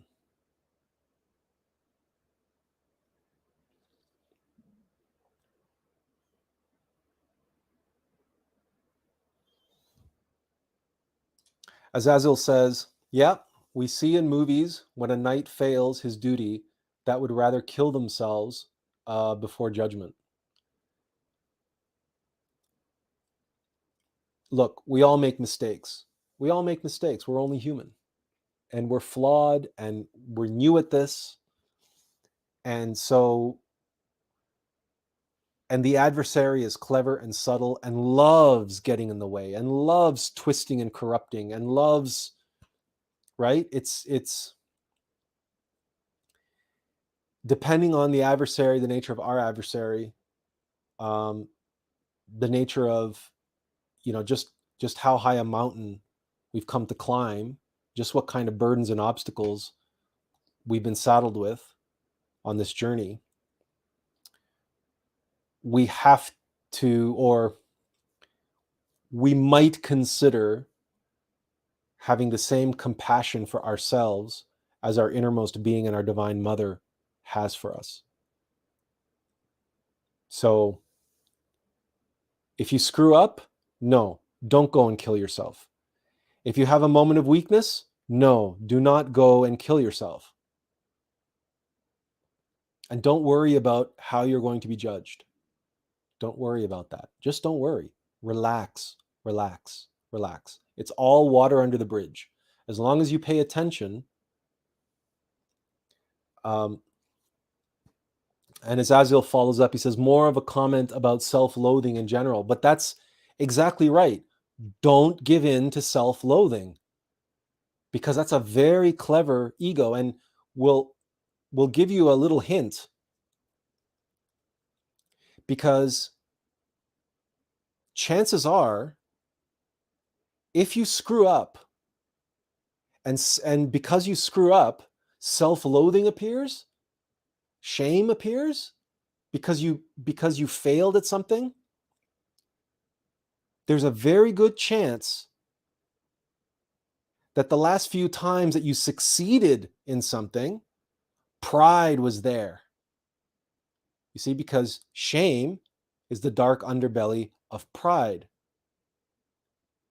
Azazel says, yeah, we see in movies when a knight fails his duty that would rather kill themselves before judgment. Look, we all make mistakes. We all make mistakes. We're only human. And we're flawed and we're new at this. And so, and the adversary is clever and subtle and loves getting in the way and loves twisting and corrupting and loves, right? It's depending on the adversary, the nature of our adversary, the nature of, just how high a mountain we've come to climb, just what kind of burdens and obstacles we've been saddled with on this journey. We have to, or we might consider having the same compassion for ourselves as our innermost being and our divine mother has for us. So if you screw up, no, don't go and kill yourself. If you have a moment of weakness, no, do not go and kill yourself. And don't worry about how you're going to be judged. Don't worry about that. Just don't worry. Relax, relax, relax. It's all water under the bridge. As long as you pay attention, and as Azazel follows up, he says, more of a comment about self-loathing in general. But that's exactly right. Don't give in to self-loathing, because that's a very clever ego, and will give you a little hint. Because chances are, if you screw up, and because you screw up, self-loathing appears, shame appears, because you failed at something, there's a very good chance that the last few times that you succeeded in something, pride was there. You see, because shame is the dark underbelly of pride.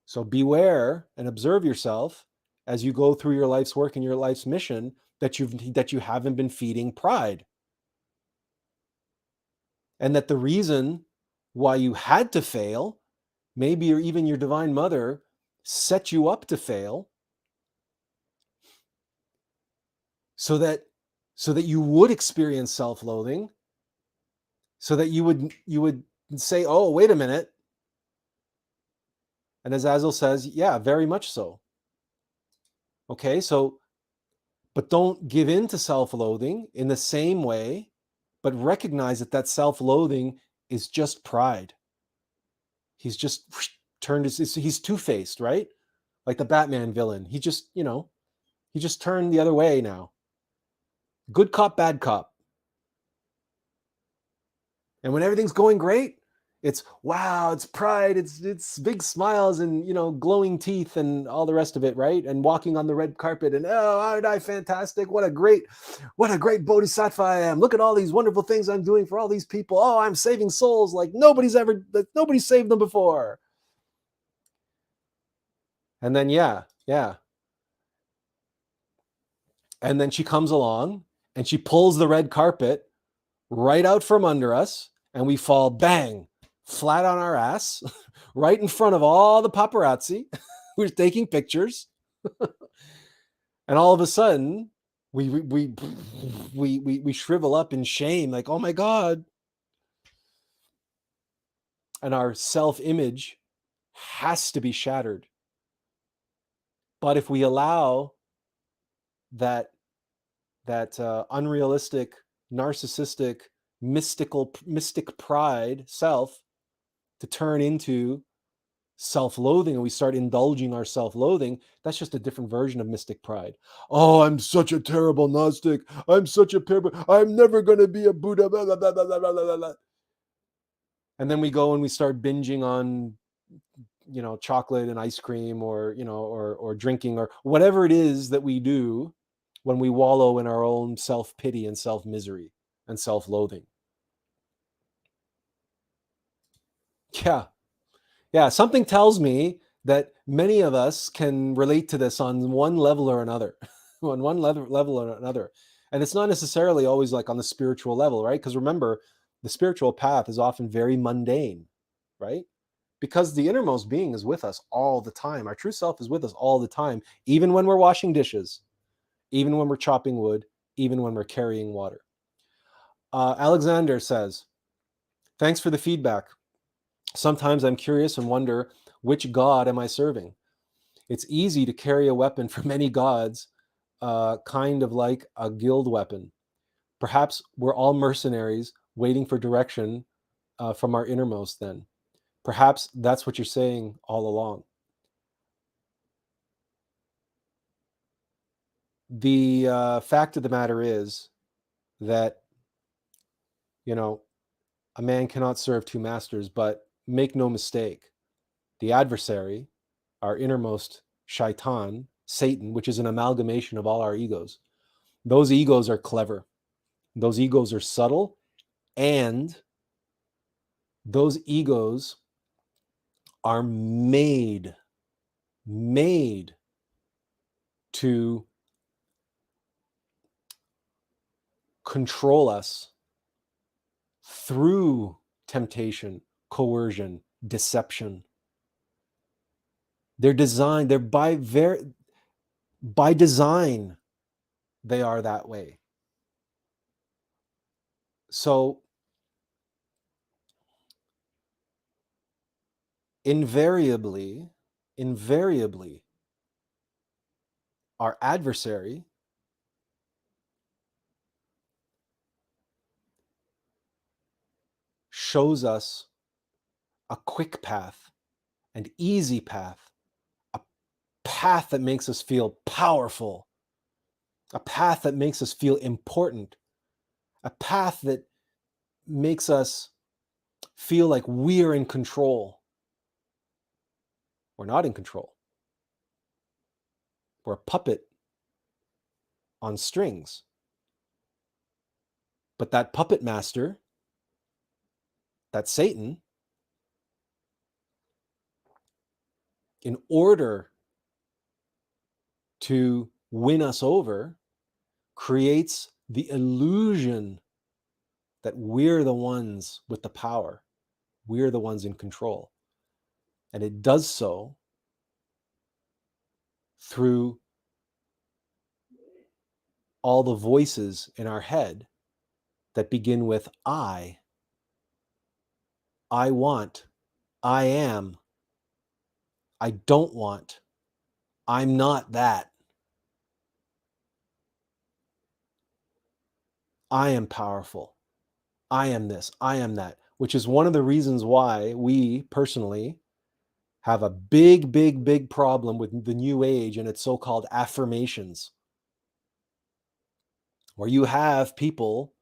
So beware and observe yourself as you go through your life's work and your life's mission, that you haven't been feeding pride. And that the reason why you had to fail, maybe even your divine mother set you up to fail, so that you would experience self-loathing, so that you would say, oh, wait a minute. And as Azazel says, yeah, very much so. Okay, so, but don't give in to self-loathing in the same way, but recognize that self-loathing is just pride. He's just turned he's two-faced, right? Like the Batman villain. He just turned the other way now. Good cop, bad cop. And when everything's going great, it's wow, it's pride, it's big smiles and glowing teeth and all the rest of it, right? And walking on the red carpet and aren't I fantastic? What a great bodhisattva I am. Look at all these wonderful things I'm doing for all these people. Oh, I'm saving souls like nobody's saved them before. And then yeah. And then she comes along and she pulls the red carpet right out from under us, and we fall bang flat on our ass right in front of all the paparazzi who's taking pictures. And all of a sudden we shrivel up in shame, like, oh my God. And our self-image has to be shattered. But if we allow that unrealistic, narcissistic, mystic pride self to turn into self-loathing and we start indulging our self-loathing, that's just a different version of mystic pride. Oh, I'm such a terrible Gnostic. I'm such a terrible, I'm never going to be a Buddha. Blah, blah, blah, blah, blah, blah, blah. And then we go and we start binging on, chocolate and ice cream, or, or drinking, or whatever it is that we do when we wallow in our own self-pity and self-misery and self-loathing. Yeah, something tells me that many of us can relate to this on one level or another, on one level or another. And it's not necessarily always like on the spiritual level, right? Because remember, the spiritual path is often very mundane, right? Because the innermost being is with us all the time. Our true self is with us all the time, even when we're washing dishes, even when we're chopping wood, even when we're carrying water. Alexander says, thanks for the feedback. Sometimes I'm curious and wonder, which god am I serving? It's easy to carry a weapon for many gods, kind of like a guild weapon. Perhaps we're all mercenaries waiting for direction from our innermost then. Perhaps that's what you're saying all along. The fact of the matter is that, a man cannot serve two masters, but make no mistake, the adversary, our innermost shaitan, Satan, which is an amalgamation of all our egos, those egos are clever. Those egos are subtle, and those egos are made to control us through temptation, coercion, deception. They're designed, they're by design, they are that way. So invariably, our adversary shows us a quick path, an easy path, a path that makes us feel powerful, a path that makes us feel important, a path that makes us feel like we're in control. We're not in control. We're a puppet on strings. But that puppet master, that Satan, in order to win us over, creates the illusion that we're the ones with the power. We're the ones in control. And it does so through all the voices in our head that begin with I want, I am, I don't want, I'm not that, I am powerful, I am this, I am that, which is one of the reasons why we personally have a big problem with the New Age and its so-called affirmations, where you have people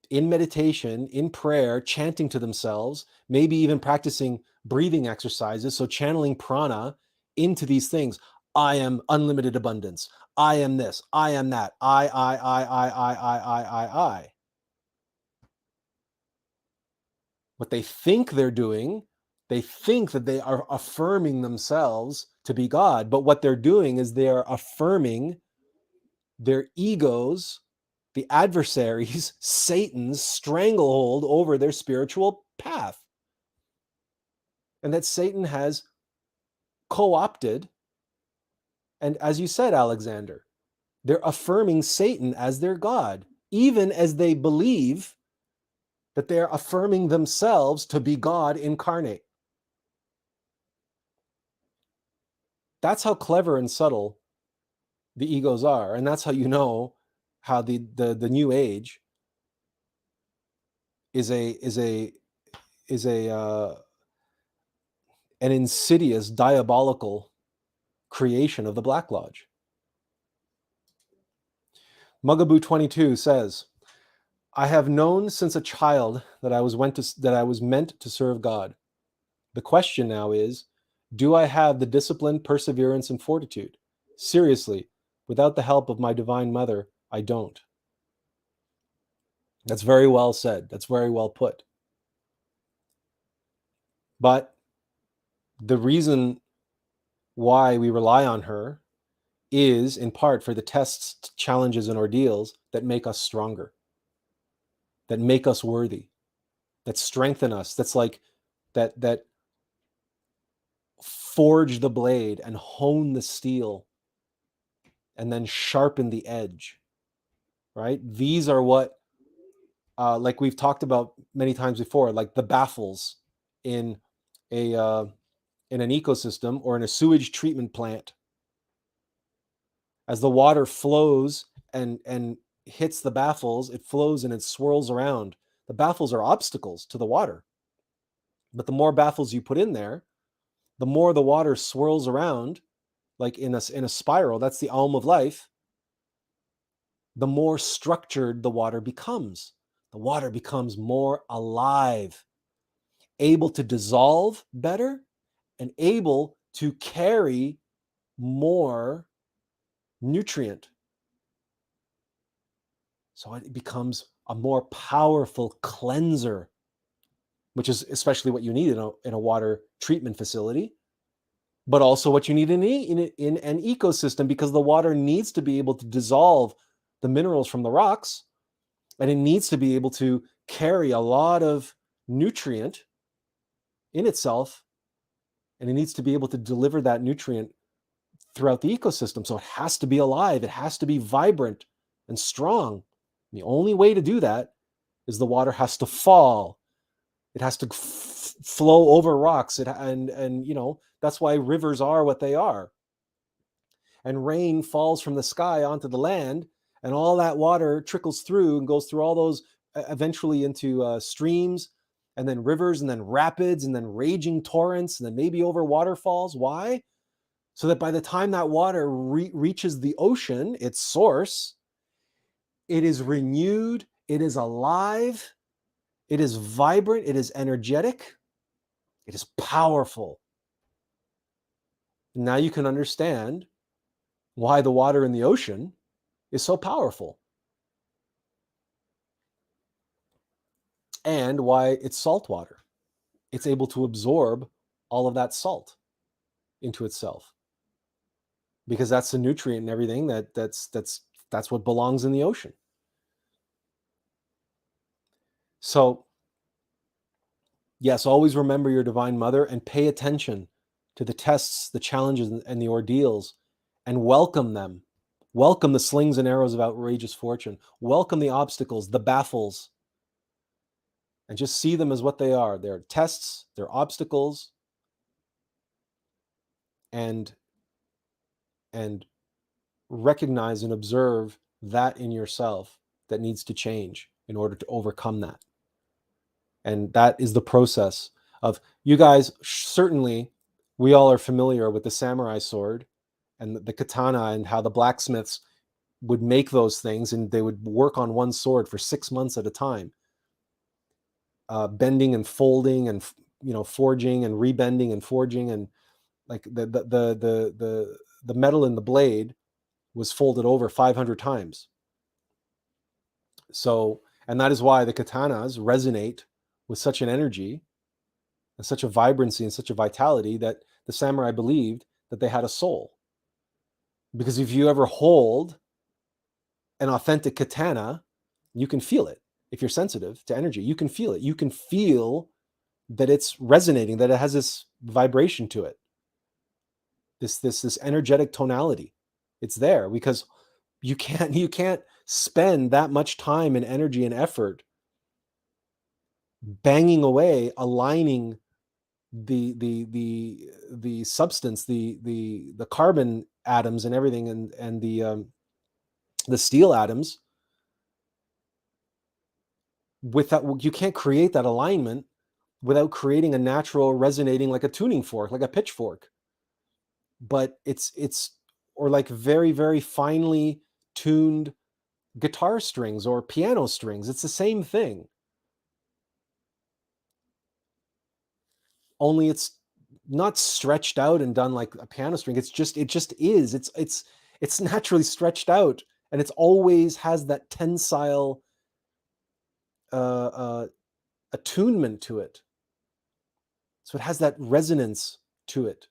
in meditation, in prayer, chanting to themselves, maybe even practicing breathing exercises, so channeling prana into these things. I am unlimited abundance. I am this. I am that. I. What they think they're doing, they think that they are affirming themselves to be God, but what they're doing is they are affirming their egos, the adversaries, Satan's stranglehold over their spiritual path. And that Satan has co-opted, and as you said, Alexander, they're affirming Satan as their God, even as they believe that they're affirming themselves to be God incarnate. That's how clever and subtle the egos are, and that's how you know how the New Age is a an insidious, diabolical creation of the Black Lodge. Mugaboo 22 says, I have known since a child that I was meant to serve God. The question now is, do I have the discipline, perseverance, and fortitude? Seriously, without the help of my Divine Mother, I don't. That's very well said. That's very well put. But the reason why we rely on her is in part for the tests, challenges, and ordeals that make us stronger, that make us worthy, that strengthen us. That's like that forge the blade and hone the steel and then sharpen the edge, right? These are what, like we've talked about many times before, like the baffles in in an ecosystem or in a sewage treatment plant. As the water flows and hits the baffles, it flows and it swirls around. The baffles are obstacles to the water. But the more baffles you put in there, the more the water swirls around, like in a spiral. That's the alm of life. The more structured the water becomes. The water becomes more alive, able to dissolve better, and able to carry more nutrient. So it becomes a more powerful cleanser, which is especially what you need in a water treatment facility, but also what you need in an ecosystem, because the water needs to be able to dissolve the minerals from the rocks, and it needs to be able to carry a lot of nutrient in itself, and it needs to be able to deliver that nutrient throughout the ecosystem. So it has to be alive, it has to be vibrant and strong. The only way to do that is the water has to fall. It has to flow over rocks. And that's why rivers are what they are. And rain falls from the sky onto the land, and all that water trickles through and goes through all those eventually into streams, and then rivers, and then rapids, and then raging torrents, and then maybe over waterfalls. Why? So that by the time that water reaches the ocean, its source, it is renewed, it is alive, it is vibrant, it is energetic, it is powerful. Now you can understand why the water in the ocean is so powerful, and why it's salt water. It's able to absorb all of that salt into itself, because that's the nutrient and everything that's what belongs in the ocean. So yes, always remember your Divine Mother and pay attention to the tests, the challenges, and the ordeals, and welcome them. Welcome the slings and arrows of outrageous fortune. Welcome the obstacles, the baffles, and just see them as what they are. They're tests, they're obstacles, and recognize and observe that in yourself that needs to change in order to overcome that. And that is the process of, you guys, certainly we all are familiar with the samurai sword and the katana, and how the blacksmiths would make those things, and they would work on one sword for 6 months at a time, bending and folding and forging and rebending and forging, and like the metal in the blade was folded over 500 times. So, and that is why the katanas resonate with such an energy and such a vibrancy and such a vitality, that the samurai believed that they had a soul. Because if you ever hold an authentic katana, you can feel it. If you're sensitive to energy, you can feel it. You can feel that it's resonating, that it has this vibration to it, this energetic tonality. It's there because you can't spend that much time and energy and effort banging away, aligning the substance, the carbon atoms and everything, and the steel atoms. With that, you can't create that alignment without creating a natural resonating, like a tuning fork, like a pitchfork. But it's or like very, very finely tuned guitar strings or piano strings. It's the same thing. Only it's not stretched out and done like a piano string. It just is. It's naturally stretched out, and it's always has that tensile uh, attunement to it. So it has that resonance to it.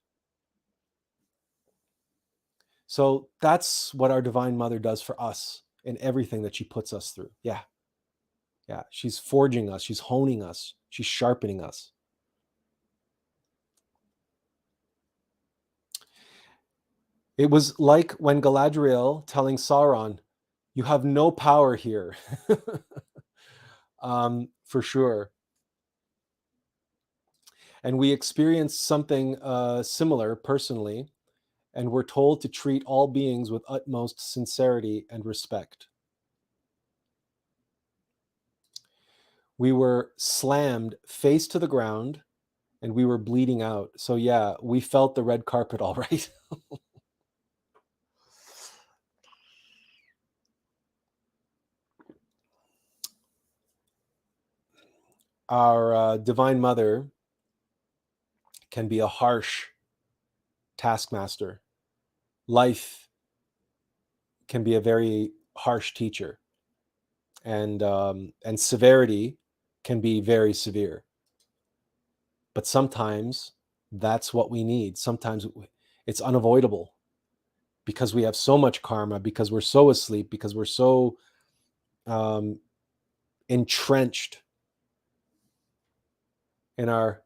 So that's what our Divine Mother does for us in everything that she puts us through. Yeah. Yeah. She's forging us. She's honing us. She's sharpening us. It was like when Galadriel telling Sauron, "You have no power here." For sure. And we experienced something similar personally, and we're told to treat all beings with utmost sincerity and respect. We were slammed face to the ground and we were bleeding out. So, yeah, we felt the red carpet all right. Our Divine Mother can be a harsh taskmaster. Life can be a very harsh teacher, and severity can be very severe. But sometimes that's what we need. Sometimes it's unavoidable because we have so much karma, because we're so asleep, because we're so um, entrenched in our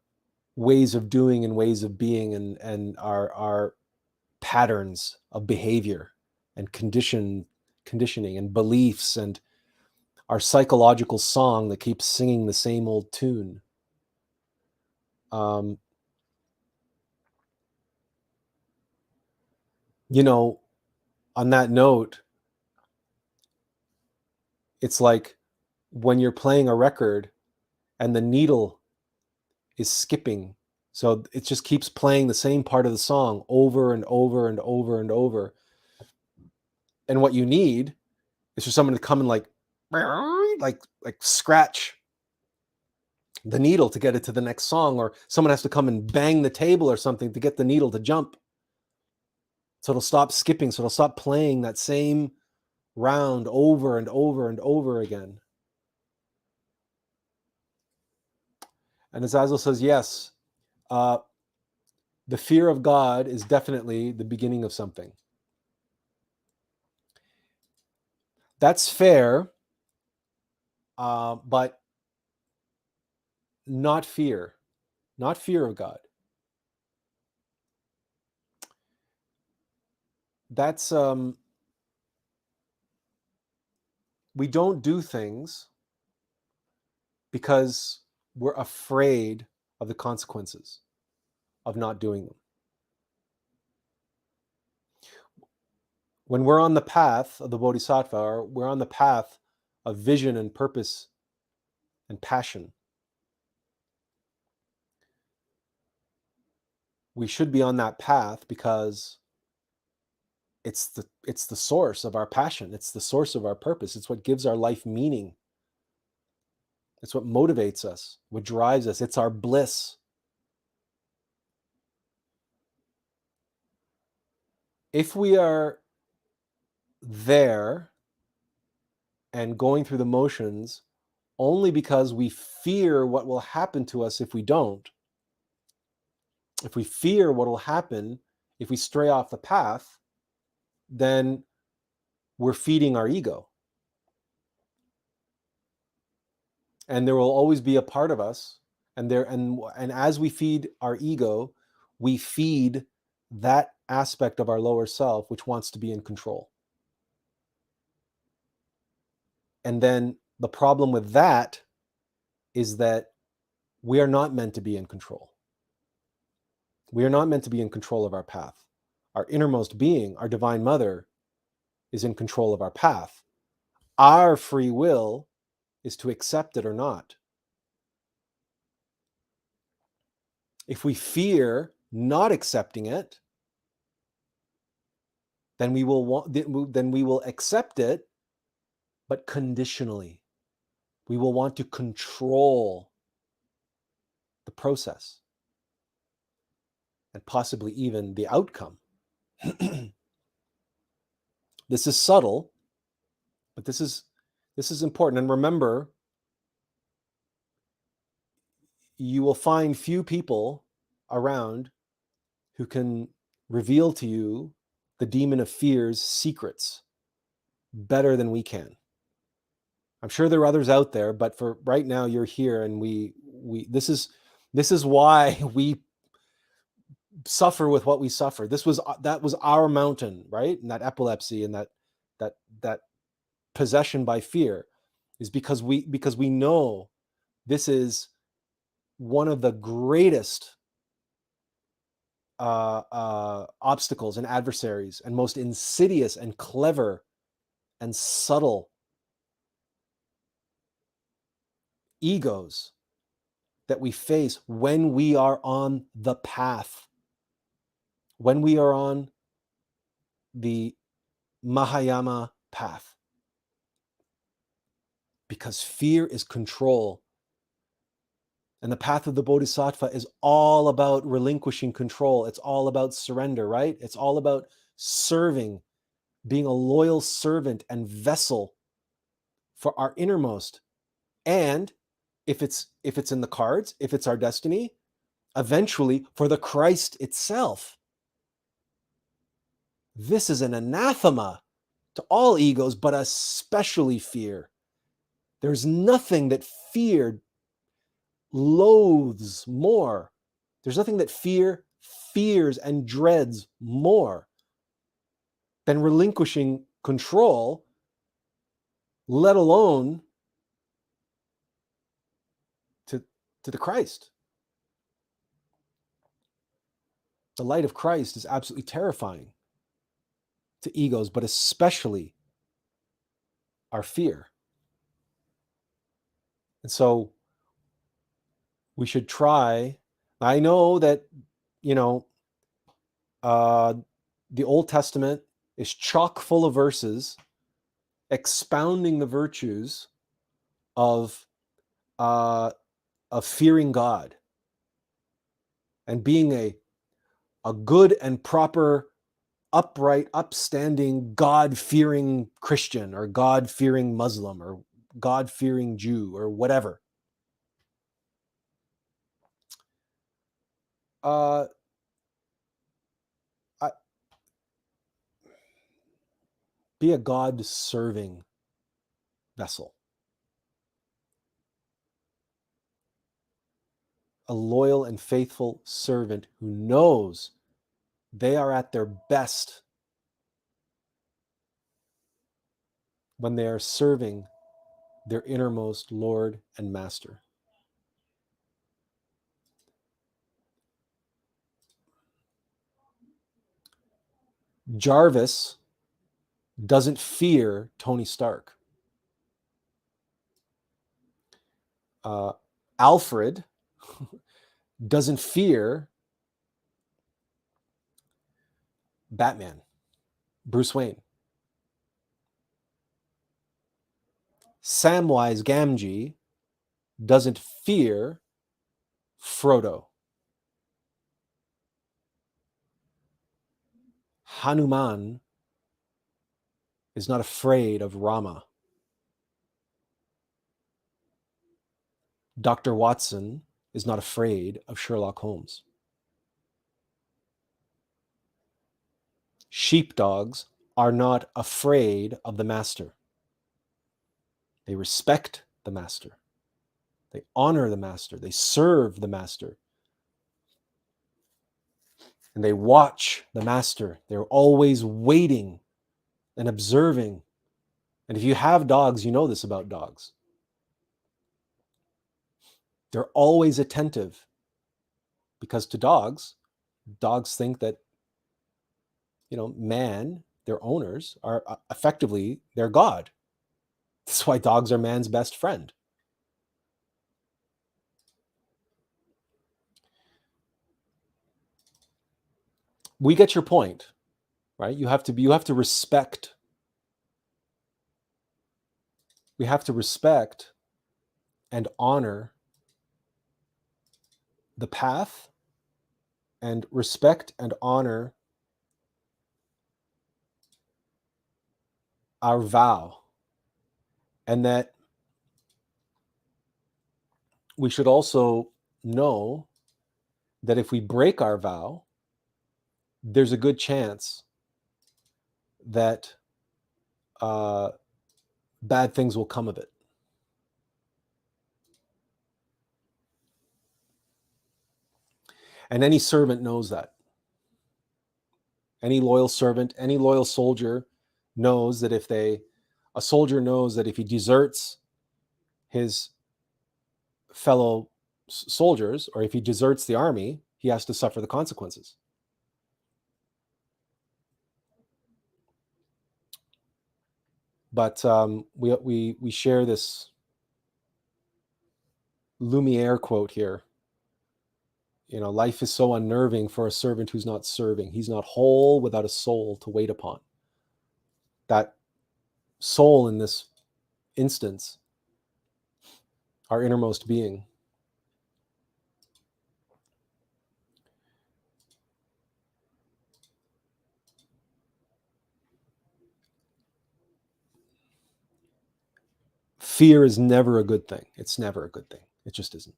ways of doing and ways of being, and our patterns of behavior and conditioning and beliefs, and our psychological song that keeps singing the same old tune. Um, you know, on that note, it's like when you're playing a record and the needle is skipping. So it just keeps playing the same part of the song over and over and over and over. And what you need is for someone to come and like scratch the needle to get it to the next song, or someone has to come and bang the table or something to get the needle to jump. So it'll stop skipping. So it'll stop playing that same round over and over and over again. And as Azazel says, yes, the fear of God is definitely the beginning of something. That's fair, but not fear of God. That's we don't do things because we're afraid of the consequences of not doing them. When we're on the path of the Bodhisattva, or we're on the path of vision and purpose and passion, we should be on that path because it's the source of our passion. It's the source of our purpose. It's what gives our life meaning. It's what motivates us, what drives us. It's our bliss. If we are there and going through the motions only because we fear what will happen to us if we don't, if we fear what will happen if we stray off the path, then we're feeding our ego. And there will always be a part of us, and as we feed our ego, we feed that aspect of our lower self which wants to be in control. And then the problem with that is that we are not meant to be in control. We are not meant to be in control of our path. Our innermost being, our Divine Mother, is in control of our path. Our free will is to accept it or not. If we fear not accepting it, then we will accept it, but conditionally. We will want to control the process and possibly even the outcome. This is subtle, but this is important. And remember, you will find few people around who can reveal to you the demon of fear's secrets better than we can. I'm sure there are others out there, but for right now, you're here, and this is why we suffer with what we suffer. That was our mountain, right? And that epilepsy and that possession by fear is because we know this is one of the greatest obstacles and adversaries and most insidious and clever and subtle egos that we face when we are on the path, when we are on the Mahayana path. Because fear is control. And the path of the Bodhisattva is all about relinquishing control. It's all about surrender, right? It's all about serving, being a loyal servant and vessel for our innermost. And if it's in the cards, if it's our destiny, eventually for the Christ itself. This is an anathema to all egos, but especially fear. There's nothing that fear loathes more. There's nothing that fear fears and dreads more than relinquishing control, let alone to the Christ. The light of Christ is absolutely terrifying to egos, but especially our fear. And so we should try. I know that, the Old Testament is chock full of verses expounding the virtues of fearing God and being a good and proper, upright, upstanding, God-fearing Christian or God-fearing Muslim or God-fearing Jew or whatever. Be a God-serving vessel. A loyal and faithful servant who knows they are at their best when they are serving their innermost Lord and Master. Jarvis doesn't fear Tony Stark. Alfred doesn't fear Batman, Bruce Wayne. Samwise Gamgee doesn't fear Frodo. Hanuman is not afraid of Rama. Dr. Watson is not afraid of Sherlock Holmes. Sheepdogs are not afraid of the master. They respect the master. They honor the master. They serve the master. And they watch the master. They're always waiting and observing. And if you have dogs, you know this about dogs. They're always attentive because to dogs think that, man, their owners, are effectively their God. That's why dogs are man's best friend. we get your point, right? You have to respect. We have to respect and honor the path, and respect and honor our vow, and that we should also know that if we break our vow, there's a good chance that bad things will come of it. And any servant knows that. Any loyal servant, any loyal soldier knows that a soldier knows that if he deserts his fellow soldiers, or if he deserts the army, he has to suffer the consequences. But we share this Lumiere quote here. Life is so unnerving for a servant who's not serving. He's not whole without a soul to wait upon. That soul in this instance, our innermost being. Fear is never a good thing. It's never a good thing. It just isn't.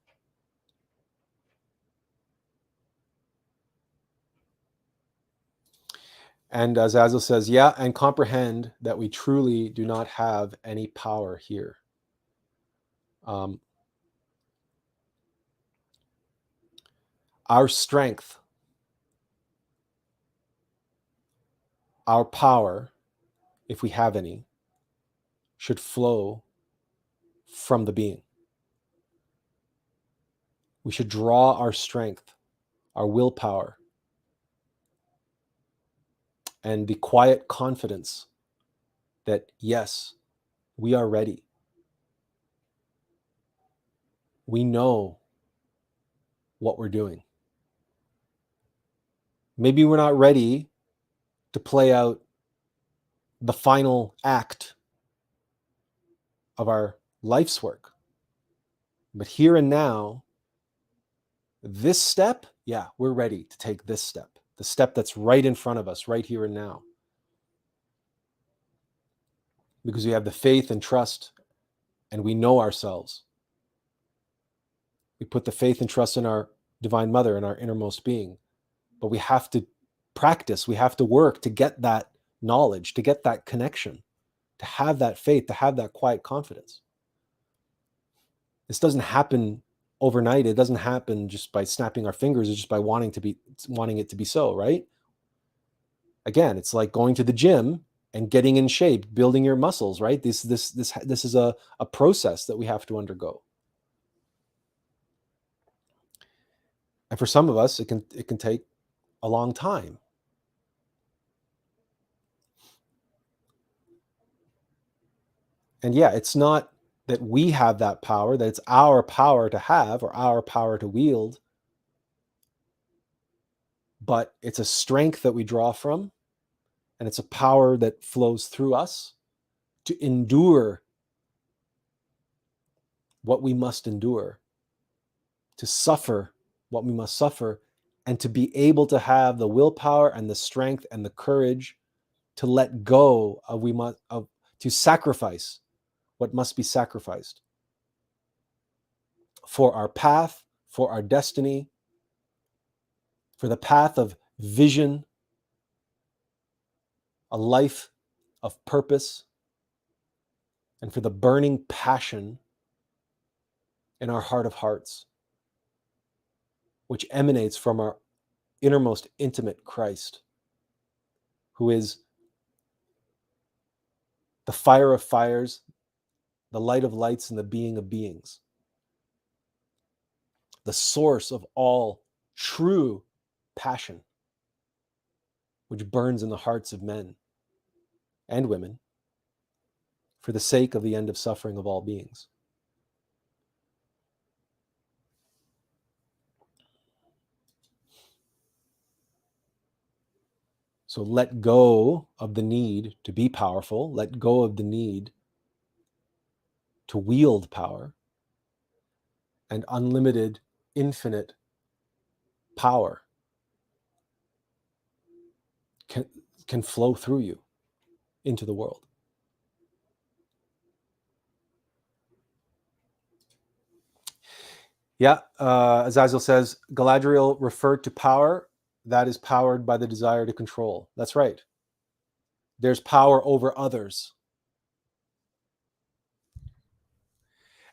And as Attlas says, yeah, and comprehend that we truly do not have any power here. Our strength, our power, if we have any, should flow from the being. We should draw our strength, our willpower, and the quiet confidence that, yes, we are ready. We know what we're doing. Maybe we're not ready to play out the final act of our life's work. But here and now, this step, yeah, we're ready to take this step, the step that's right in front of us, right here and now. Because we have the faith and trust, and we know ourselves. We put the faith and trust in our Divine Mother and our innermost being. But we have to practice, we have to work to get that knowledge, to get that connection, to have that faith, to have that quiet confidence. This doesn't happen overnight. It doesn't happen just by snapping our fingers or just by wanting it to be so, right? Again, it's like going to the gym and getting in shape, building your muscles, right? This is a process that we have to undergo. And for some of us, it can take a long time. And yeah, it's not that we have that power, that it's our power to have or our power to wield, but it's a strength that we draw from, and it's a power that flows through us to endure what we must endure, to suffer what we must suffer, and to be able to have the willpower and the strength and the courage to let go to sacrifice what must be sacrificed for our path, for our destiny, for the path of vision, a life of purpose, and for the burning passion in our heart of hearts, which emanates from our innermost intimate Christ, who is the fire of fires, the light of lights, and the being of beings, the source of all true passion, which burns in the hearts of men and women for the sake of the end of suffering of all beings. So let go of the need to be powerful, let go of the need to wield power, and unlimited, infinite power can flow through you into the world. Yeah, Azazel says, Galadriel referred to power that is powered by the desire to control. That's right. There's power over others.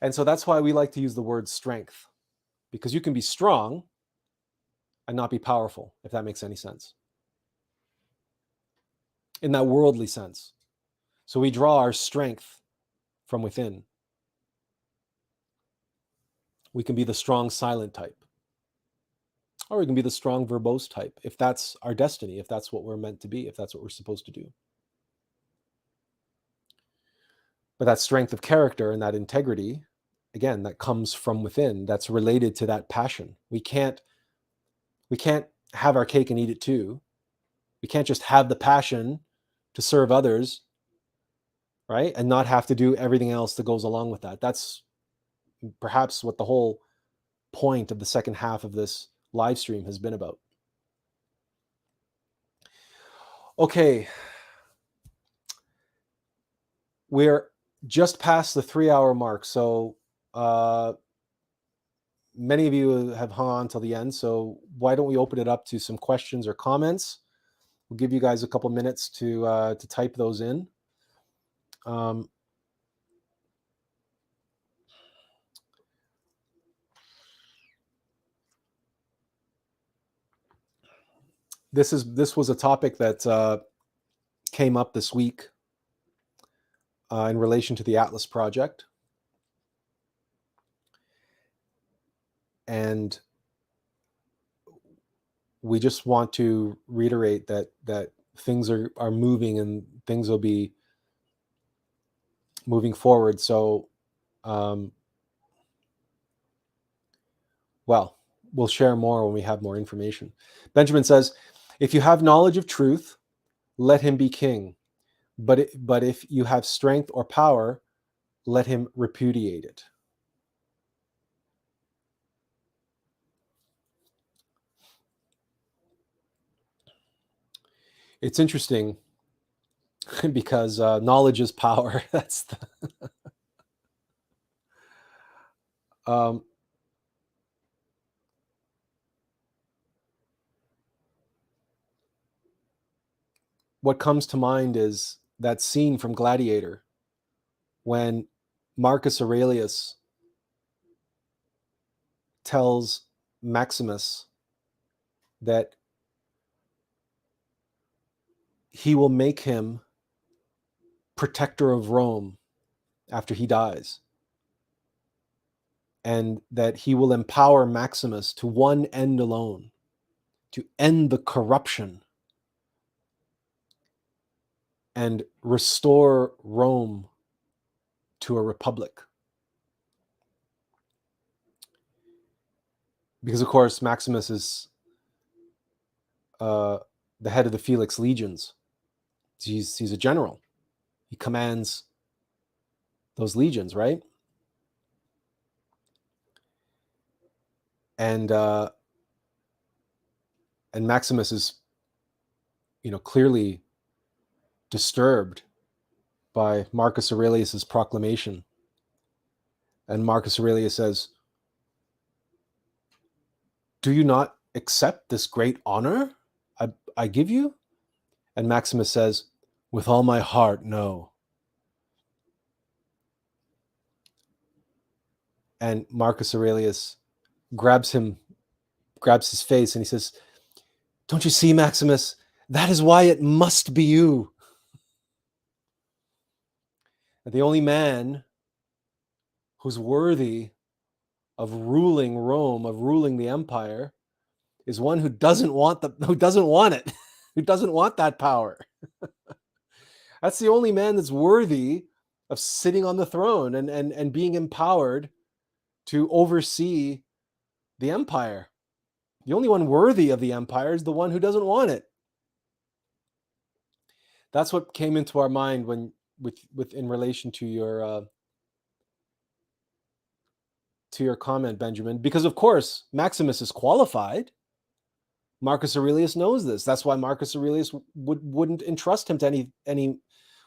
And so that's why we like to use the word strength, because you can be strong and not be powerful, if that makes any sense. In that worldly sense. So we draw our strength from within. We can be the strong silent type. Or we can be the strong verbose type, if that's our destiny, if that's what we're meant to be, if that's what we're supposed to do. But that strength of character and that integrity, again, that comes from within, that's related to that passion. We can't have our cake and eat it too. We can't just have the passion to serve others, right? And not have to do everything else that goes along with that. That's perhaps what the whole point of the second half of this live stream has been about. Okay. We're just past the 3-hour mark. So many of you have hung on till the end. So why don't we open it up to some questions or comments? We'll give you guys a couple minutes to type those in. This was a topic that came up this week in relation to the Attlas project, and we just want to reiterate that things are moving and things will be moving forward. So, well, we'll share more when we have more information. Benjamin says, if you have knowledge of truth, let him be king. But if you have strength or power, let him repudiate it. It's interesting because knowledge is power. That's the, what comes to mind is that scene from Gladiator when Marcus Aurelius tells Maximus that he will make him protector of Rome after he dies, and that he will empower Maximus to one end alone, to end the corruption and restore Rome to a republic. Because, of course, Maximus is the head of the Felix legions. He's a general. He commands those legions, right? And Maximus is, clearly disturbed by Marcus Aurelius's proclamation. And Marcus Aurelius says, do you not accept this great honor I give you? And Maximus says, with all my heart, no. And Marcus Aurelius grabs his face, and he says, don't you see, Maximus? That is why it must be you. And the only man who's worthy of ruling Rome, of ruling the empire, is one who doesn't want it, who doesn't want that power. That's the only man that's worthy of sitting on the throne and being empowered to oversee the empire. The only one worthy of the empire is the one who doesn't want it. That's what came into our mind when with in relation to your comment, Benjamin, because of course Maximus is qualified. Marcus Aurelius knows this. That's why Marcus Aurelius wouldn't entrust him to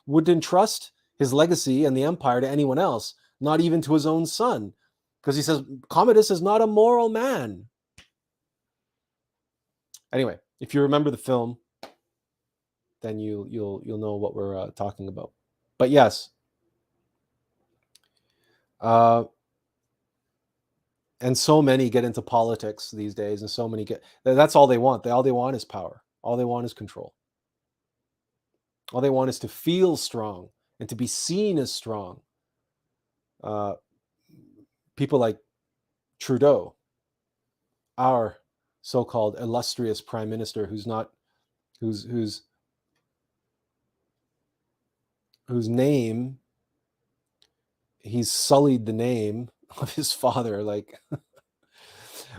wouldn't entrust his legacy and the empire to anyone else, not even to his own son, because he says Commodus is not a moral man. Anyway, if you remember the film, then you'll know what we're talking about. But yes, and so many get into politics these days, and so many that's all they want. All they want is power. All they want is control. All they want is to feel strong and to be seen as strong. People like Trudeau, our so-called illustrious prime minister, whose name, he's sullied the name of his father. Like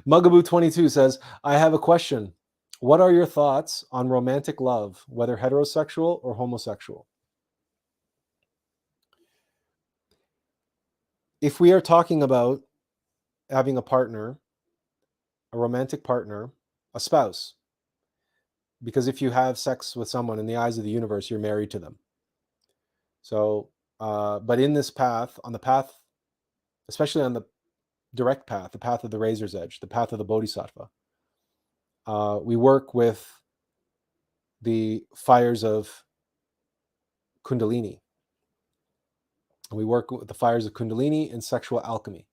Mugaboo22 says, I have a question. What are your thoughts on romantic love, whether heterosexual or homosexual? If we are talking about having a partner, a romantic partner, a spouse, because if you have sex with someone in the eyes of the universe, you're married to them. So, but in this path, on the path, especially on the direct path, the path of the razor's edge, the path of the bodhisattva, we work with the fires of Kundalini. We work with the fires of Kundalini and sexual alchemy.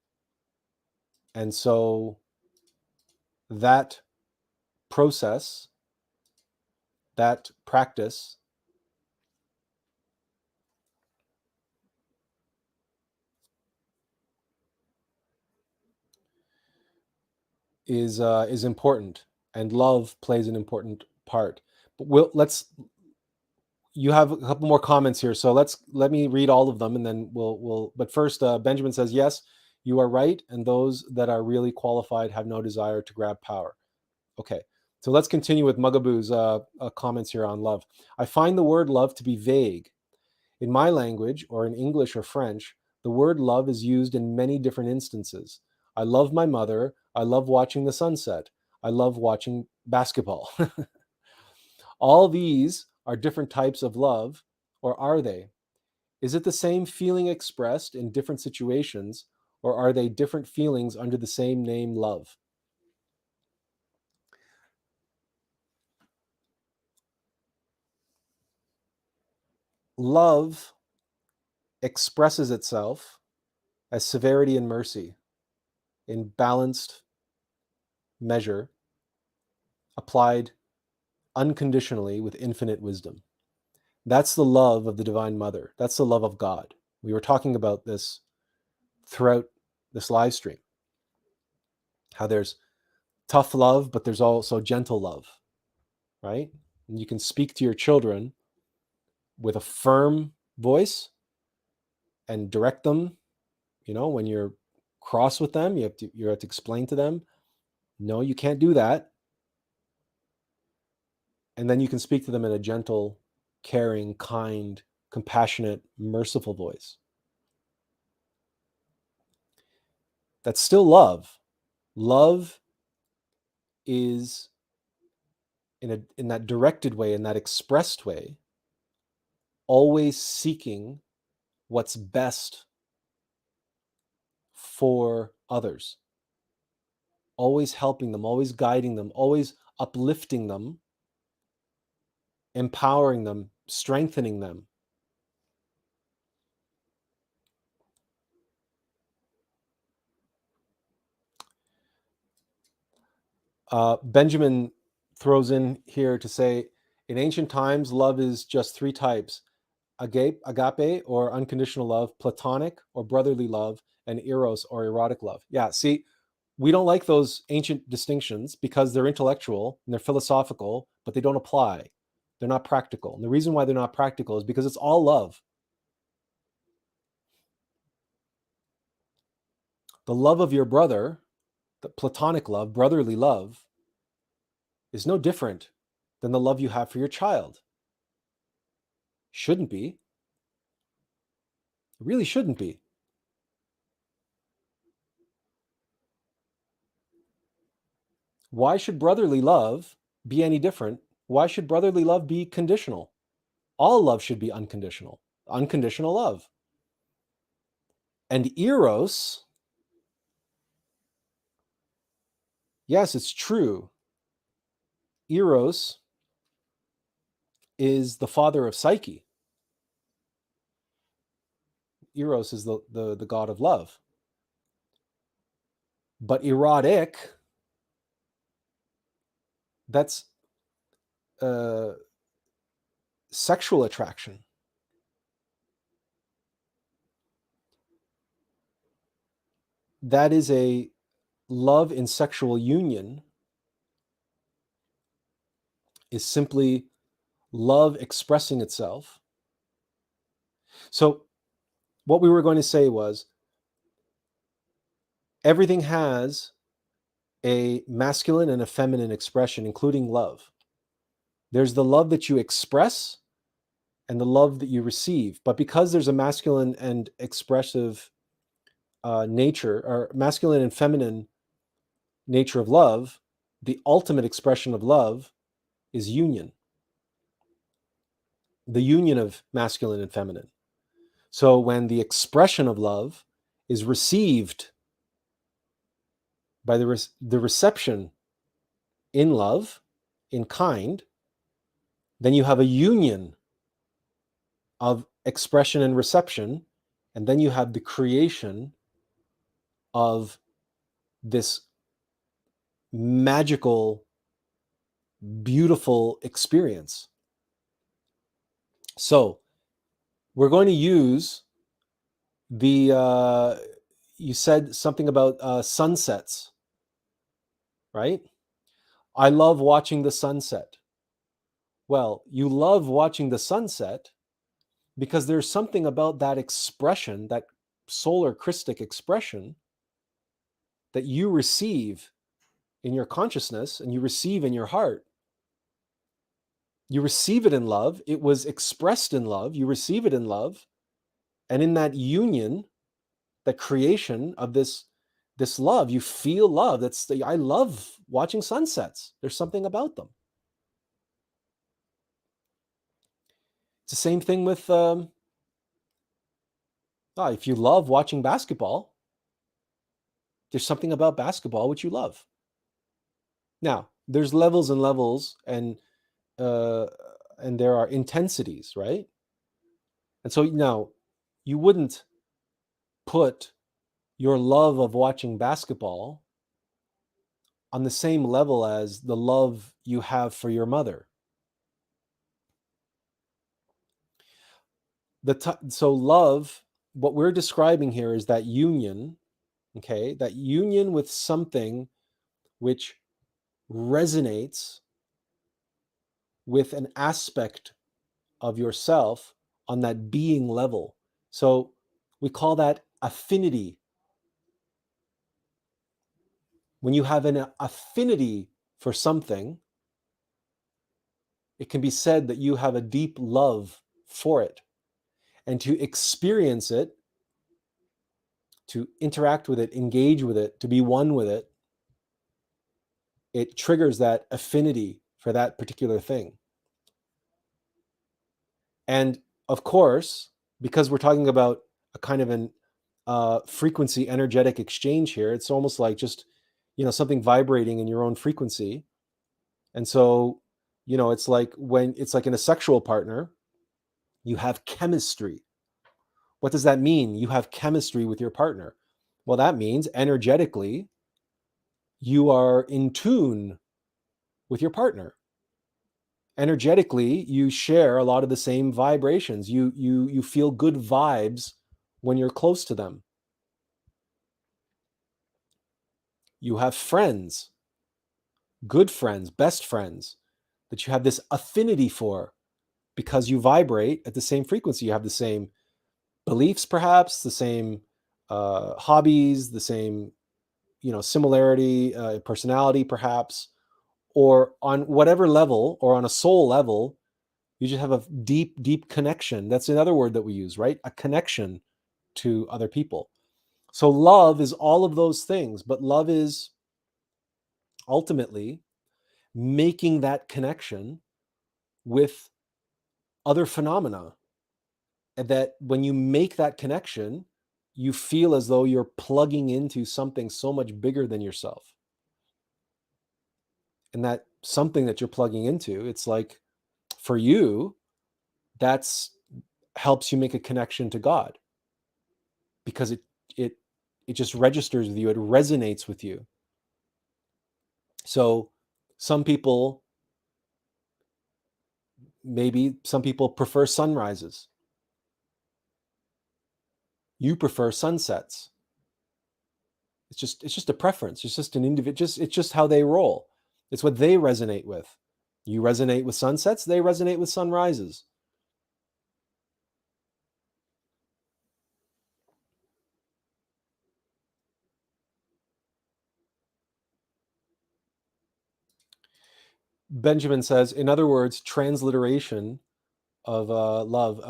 And so that process, that practice is important, and love plays an important part. But you have a couple more comments here, so let me read all of them, and then we'll. But first, Benjamin says, yes, you are right, and those that are really qualified have no desire to grab power. Okay, so let's continue with Mugaboo's comments here on love. I find the word love to be vague. In my language, or in English or French, the word love is used in many different instances. I love my mother. I love watching the sunset. I love watching basketball. All these are different types of love, or are they? Is it the same feeling expressed in different situations, or are they different feelings under the same name, love? Love expresses itself as severity and mercy in balanced measure, applied unconditionally with infinite wisdom. That's the love of the Divine Mother. That's the love of God. We were talking about this throughout this live stream, how there's tough love, but there's also gentle love, right? And you can speak to your children with a firm voice and direct them. When you're cross with them, you have to explain to them, no, you can't do that. And then you can speak to them in a gentle, caring, kind, compassionate, merciful voice. That's still love. Love is in that directed way, in that expressed way, always seeking what's best for others, always helping them, always guiding them, always uplifting them, empowering them, strengthening them. Benjamin throws in here to say, in ancient times, love is just three types: agape, or unconditional love, platonic or brotherly love, and eros or erotic love. Yeah, see, we don't like those ancient distinctions because they're intellectual and they're philosophical, but they don't apply. They're not practical. And the reason why they're not practical is because it's all love. The love of your brother, the platonic love, brotherly love, is no different than the love you have for your child. Shouldn't be. It really shouldn't be. Why should brotherly love be any different? Why should brotherly love be conditional? All love should be unconditional. Unconditional love. And eros, yes, it's true. Eros is the father of Psyche. Eros is the god of love. But erotic, that's sexual attraction. That is a love in sexual union, is simply love expressing itself. So what we were going to say was, everything has a masculine and a feminine expression, including love. There's the love that you express and the love that you receive. But because there's a masculine and expressive nature, or masculine and feminine nature of love, the ultimate expression of love is union. The union of masculine and feminine. So when the expression of love is received by the reception in love, in kind, then you have a union of expression and reception, and then you have the creation of this magical, beautiful experience. So we're going to use the, you said something about sunsets, right? I love watching the sunset. Well, you love watching the sunset because there's something about that expression, that solar Christic expression, that you receive in your consciousness and you receive in your heart. You receive it in love. It was expressed in love. You receive it in love. And in that union, the creation of this love, you feel love. I love watching sunsets. There's something about them. It's the same thing with, if you love watching basketball, there's something about basketball which you love. Now, there's levels and levels, and there are intensities, right? And so now, you wouldn't put your love of watching basketball on the same level as the love you have for your mother. So love, what we're describing here is that union, okay? That union with something which resonates with an aspect of yourself on that being level. So we call that affinity. When you have an affinity for something, it can be said that you have a deep love for it. And to experience it, to interact with it, engage with it, to be one with it, it triggers that affinity for that particular thing. And of course, because we're talking about a kind of an frequency energetic exchange here, it's almost like just, something vibrating in your own frequency. And so, it's like in a sexual partner, you have chemistry. What does that mean? You have chemistry with your partner. Well, that means energetically, you are in tune with your partner. Energetically, you share a lot of the same vibrations. You feel good vibes when you're close to them. You have friends, good friends, best friends that you have this affinity for because you vibrate at the same frequency. You have the same beliefs, perhaps, the same hobbies, the same, similarity, personality, perhaps, or on whatever level, or on a soul level, You just have a deep, deep connection. That's another word that we use, right? A connection to other people. So love is all of those things, but love is ultimately making that connection with other phenomena. And that when you make that connection, you feel as though you're plugging into something so much bigger than yourself. And that something that you're plugging into, it's like for you, that's helps you make a connection to God, because it it just registers with you, it resonates with you. So some people prefer sunrises. You prefer sunsets. It's just a preference. It's just an individual. It's just how they roll. It's what they resonate with. You resonate with sunsets. They resonate with sunrises. Benjamin says, in other words, transliteration of love,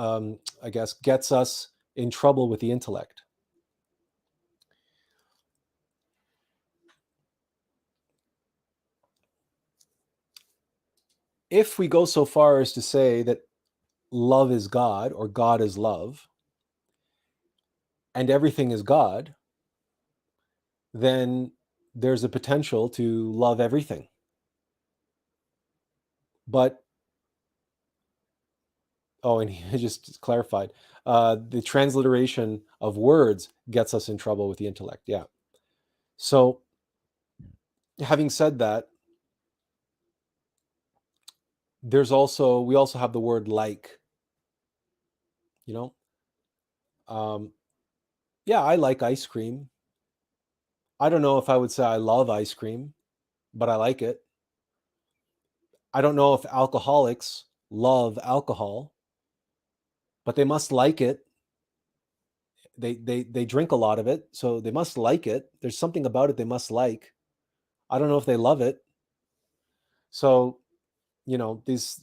I guess, gets us in trouble with the intellect. If we go so far as to say that love is God, or God is love, and everything is God, then there's a potential to love everything. But, and he just clarified, the transliteration of words gets us in trouble with the intellect. Yeah. So, having said that, we also have the word like, you know, yeah, I like ice cream. I don't know if I would say I love ice cream, but I like it. I don't know if alcoholics love alcohol, but they must like it. They drink a lot of it, so they must like it. There's something about it they must like. I don't know if they love it. So, this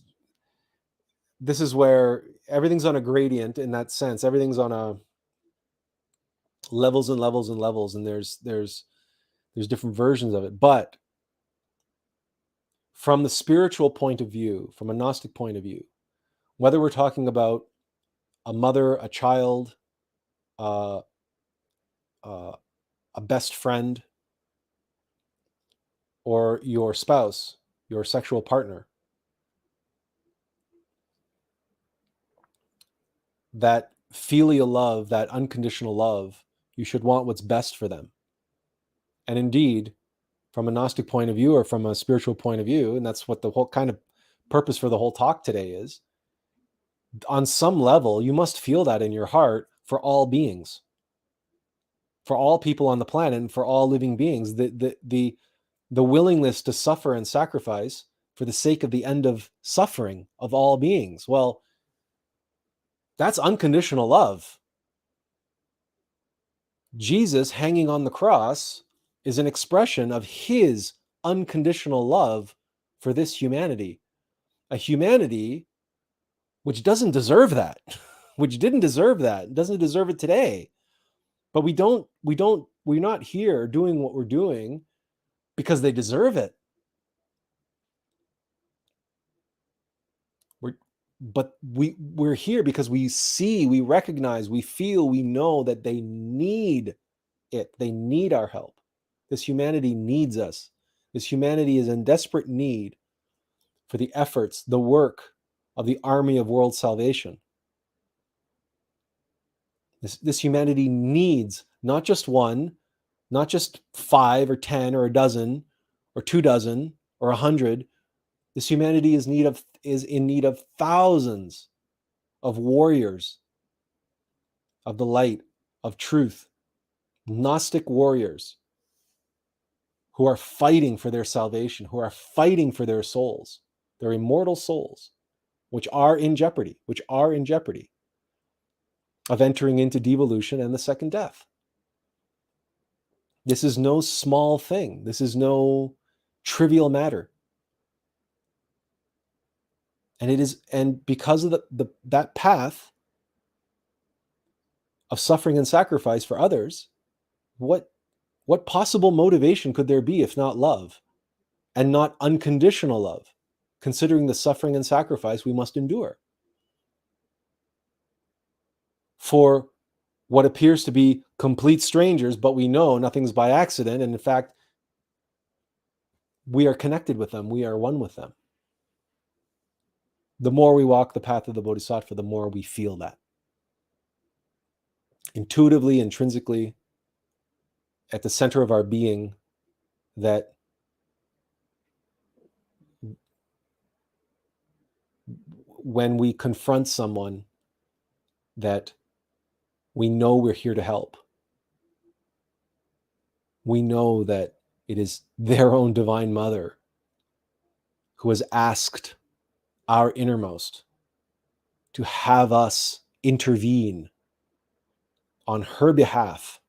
is where everything's on a gradient in that sense. Everything's on a levels and levels and levels, and there's different versions of it. But from the spiritual point of view, from a Gnostic point of view, whether we're talking about a mother, a child, uh, uh, a best friend, or your spouse, your sexual partner, that filial love, that unconditional love, you should want what's best for them. And indeed, from a Gnostic point of view or from a spiritual point of view, and that's what the whole kind of purpose for the whole talk today is, on some level, you must feel that in your heart for all beings, for all people on the planet, and for all living beings. The willingness to suffer and sacrifice for the sake of the end of suffering of all beings. Well, that's unconditional love. Jesus hanging on the cross is an expression of his unconditional love for this humanity, a humanity which doesn't deserve that, which didn't deserve that, doesn't deserve it today. But we're not here doing what we're doing because they deserve it. We're here because we see, we recognize, we feel, we know that they need it. They need our help. This humanity needs us. This humanity is in desperate need for the efforts, the work of the army of world salvation. This humanity needs not just one, not just 5 or 10 or a dozen or 2 dozen or 100. This humanity is in need of thousands of warriors of the light, of truth, Gnostic warriors who are fighting for their salvation, who are fighting for their souls, their immortal souls, which are in jeopardy of entering into devolution and the second death. This is no small thing. This is no trivial matter. And because of that path of suffering and sacrifice for others, what possible motivation could there be if not love, and not unconditional love, considering the suffering and sacrifice we must endure for what appears to be complete strangers, but we know nothing's by accident, and in fact, we are connected with them, we are one with them. The more we walk the path of the Bodhisattva, the more we feel that. Intuitively, intrinsically, at the center of our being, that when we confront someone that we know we're here to help, we know that it is their own Divine Mother who has asked our innermost to have us intervene on her behalf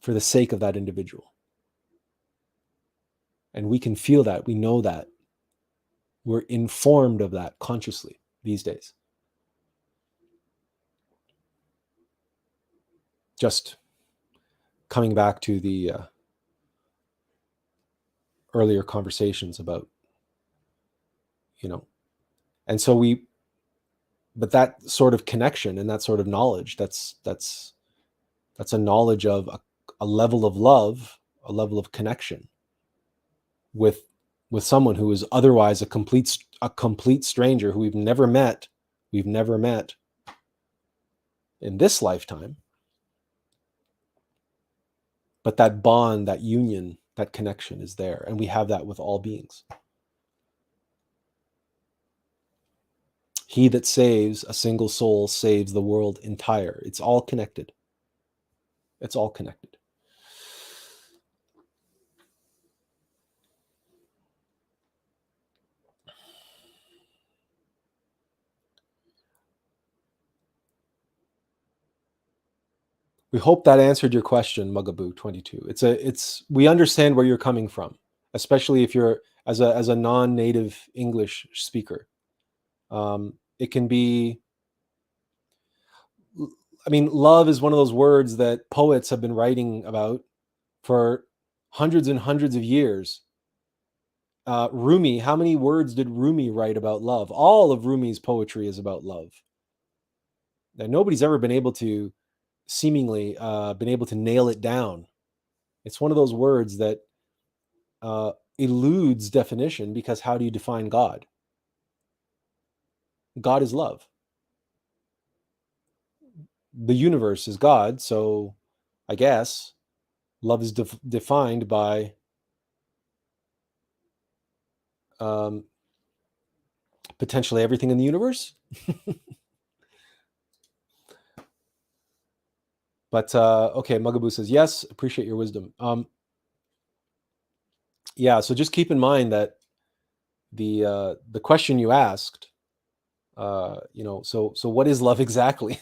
for the sake of that individual. And we can feel that, we know that. We're informed of that consciously these days. Just coming back to the earlier conversations about, and so but that sort of connection and that sort of knowledge, that's a knowledge of a level of love, a level of connection with someone who is otherwise a complete stranger who we've never met in this lifetime. But that bond, that union, that connection is there, and we have that with all beings. He that saves a single soul saves the world entire. It's all connected. It's all connected. We hope that answered your question, Mugaboo 22. We understand where you're coming from, especially if you're as a non-native English speaker. It can be, love is one of those words that poets have been writing about for hundreds and hundreds of years. Rumi, how many words did Rumi write about love? All of Rumi's poetry is about love. Now, nobody's ever been able to seemingly been able to nail it down. It's one of those words that eludes definition, because how do you define God? God is love. The universe is God, so I guess love is defined by potentially everything in the universe. But okay, Mugaboo says, yes, appreciate your wisdom. Yeah, so just keep in mind that the question you asked, so what is love exactly?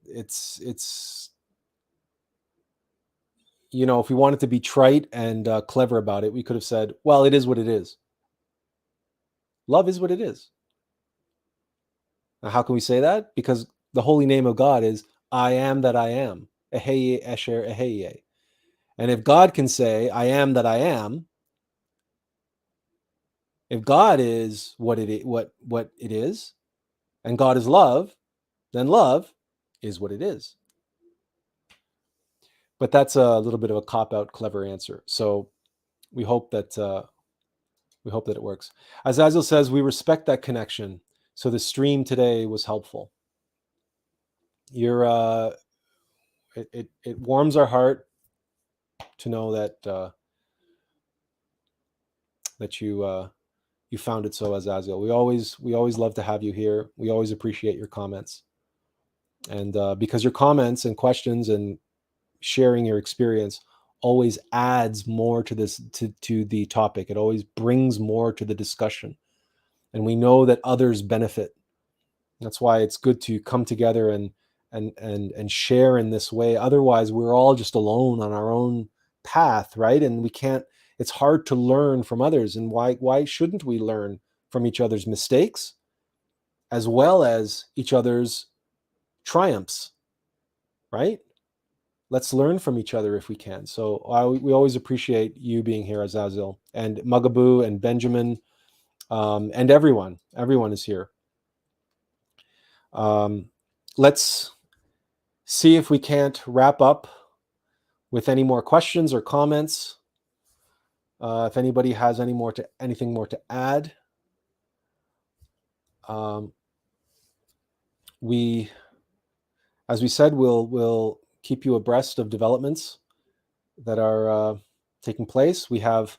It's if we wanted to be trite and clever about it, we could have said, well, it is what it is. Love is what it is. Now, how can we say that? Because the holy name of God is I am that I am. Eheye Esher Eheye. And if God can say, I am that I am, if God is what it is, and God is love, then love is what it is. But that's a little bit of a cop-out, clever answer. So we hope that it works. Azazel says, we respect that connection. So the stream today was helpful. It warms our heart to know that that you found it so, Azazel. We always love to have you here. We always appreciate your comments, and because your comments and questions and sharing your experience always adds more to this to the topic. It always brings more to the discussion, and we know that others benefit. That's why it's good to come together and share in this way. Otherwise, we're all just alone on our own path, right? And we can't, it's hard to learn from others. And why shouldn't we learn from each other's mistakes as well as each other's triumphs, right? Let's learn from each other if we can. So we always appreciate you being here, Azazil, and Mugaboo and Benjamin, and everyone. Everyone is here. Let's see if we can't wrap up with any more questions or comments. If anybody has anything more to add. As we said, we'll keep you abreast of developments that are taking place. We have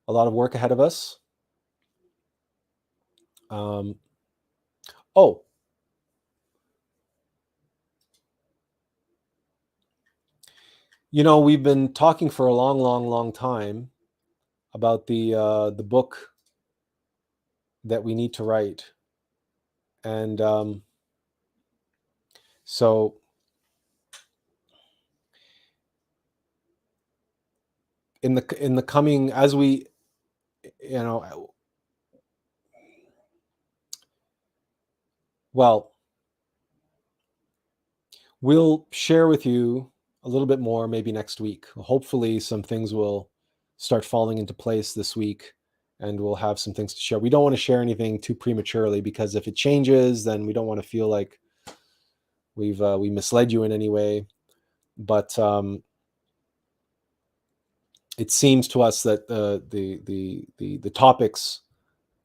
a lot of work ahead of us. We've been talking for a long time about the book that we need to write, and so in the coming, as we, well, we'll share with you a little bit more maybe next week. Hopefully some things will start falling into place this week, and we'll have some things to share. We don't want to share anything too prematurely, because if it changes, then we don't want to feel like we misled you in any way. But it seems to us that the topics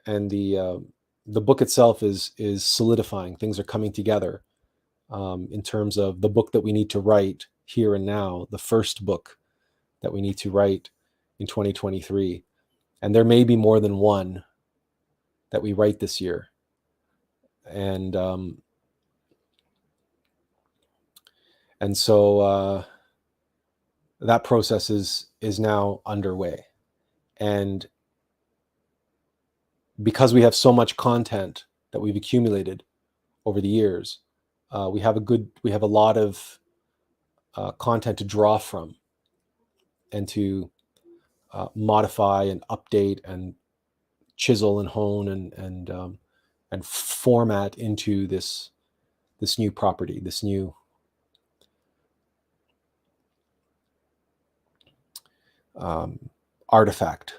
and the book itself is solidifying. Things are coming together in terms of the book that we need to write here and now, the first book that we need to write in 2023. And there may be more than one that we write this year. And so that process is now underway. And because we have so much content that we've accumulated over the years, we have a lot of content to draw from and to modify and update and chisel and hone and format into this new property, this new artifact.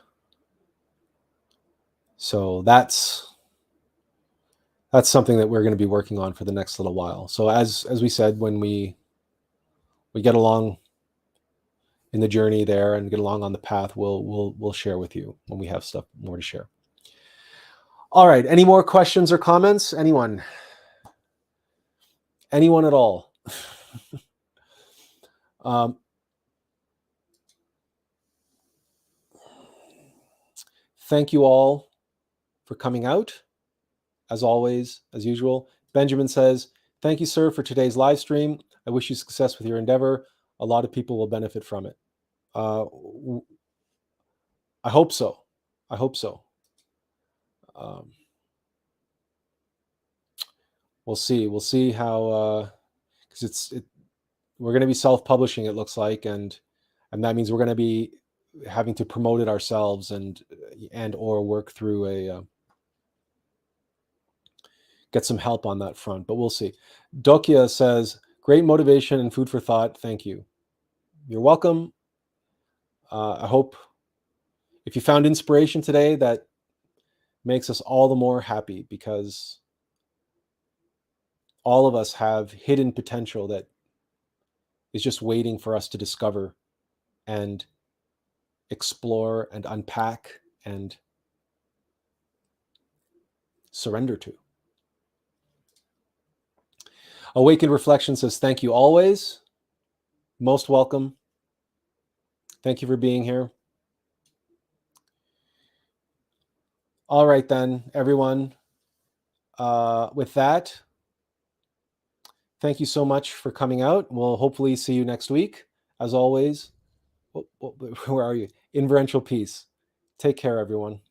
So that's something that we're going to be working on for the next little while. So as we said, when we get along in the journey there and get along on the path, we'll share with you when we have stuff more to share. All right. Any more questions or comments? Anyone at all? Thank you all for coming out, as always, as usual. Benjamin says, "Thank you, sir, for today's live stream. I wish you success with your endeavor. A lot of people will benefit from it." I hope so. We'll see how, because we're going to be self-publishing, it looks like, and that means we're going to be having to promote it ourselves and or work through get some help on that front, but we'll see. Dokia says, "Great motivation and food for thought. Thank you." You're welcome. I hope if you found inspiration today, that makes us all the more happy, because all of us have hidden potential that is just waiting for us to discover and explore and unpack and surrender to. Awakened Reflection says, "Thank you always. Most welcome. Thank you for being here." All right then, everyone. With that, thank you so much for coming out. We'll hopefully see you next week. As always, where are you? Inferential peace. Take care, everyone.